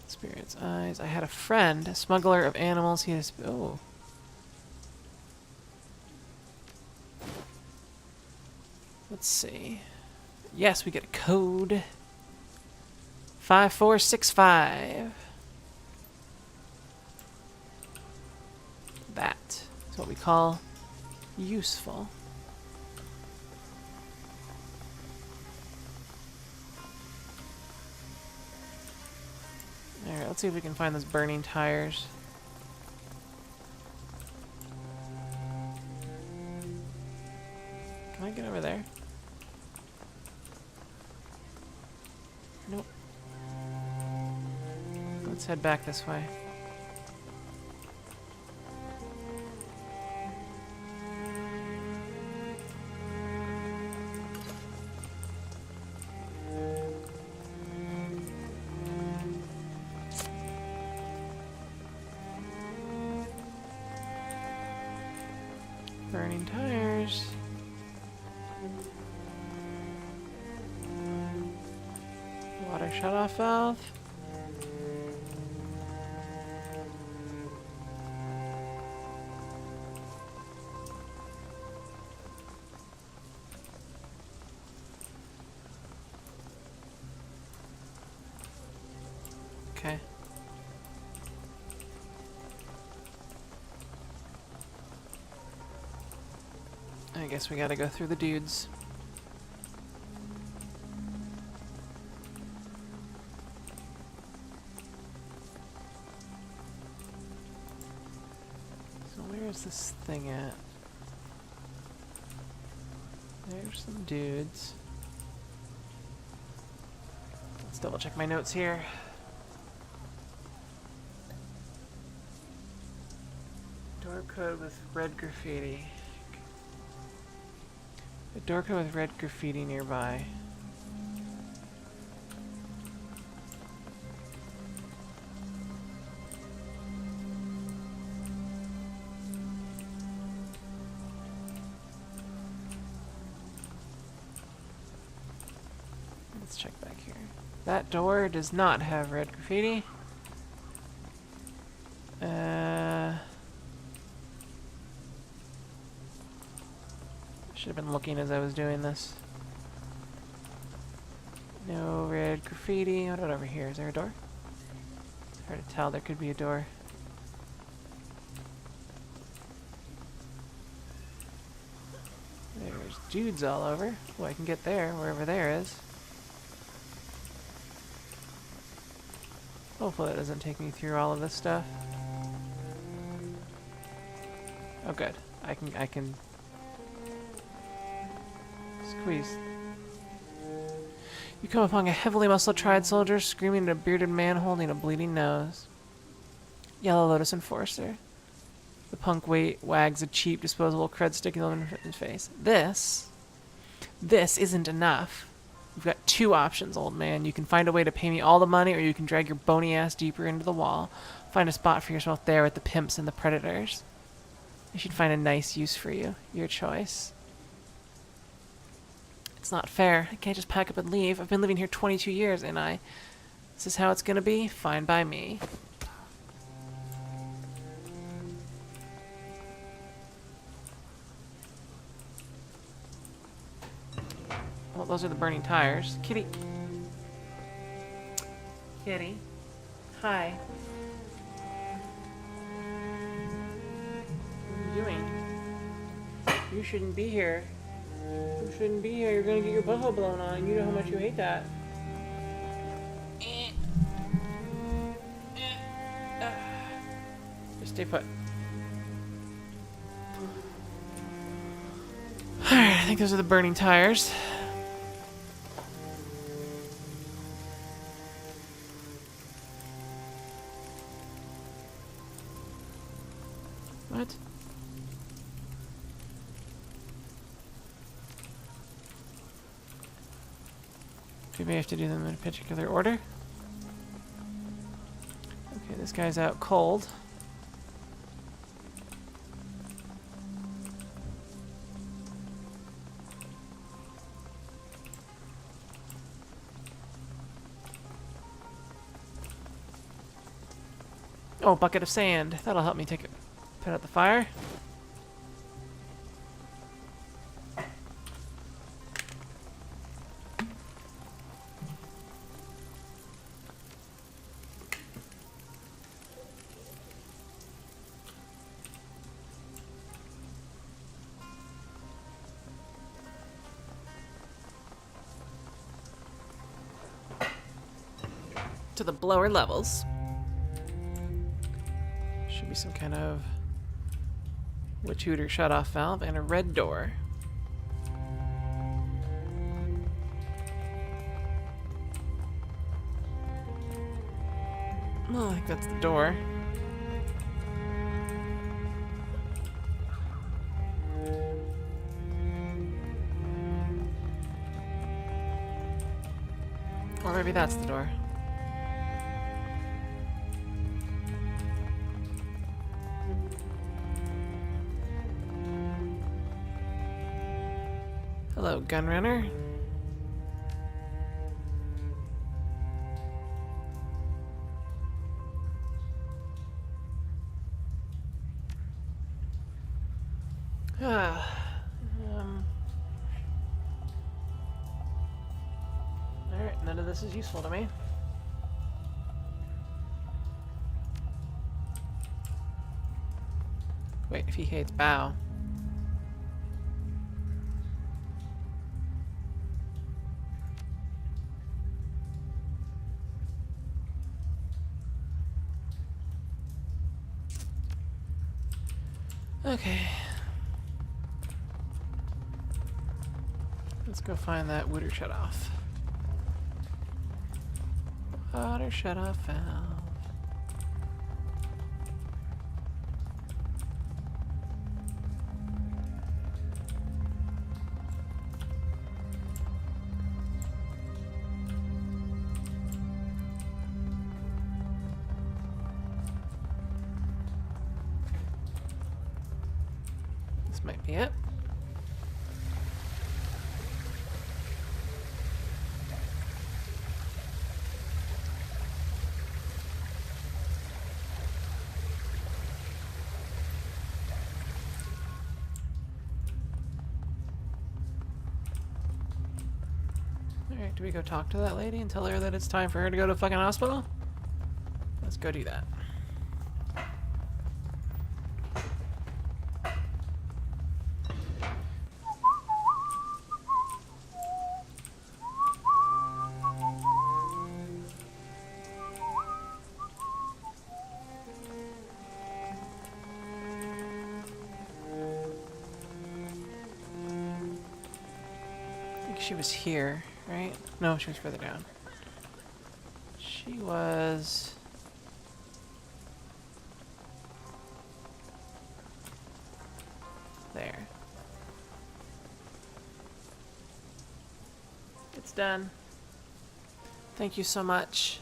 S1: Spirit's eyes. I had a friend, a smuggler of animals. He has... Oh. Let's see. Yes, we get a code. 5465. That is what we call useful. Alright, let's see if we can find those burning tires. Can I get over there? Nope. Let's head back this way. Burning tires. Water shutoff valve. Okay. guess we gotta go through the dudes. So where's this thing at? There's some dudes. Let's double check my notes here. Door code with red graffiti. A door code with red graffiti nearby. Let's check back here. That door does not have red graffiti. Should have been looking as I was doing this. No red graffiti. What about over here? Is there a door? It's hard to tell. There could be a door. There's dudes all over. Well, I can get there, wherever there is. Hopefully that doesn't take me through all of this stuff. Oh, good. I can squeeze. You come upon a heavily muscled triad soldier screaming at a bearded man holding a bleeding nose. Yellow Lotus Enforcer. The punk wags a cheap disposable cred stick in his face. This isn't enough. You've got two options, old man. You can find a way to pay me all the money, or you can drag your bony ass deeper into the wall. Find a spot for yourself there with the pimps and the predators. I should find a nice use for you. Your choice. It's not fair. I can't just pack up and leave. I've been living here 22 years, and this is how it's gonna be? Fine by me. Well, those are the burning tires. Kitty. Kitty. Hi. What are you doing? You shouldn't be here. You shouldn't be here. You're gonna get your butthole blown on. You know how much you hate that. Just stay put. Alright, I think those are the burning tires. What? We may have to do them in a particular order. Okay, this guy's out cold. Oh, bucket of sand. That'll help me put out the fire. To the lower levels. Should be some kind of witch hooter shut-off valve and a red door. Well, I think that's the door. Or maybe that's the door. Hello, Gunrunner. Alright, none of this is useful to me. Wait, if he hates Bow. Okay. Let's go find that water shutoff. Water shutoff valve. This might be it. Alright, do we go talk to that lady and tell her that it's time for her to go to a fucking hospital? Let's go do that. I think she was here, right? No, she was further down. She was... there. It's done. Thank you so much.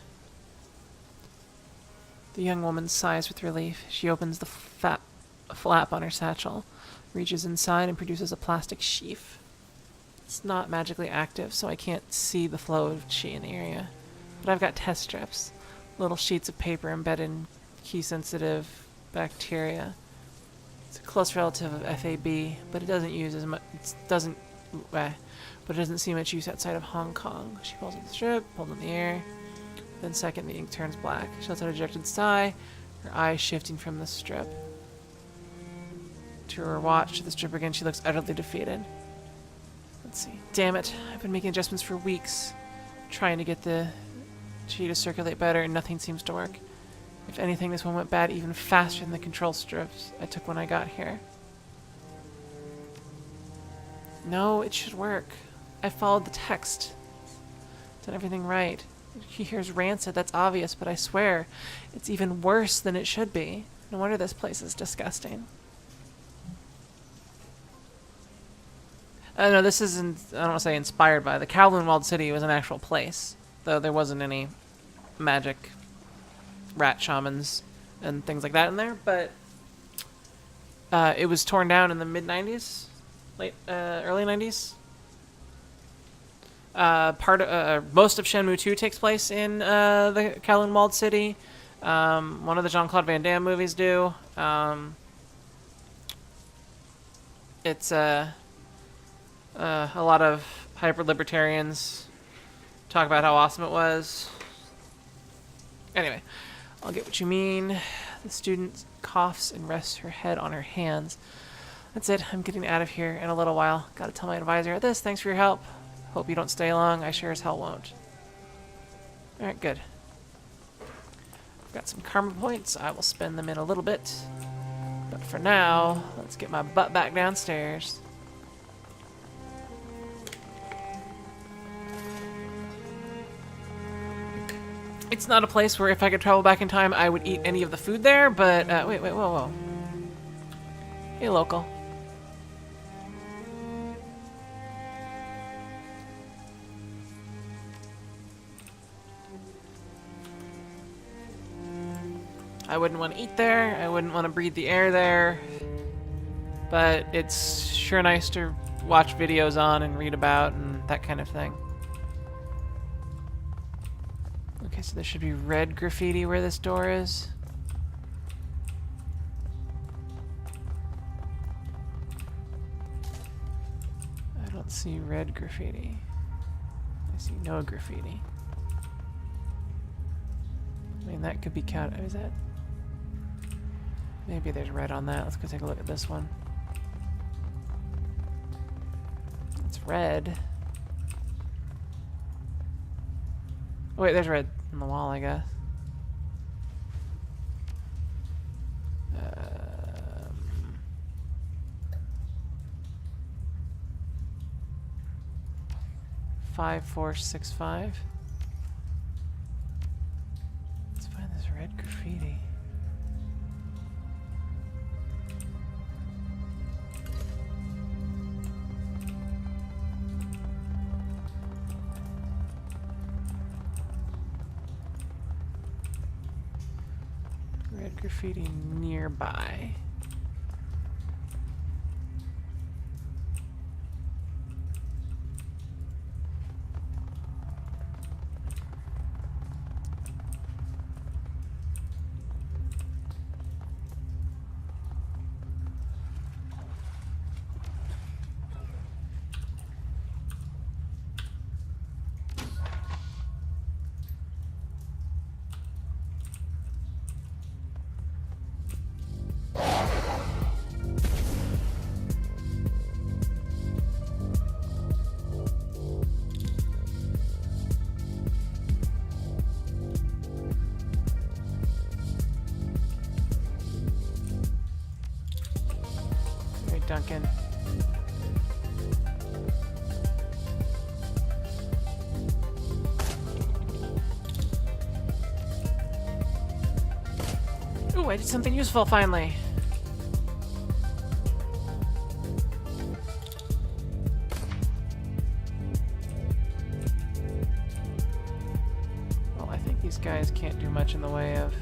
S1: The young woman sighs with relief. She opens the flap on her satchel, reaches inside and produces a plastic sheath. It's not magically active, so I can't see the flow of chi in the area. But I've got test strips, little sheets of paper embedded in key-sensitive bacteria. It's a close relative of FAB, but it doesn't use as much. But it doesn't see much use outside of Hong Kong. She pulls at the strip, pulls in the air. Then second, the ink turns black. She lets out a dejected sigh, her eyes shifting from the strip to her watch to the strip again. She looks utterly defeated. Let's see. Damn it! I've been making adjustments for weeks, trying to get the chi to circulate better, and nothing seems to work. If anything, this one went bad even faster than the control strips I took when I got here. No, it should work. I followed the text. Done everything right. He hears rancid, that's obvious, but I swear, it's even worse than it should be. No wonder this place is disgusting. No, this isn't, I don't want to say inspired by. The Kowloon Walled City was an actual place, though there wasn't any magic rat shamans and things like that in there, but it was torn down in the mid-90s, early 90s. Most of Shenmue 2 takes place in the Kowloon Walled City. One of the Jean-Claude Van Damme movies do. It's a lot of hyper-libertarians talk about how awesome it was. Anyway, I'll get what you mean. The student coughs and rests her head on her hands. That's it. I'm getting out of here in a little while. Gotta tell my advisor this. Thanks for your help. Hope you don't stay long. I sure as hell won't. Alright, good. I've got some karma points. I will spend them in a little bit. But for now, let's get my butt back downstairs. It's not a place where if I could travel back in time, I would eat any of the food there, but, wait, whoa. Hey, local. I wouldn't want to eat there, I wouldn't want to breathe the air there, but it's sure nice to watch videos on and read about and that kind of thing. Okay, so there should be red graffiti where this door is. I don't see red graffiti. I see no graffiti. I mean, that could be counted. Is that? Maybe there's red on that. Let's go take a look at this one. It's red. Oh, wait, there's red on the wall, I guess. 5465. Let's find this red graffiti. Red graffiti nearby. Duncan. Ooh, I did something useful finally. Well, I think these guys can't do much in the way of...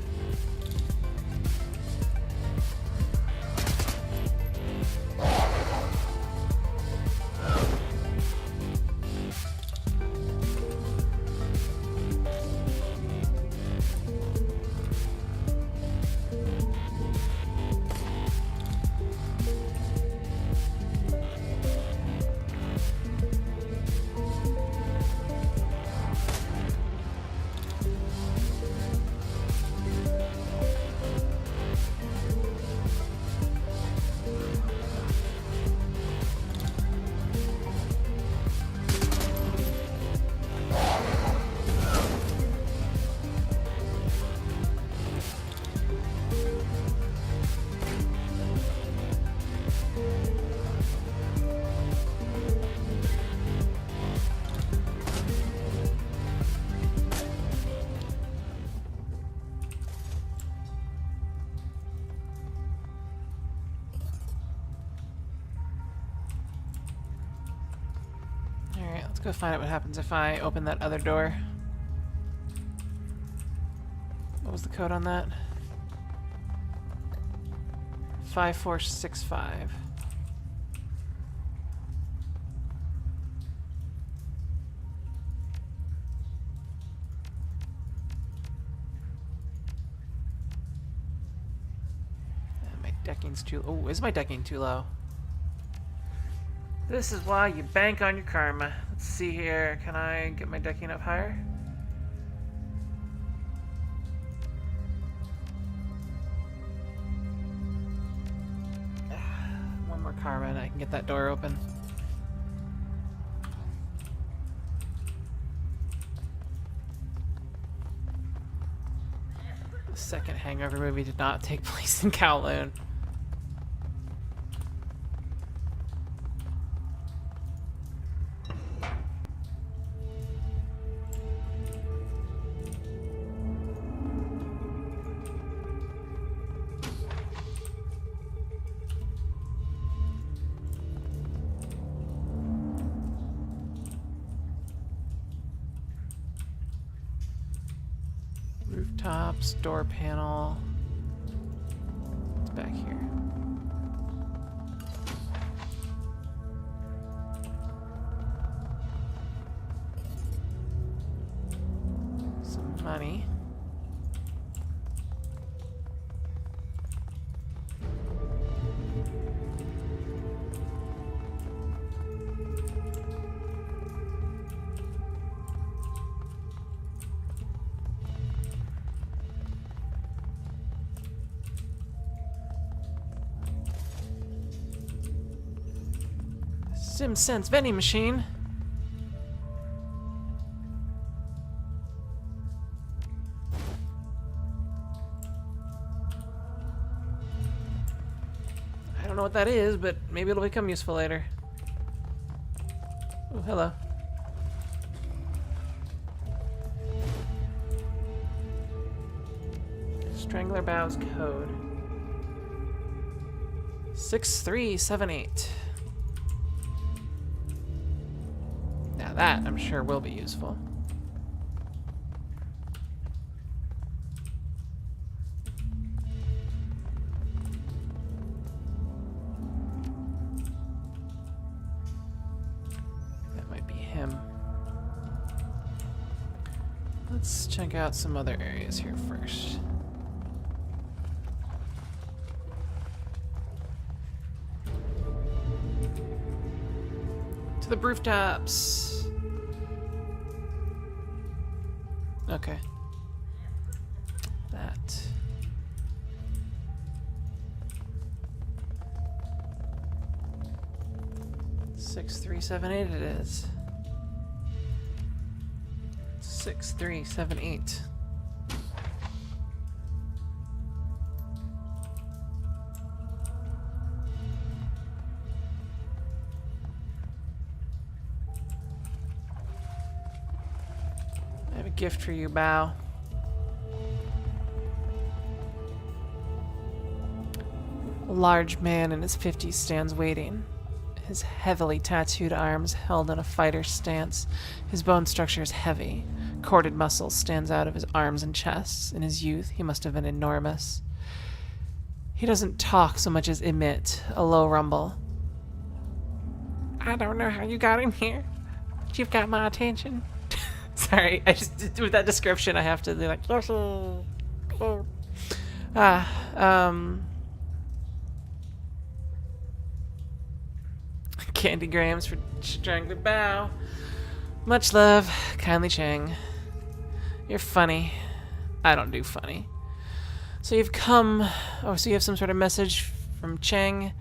S1: Let's go find out what happens if I open that other door. What was the code on that? 5465. My decking's too... Oh, is my decking too low? This is why you bank on your karma. Let's see here. Can I get my decking up higher? One more karma and I can get that door open. The second Hangover movie did not take place in Kowloon. Rooftops, door panel. It's back here. Some money. SimSense vending machine. I don't know what that is, but maybe it'll become useful later. Oh, hello. Strangler Bow's code. 6378. Now that, I'm sure, will be useful. That might be him. Let's check out some other areas here first. To the rooftops. Okay. That. Six, 3, 7, 8 it is. 6, 3, 7, 8. I have a gift for you, Bao. A large man in his 50s stands waiting. His heavily tattooed arms held in a fighter's stance. His bone structure is heavy. Corded muscle stands out of his arms and chest. In his youth, he must have been enormous. He doesn't talk so much as emit a low rumble. I don't know how you got in here, but you've got my attention. Sorry, I just, with that description, I have to be like, Candy grams for Strangler Bao. Much love, kindly Cheng. You're funny. I don't do funny. So you've come... Oh, so you have some sort of message from Cheng.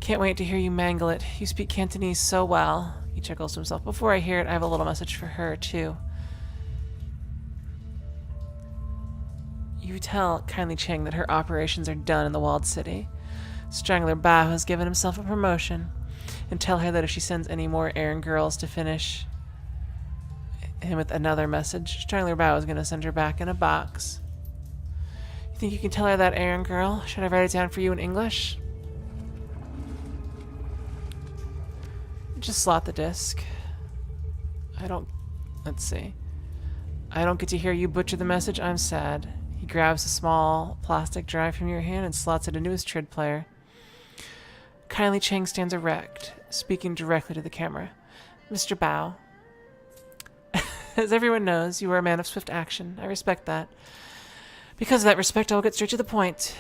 S1: Can't wait to hear you mangle it. You speak Cantonese so well. He chuckles to himself. Before I hear it, I have a little message for her, too. You tell kindly Cheng that her operations are done in the walled city. Strangler Bao has given himself a promotion. And tell her that if she sends any more errand girls to finish him with another message, Strangler Bao is going to send her back in a box. You think you can tell her that, errand girl? Should I write it down for you in English? Just slot the disc. Let's see. I don't get to hear you butcher the message. I'm sad. He grabs a small plastic drive from your hand and slots it into his TRID player. Kindly Cheng stands erect, speaking directly to the camera. Mr. Bao. As everyone knows, you are a man of swift action. I respect that. Because of that respect, I will get straight to the point.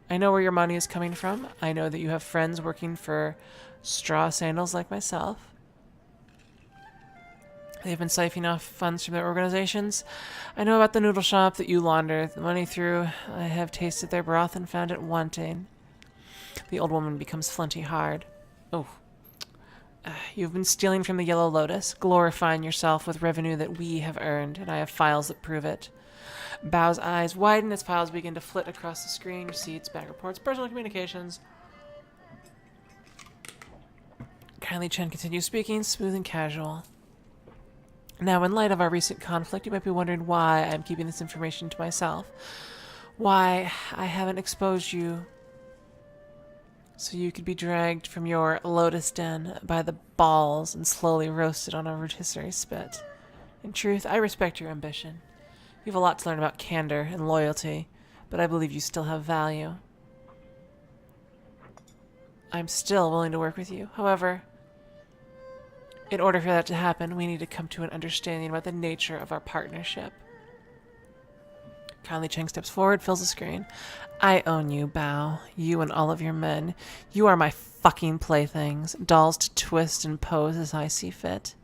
S1: I know where your money is coming from. I know that you have friends working for straw sandals like myself. They've been siphoning off funds from their organizations. I know about the noodle shop that you launder the money through. I have tasted their broth and found it wanting. The old woman becomes flinty hard. Oh. You've been stealing from the Yellow Lotus, glorifying yourself with revenue that we have earned, and I have files that prove it. Bao's eyes widen as files begin to flit across the screen. Receipts, bank reports, personal communications. Kindly Chen continues speaking, smooth and casual. Now, in light of our recent conflict, you might be wondering why I'm keeping this information to myself. Why I haven't exposed you so you could be dragged from your lotus den by the balls and slowly roasted on a rotisserie spit. In truth, I respect your ambition. You have a lot to learn about candor and loyalty, but I believe you still have value. I'm still willing to work with you. However, in order for that to happen, we need to come to an understanding about the nature of our partnership. Kindly Cheng steps forward, fills the screen. I own you, Bao. You and all of your men. You are my fucking playthings, dolls to twist and pose as I see fit.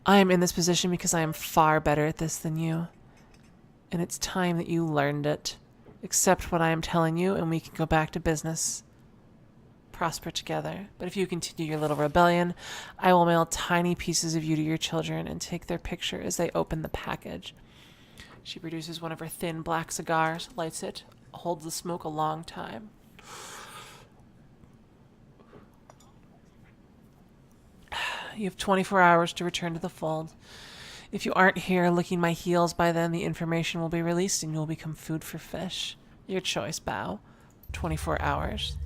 S1: I am in this position because I am far better at this than you. And it's time that you learned it. Accept what I am telling you, and we can go back to business. Prosper together. But if you continue your little rebellion, I will mail tiny pieces of you to your children and take their picture as they open the package. She produces one of her thin black cigars, lights it, holds the smoke a long time. You have 24 hours to return to the fold. If you aren't here licking my heels by then, the information will be released and you'll become food for fish. Your choice, Bao. 24 hours.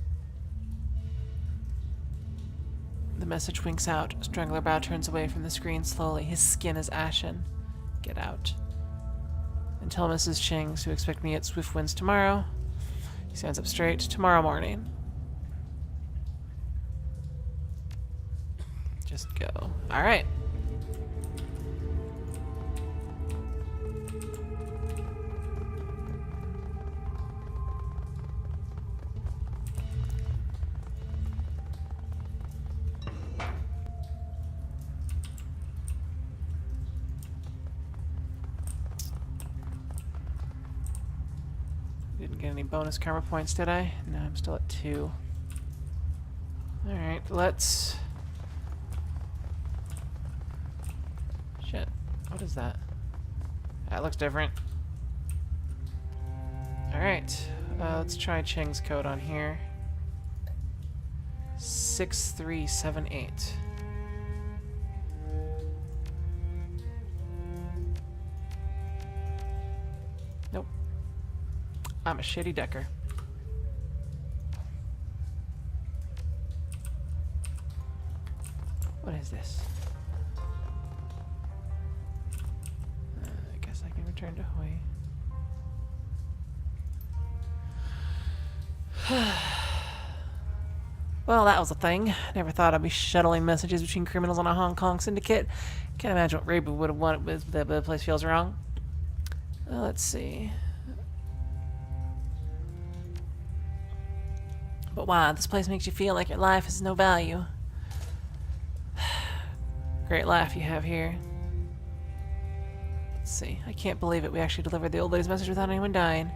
S1: The message winks out. Strangler Bao turns away from the screen slowly. His skin is ashen. Get out. And tell Mrs. Chings to expect me at Swift Winds tomorrow. He stands up straight. Tomorrow morning. Just go. Alright. Didn't get any bonus karma points, did I? No, I'm still at 2. Alright, let's... Shit. What is that? That looks different. Alright. Let's try Cheng's code on here. 6378. Nope. I'm a shitty decker. What is this? I guess I can return to Hawaii. Well, that was a thing. Never thought I'd be shuttling messages between criminals on a Hong Kong syndicate. Can't imagine what Reibu would have wanted, but the place feels wrong. Let's see. But wow, this place makes you feel like your life has no value. Great laugh you have here. Let's see. I can't believe it. We actually delivered the old lady's message without anyone dying.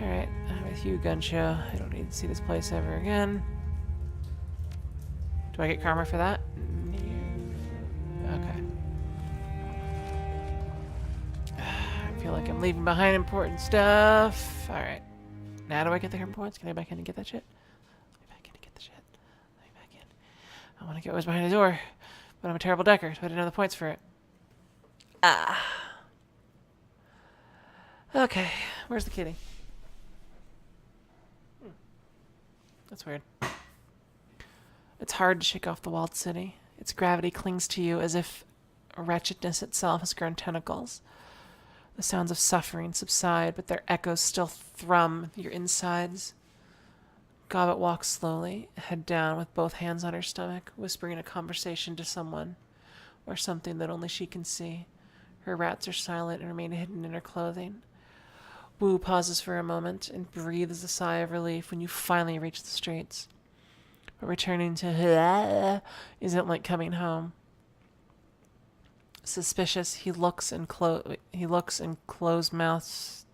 S1: Alright, I'm with you, Gunshow. I don't need to see this place ever again. Do I get karma for that? Okay. I feel like I'm leaving behind important stuff. Alright. Now do I get the karma points? Can I back in and get that shit? Let me back in and get the shit. Let me back in. I want to get what's behind the door. But I'm a terrible decker, so I didn't have the points for it. Ah. Okay. Where's the kitty? That's weird. It's hard to shake off the walled city. Its gravity clings to you as if wretchedness itself has grown tentacles. The sounds of suffering subside, but their echoes still thrum your insides. Gobbet walks slowly, head down with both hands on her stomach, whispering a conversation to someone, or something that only she can see. Her rats are silent and remain hidden in her clothing. Wu pauses for a moment and breathes a sigh of relief when you finally reach the streets. But returning to isn't like coming home. Suspicious, he looks in closed mouth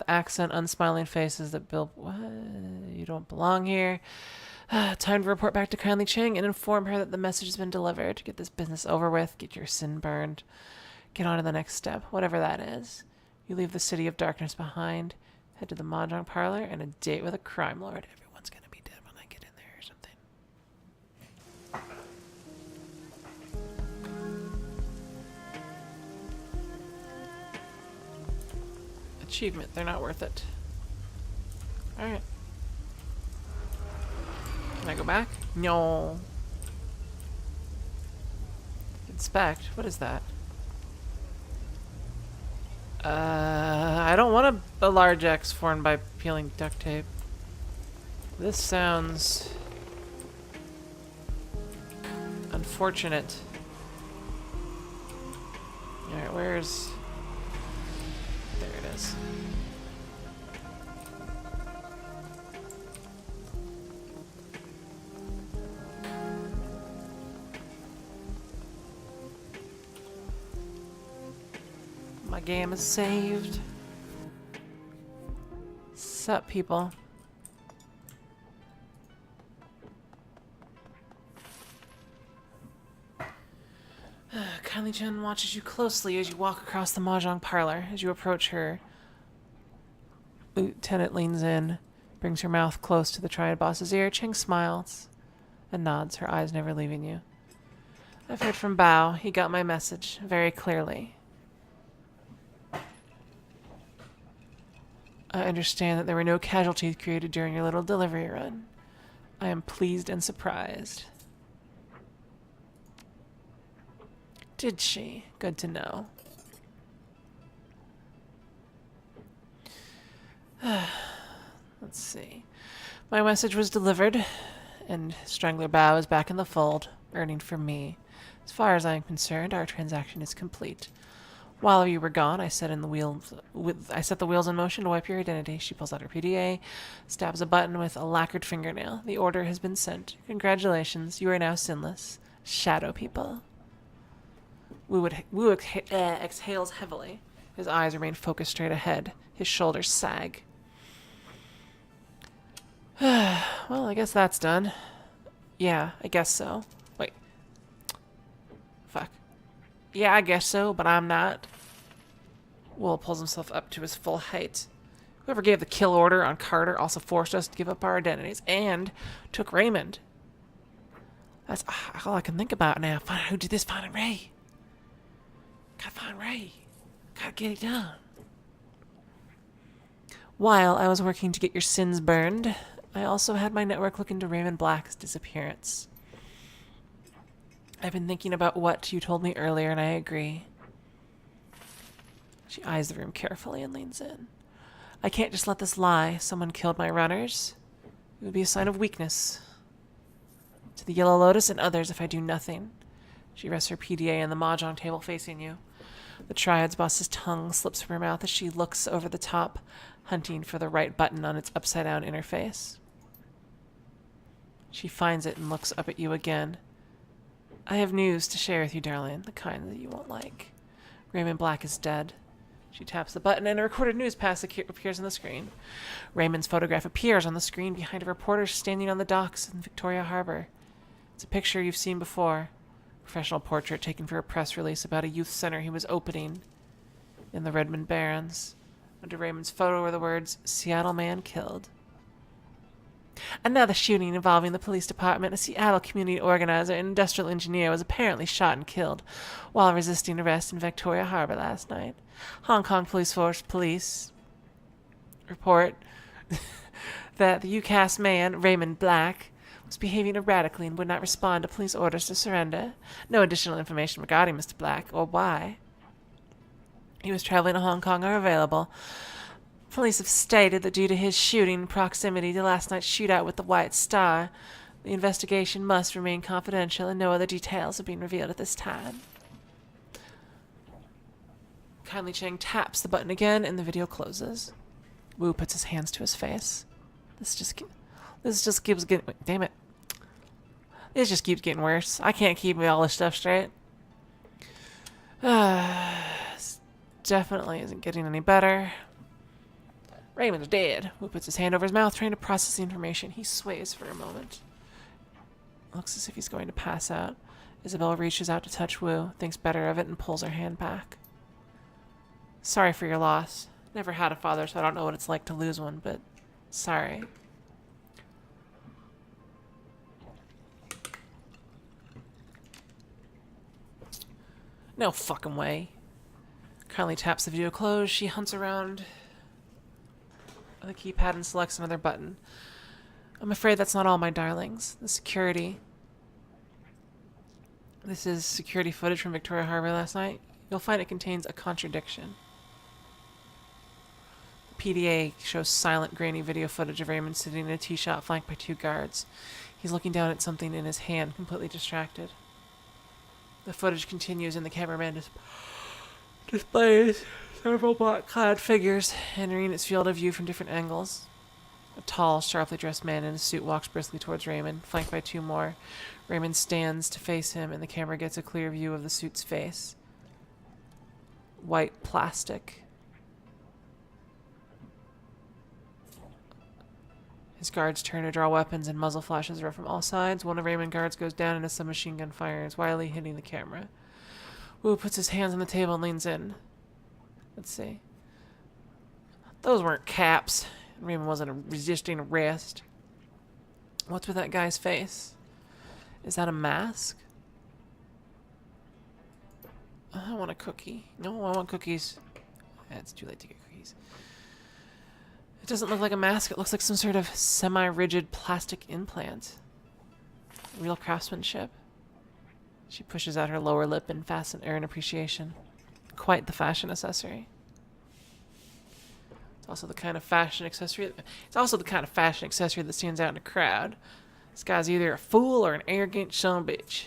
S1: accent, unsmiling faces that build. What? You don't belong here. Time to report back to Kindly Cheng and inform her that the message has been delivered. Get this business over with. Get your sin burned. Get on to the next step, whatever that is. You leave the city of darkness behind, head to the mahjong parlor, and a date with a crime lord. Everyone's gonna be dead when I get in there or something. Achievement. They're not worth it. Alright. Can I go back? No. Inspect. What is that? I don't want a large X formed by peeling duct tape. This sounds unfortunate. Alright, where's... There it is. My game is saved. Sup, people? Kylie Chen watches you closely as you walk across the mahjong parlor. As you approach her, Lieutenant leans in, brings her mouth close to the triad boss's ear. Cheng smiles and nods, her eyes never leaving you. I've heard from Bao. He got my message very clearly. I understand that there were no casualties created during your little delivery run. I am pleased and surprised. Did she? Good to know. Let's see. My message was delivered, and Strangler Bao is back in the fold, earning for me. As far as I am concerned, our transaction is complete. While you were gone, I set the wheels in motion to wipe your identity. She pulls out her PDA, stabs a button with a lacquered fingernail. The order has been sent. Congratulations, you are now sinless. Shadow people. Wu exhales heavily. His eyes remain focused straight ahead. His shoulders sag. Well, I guess that's done. Yeah, I guess so. Wait. Fuck. Yeah, I guess so, but I'm not. Will pulls himself up to his full height. Whoever gave the kill order on Carter also forced us to give up our identities and took Raymond. That's all I can think about now. Find out who did this. Find Ray. Gotta find Ray. Gotta get it done. While I was working to get your sins burned, I also had my network look into Raymond Black's disappearance. I've been thinking about what you told me earlier, and I agree. She eyes the room carefully and leans in. I can't just let this lie. Someone killed my runners. It would be a sign of weakness to the Yellow Lotus and others if I do nothing. She rests her PDA on the mahjong table facing you. The Triad's boss's tongue slips from her mouth as she looks over the top, hunting for the right button on its upside-down interface. She finds it and looks up at you again. I have news to share with you, darling, the kind that you won't like. Raymond Black is dead. She taps the button and a recorded newscast appears on the screen. Raymond's photograph appears on the screen behind a reporter standing on the docks in Victoria Harbor. It's a picture you've seen before. Professional portrait taken for a press release about a youth center he was opening in the Redmond Barrens. Under Raymond's photo were the words, Seattle man killed. Another shooting involving the police department. A Seattle community organizer and industrial engineer was apparently shot and killed while resisting arrest in Victoria Harbor last night. Hong Kong Police Force police report that the UCAS man, Raymond Black, was behaving erratically and would not respond to police orders to surrender. No additional information regarding Mr. Black or why he was traveling to Hong Kong are available. Police have stated that due to his shooting in proximity to last night's shootout with the White Star, the investigation must remain confidential and no other details have been revealed at this time. Kindly Chang taps the button again and the video closes. Wu puts his hands to his face. This just keeps getting... Damn it. This just keeps getting worse. I can't keep all this stuff straight. Definitely isn't getting any better. Raymond's dead. Wu puts his hand over his mouth, trying to process the information. He sways for a moment. Looks as if he's going to pass out. Isabel reaches out to touch Wu, thinks better of it, and pulls her hand back. Sorry for your loss. Never had a father, so I don't know what it's like to lose one, but sorry. No fucking way. Carly taps the video close. She hunts around the keypad and selects another button. I'm afraid that's not all, my darlings. The security. This is security footage from Victoria Harbor last night. You'll find it contains a contradiction. The PDA shows silent, grainy video footage of Raymond sitting in a tee shot flanked by two guards. He's looking down at something in his hand, completely distracted. The footage continues and the cameraman displays several black-clad figures entering its field of view from different angles. A tall, sharply dressed man in a suit walks briskly towards Raymond, flanked by two more. Raymond stands to face him, and the camera gets a clear view of the suit's face. White plastic. His guards turn to draw weapons, and muzzle flashes are from all sides. One of Raymond's guards goes down, and a submachine gun fires, wildly hitting the camera. Wu puts his hands on the table and leans in. Let's see. Those weren't caps. Raymond wasn't resisting arrest. What's with that guy's face? Is that a mask? I want a cookie. No, I want cookies. It's too late to get cookies. It doesn't look like a mask. It looks like some sort of semi-rigid plastic implant. Real craftsmanship. She pushes out her lower lip in appreciation. Quite the fashion accessory. It's also the kind of fashion accessory. It's also the kind of fashion accessory that stands out in a crowd. This guy's either a fool or an arrogant son of a bitch.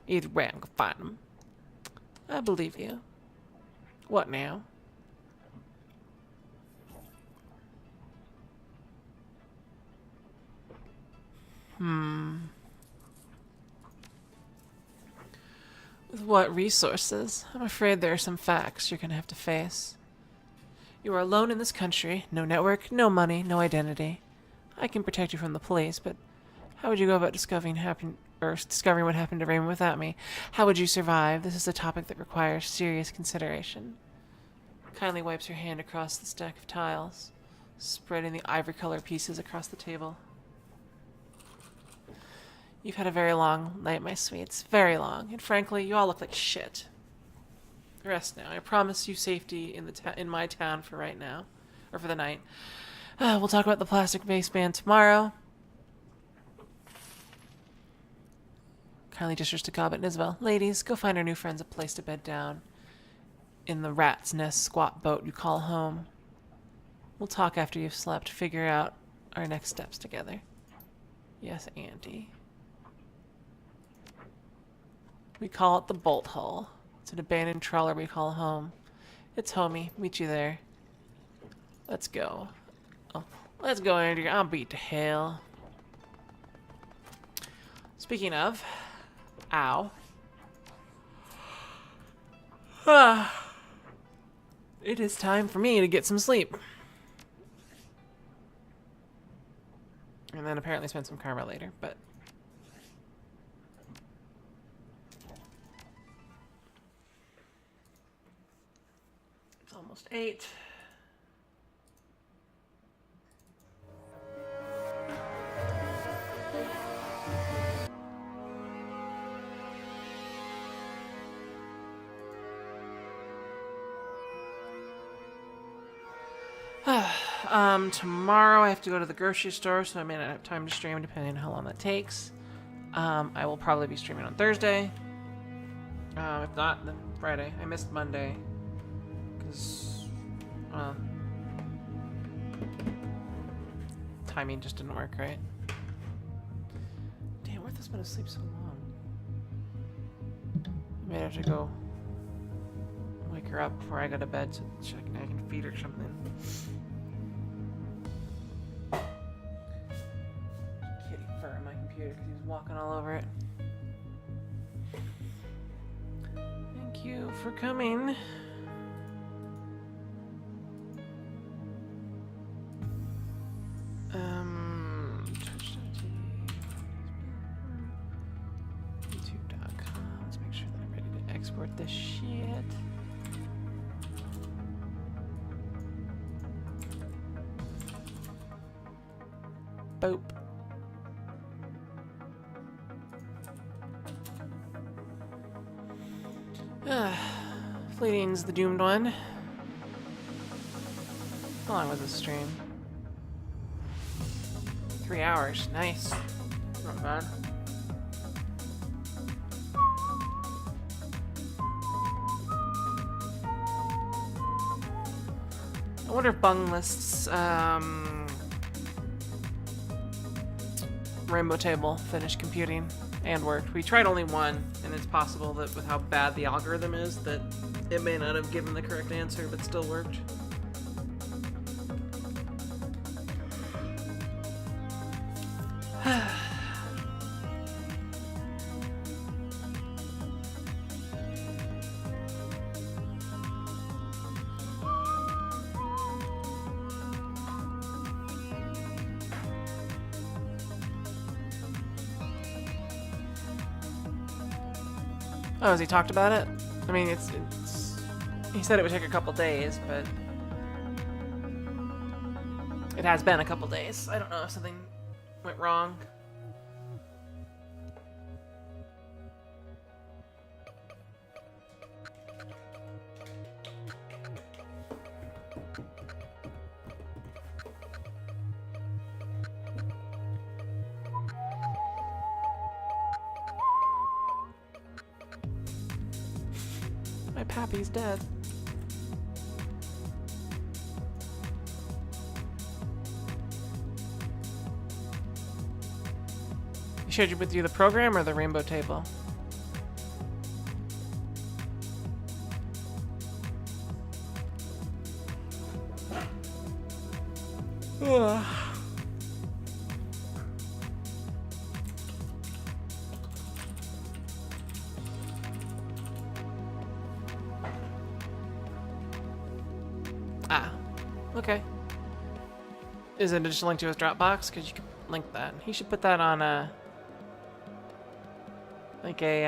S1: Either way, I'm gonna find him. I believe you. What now? With what resources? I'm afraid there are some facts you're gonna have to face. You are alone in this country. No network, no money, no identity. I can protect you from the police, but how would you go about discovering what happened to Raymond without me? How would you survive? This is a topic that requires serious consideration. Kindly wipes her hand across the stack of tiles, spreading the ivory-colored pieces across the table. You've had a very long night, my sweets. Very long. And frankly, you all look like shit. Rest now. I promise you safety in my town for right now. Or for the night. We'll talk about the plastic-based band tomorrow. Kindly gestures to Cobbett and Isabel. Ladies, go find our new friends a place to bed down. In the rat's nest squat boat you call home. We'll talk after you've slept. Figure out our next steps together. Yes, Auntie. We call it the Bolt Hole. It's an abandoned trawler we call home. It's homey. Meet you there. Let's go. Oh, let's go, Andrew. I'll beat to hell. Speaking of, ow. It is time for me to get some sleep. And then apparently spend some karma later, but... It's almost 8. Tomorrow I have to go to the grocery store, so I may not have time to stream depending on how long that takes. I will probably be streaming on Thursday. If not, then Friday. I missed Monday. Because, timing just didn't work, right? Damn, Martha's been asleep so long. I may have to go wake her up before I go to bed so I can feed her something. Kitty fur on my computer because he was walking all over it. Thank you for coming. YouTube.com. Let's make sure that I'm ready to export this shit. Boop. Fleeting's the doomed one. How long was this stream? 3 hours. Nice. Not bad. I wonder if Bung lists Rainbow Table finished computing and worked. We tried only one, and it's possible that with how bad the algorithm is, that it may not have given the correct answer, but still worked. Oh, has he talked about it? I mean, it's he said it would take a couple days, but it has been a couple days. I don't know if something went wrong. My pappy's dead. You shared with you the program or the rainbow table? Ugh. Ah, okay. Is it just a link to his Dropbox? Because you could link that. He should put that on a... like a,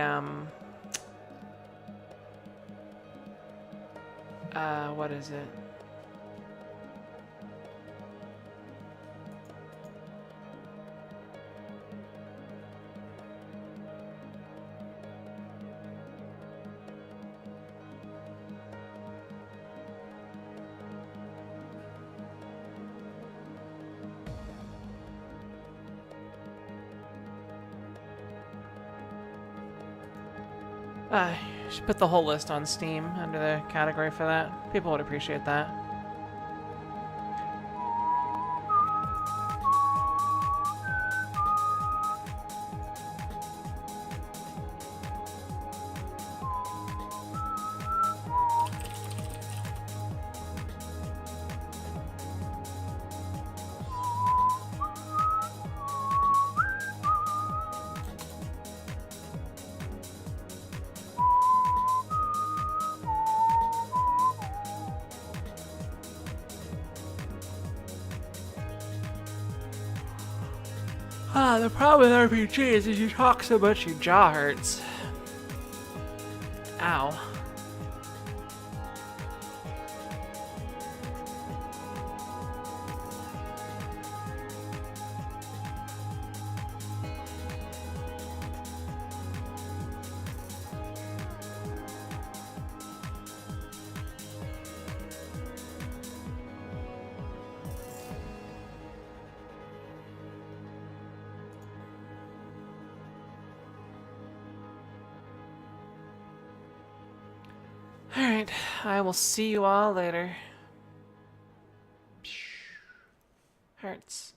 S1: what is it? You should put the whole list on Steam under the category for that. People would appreciate that. The problem with RPGs is you talk so much your jaw hurts. Ow. Alright, I will see you all later. Hurts.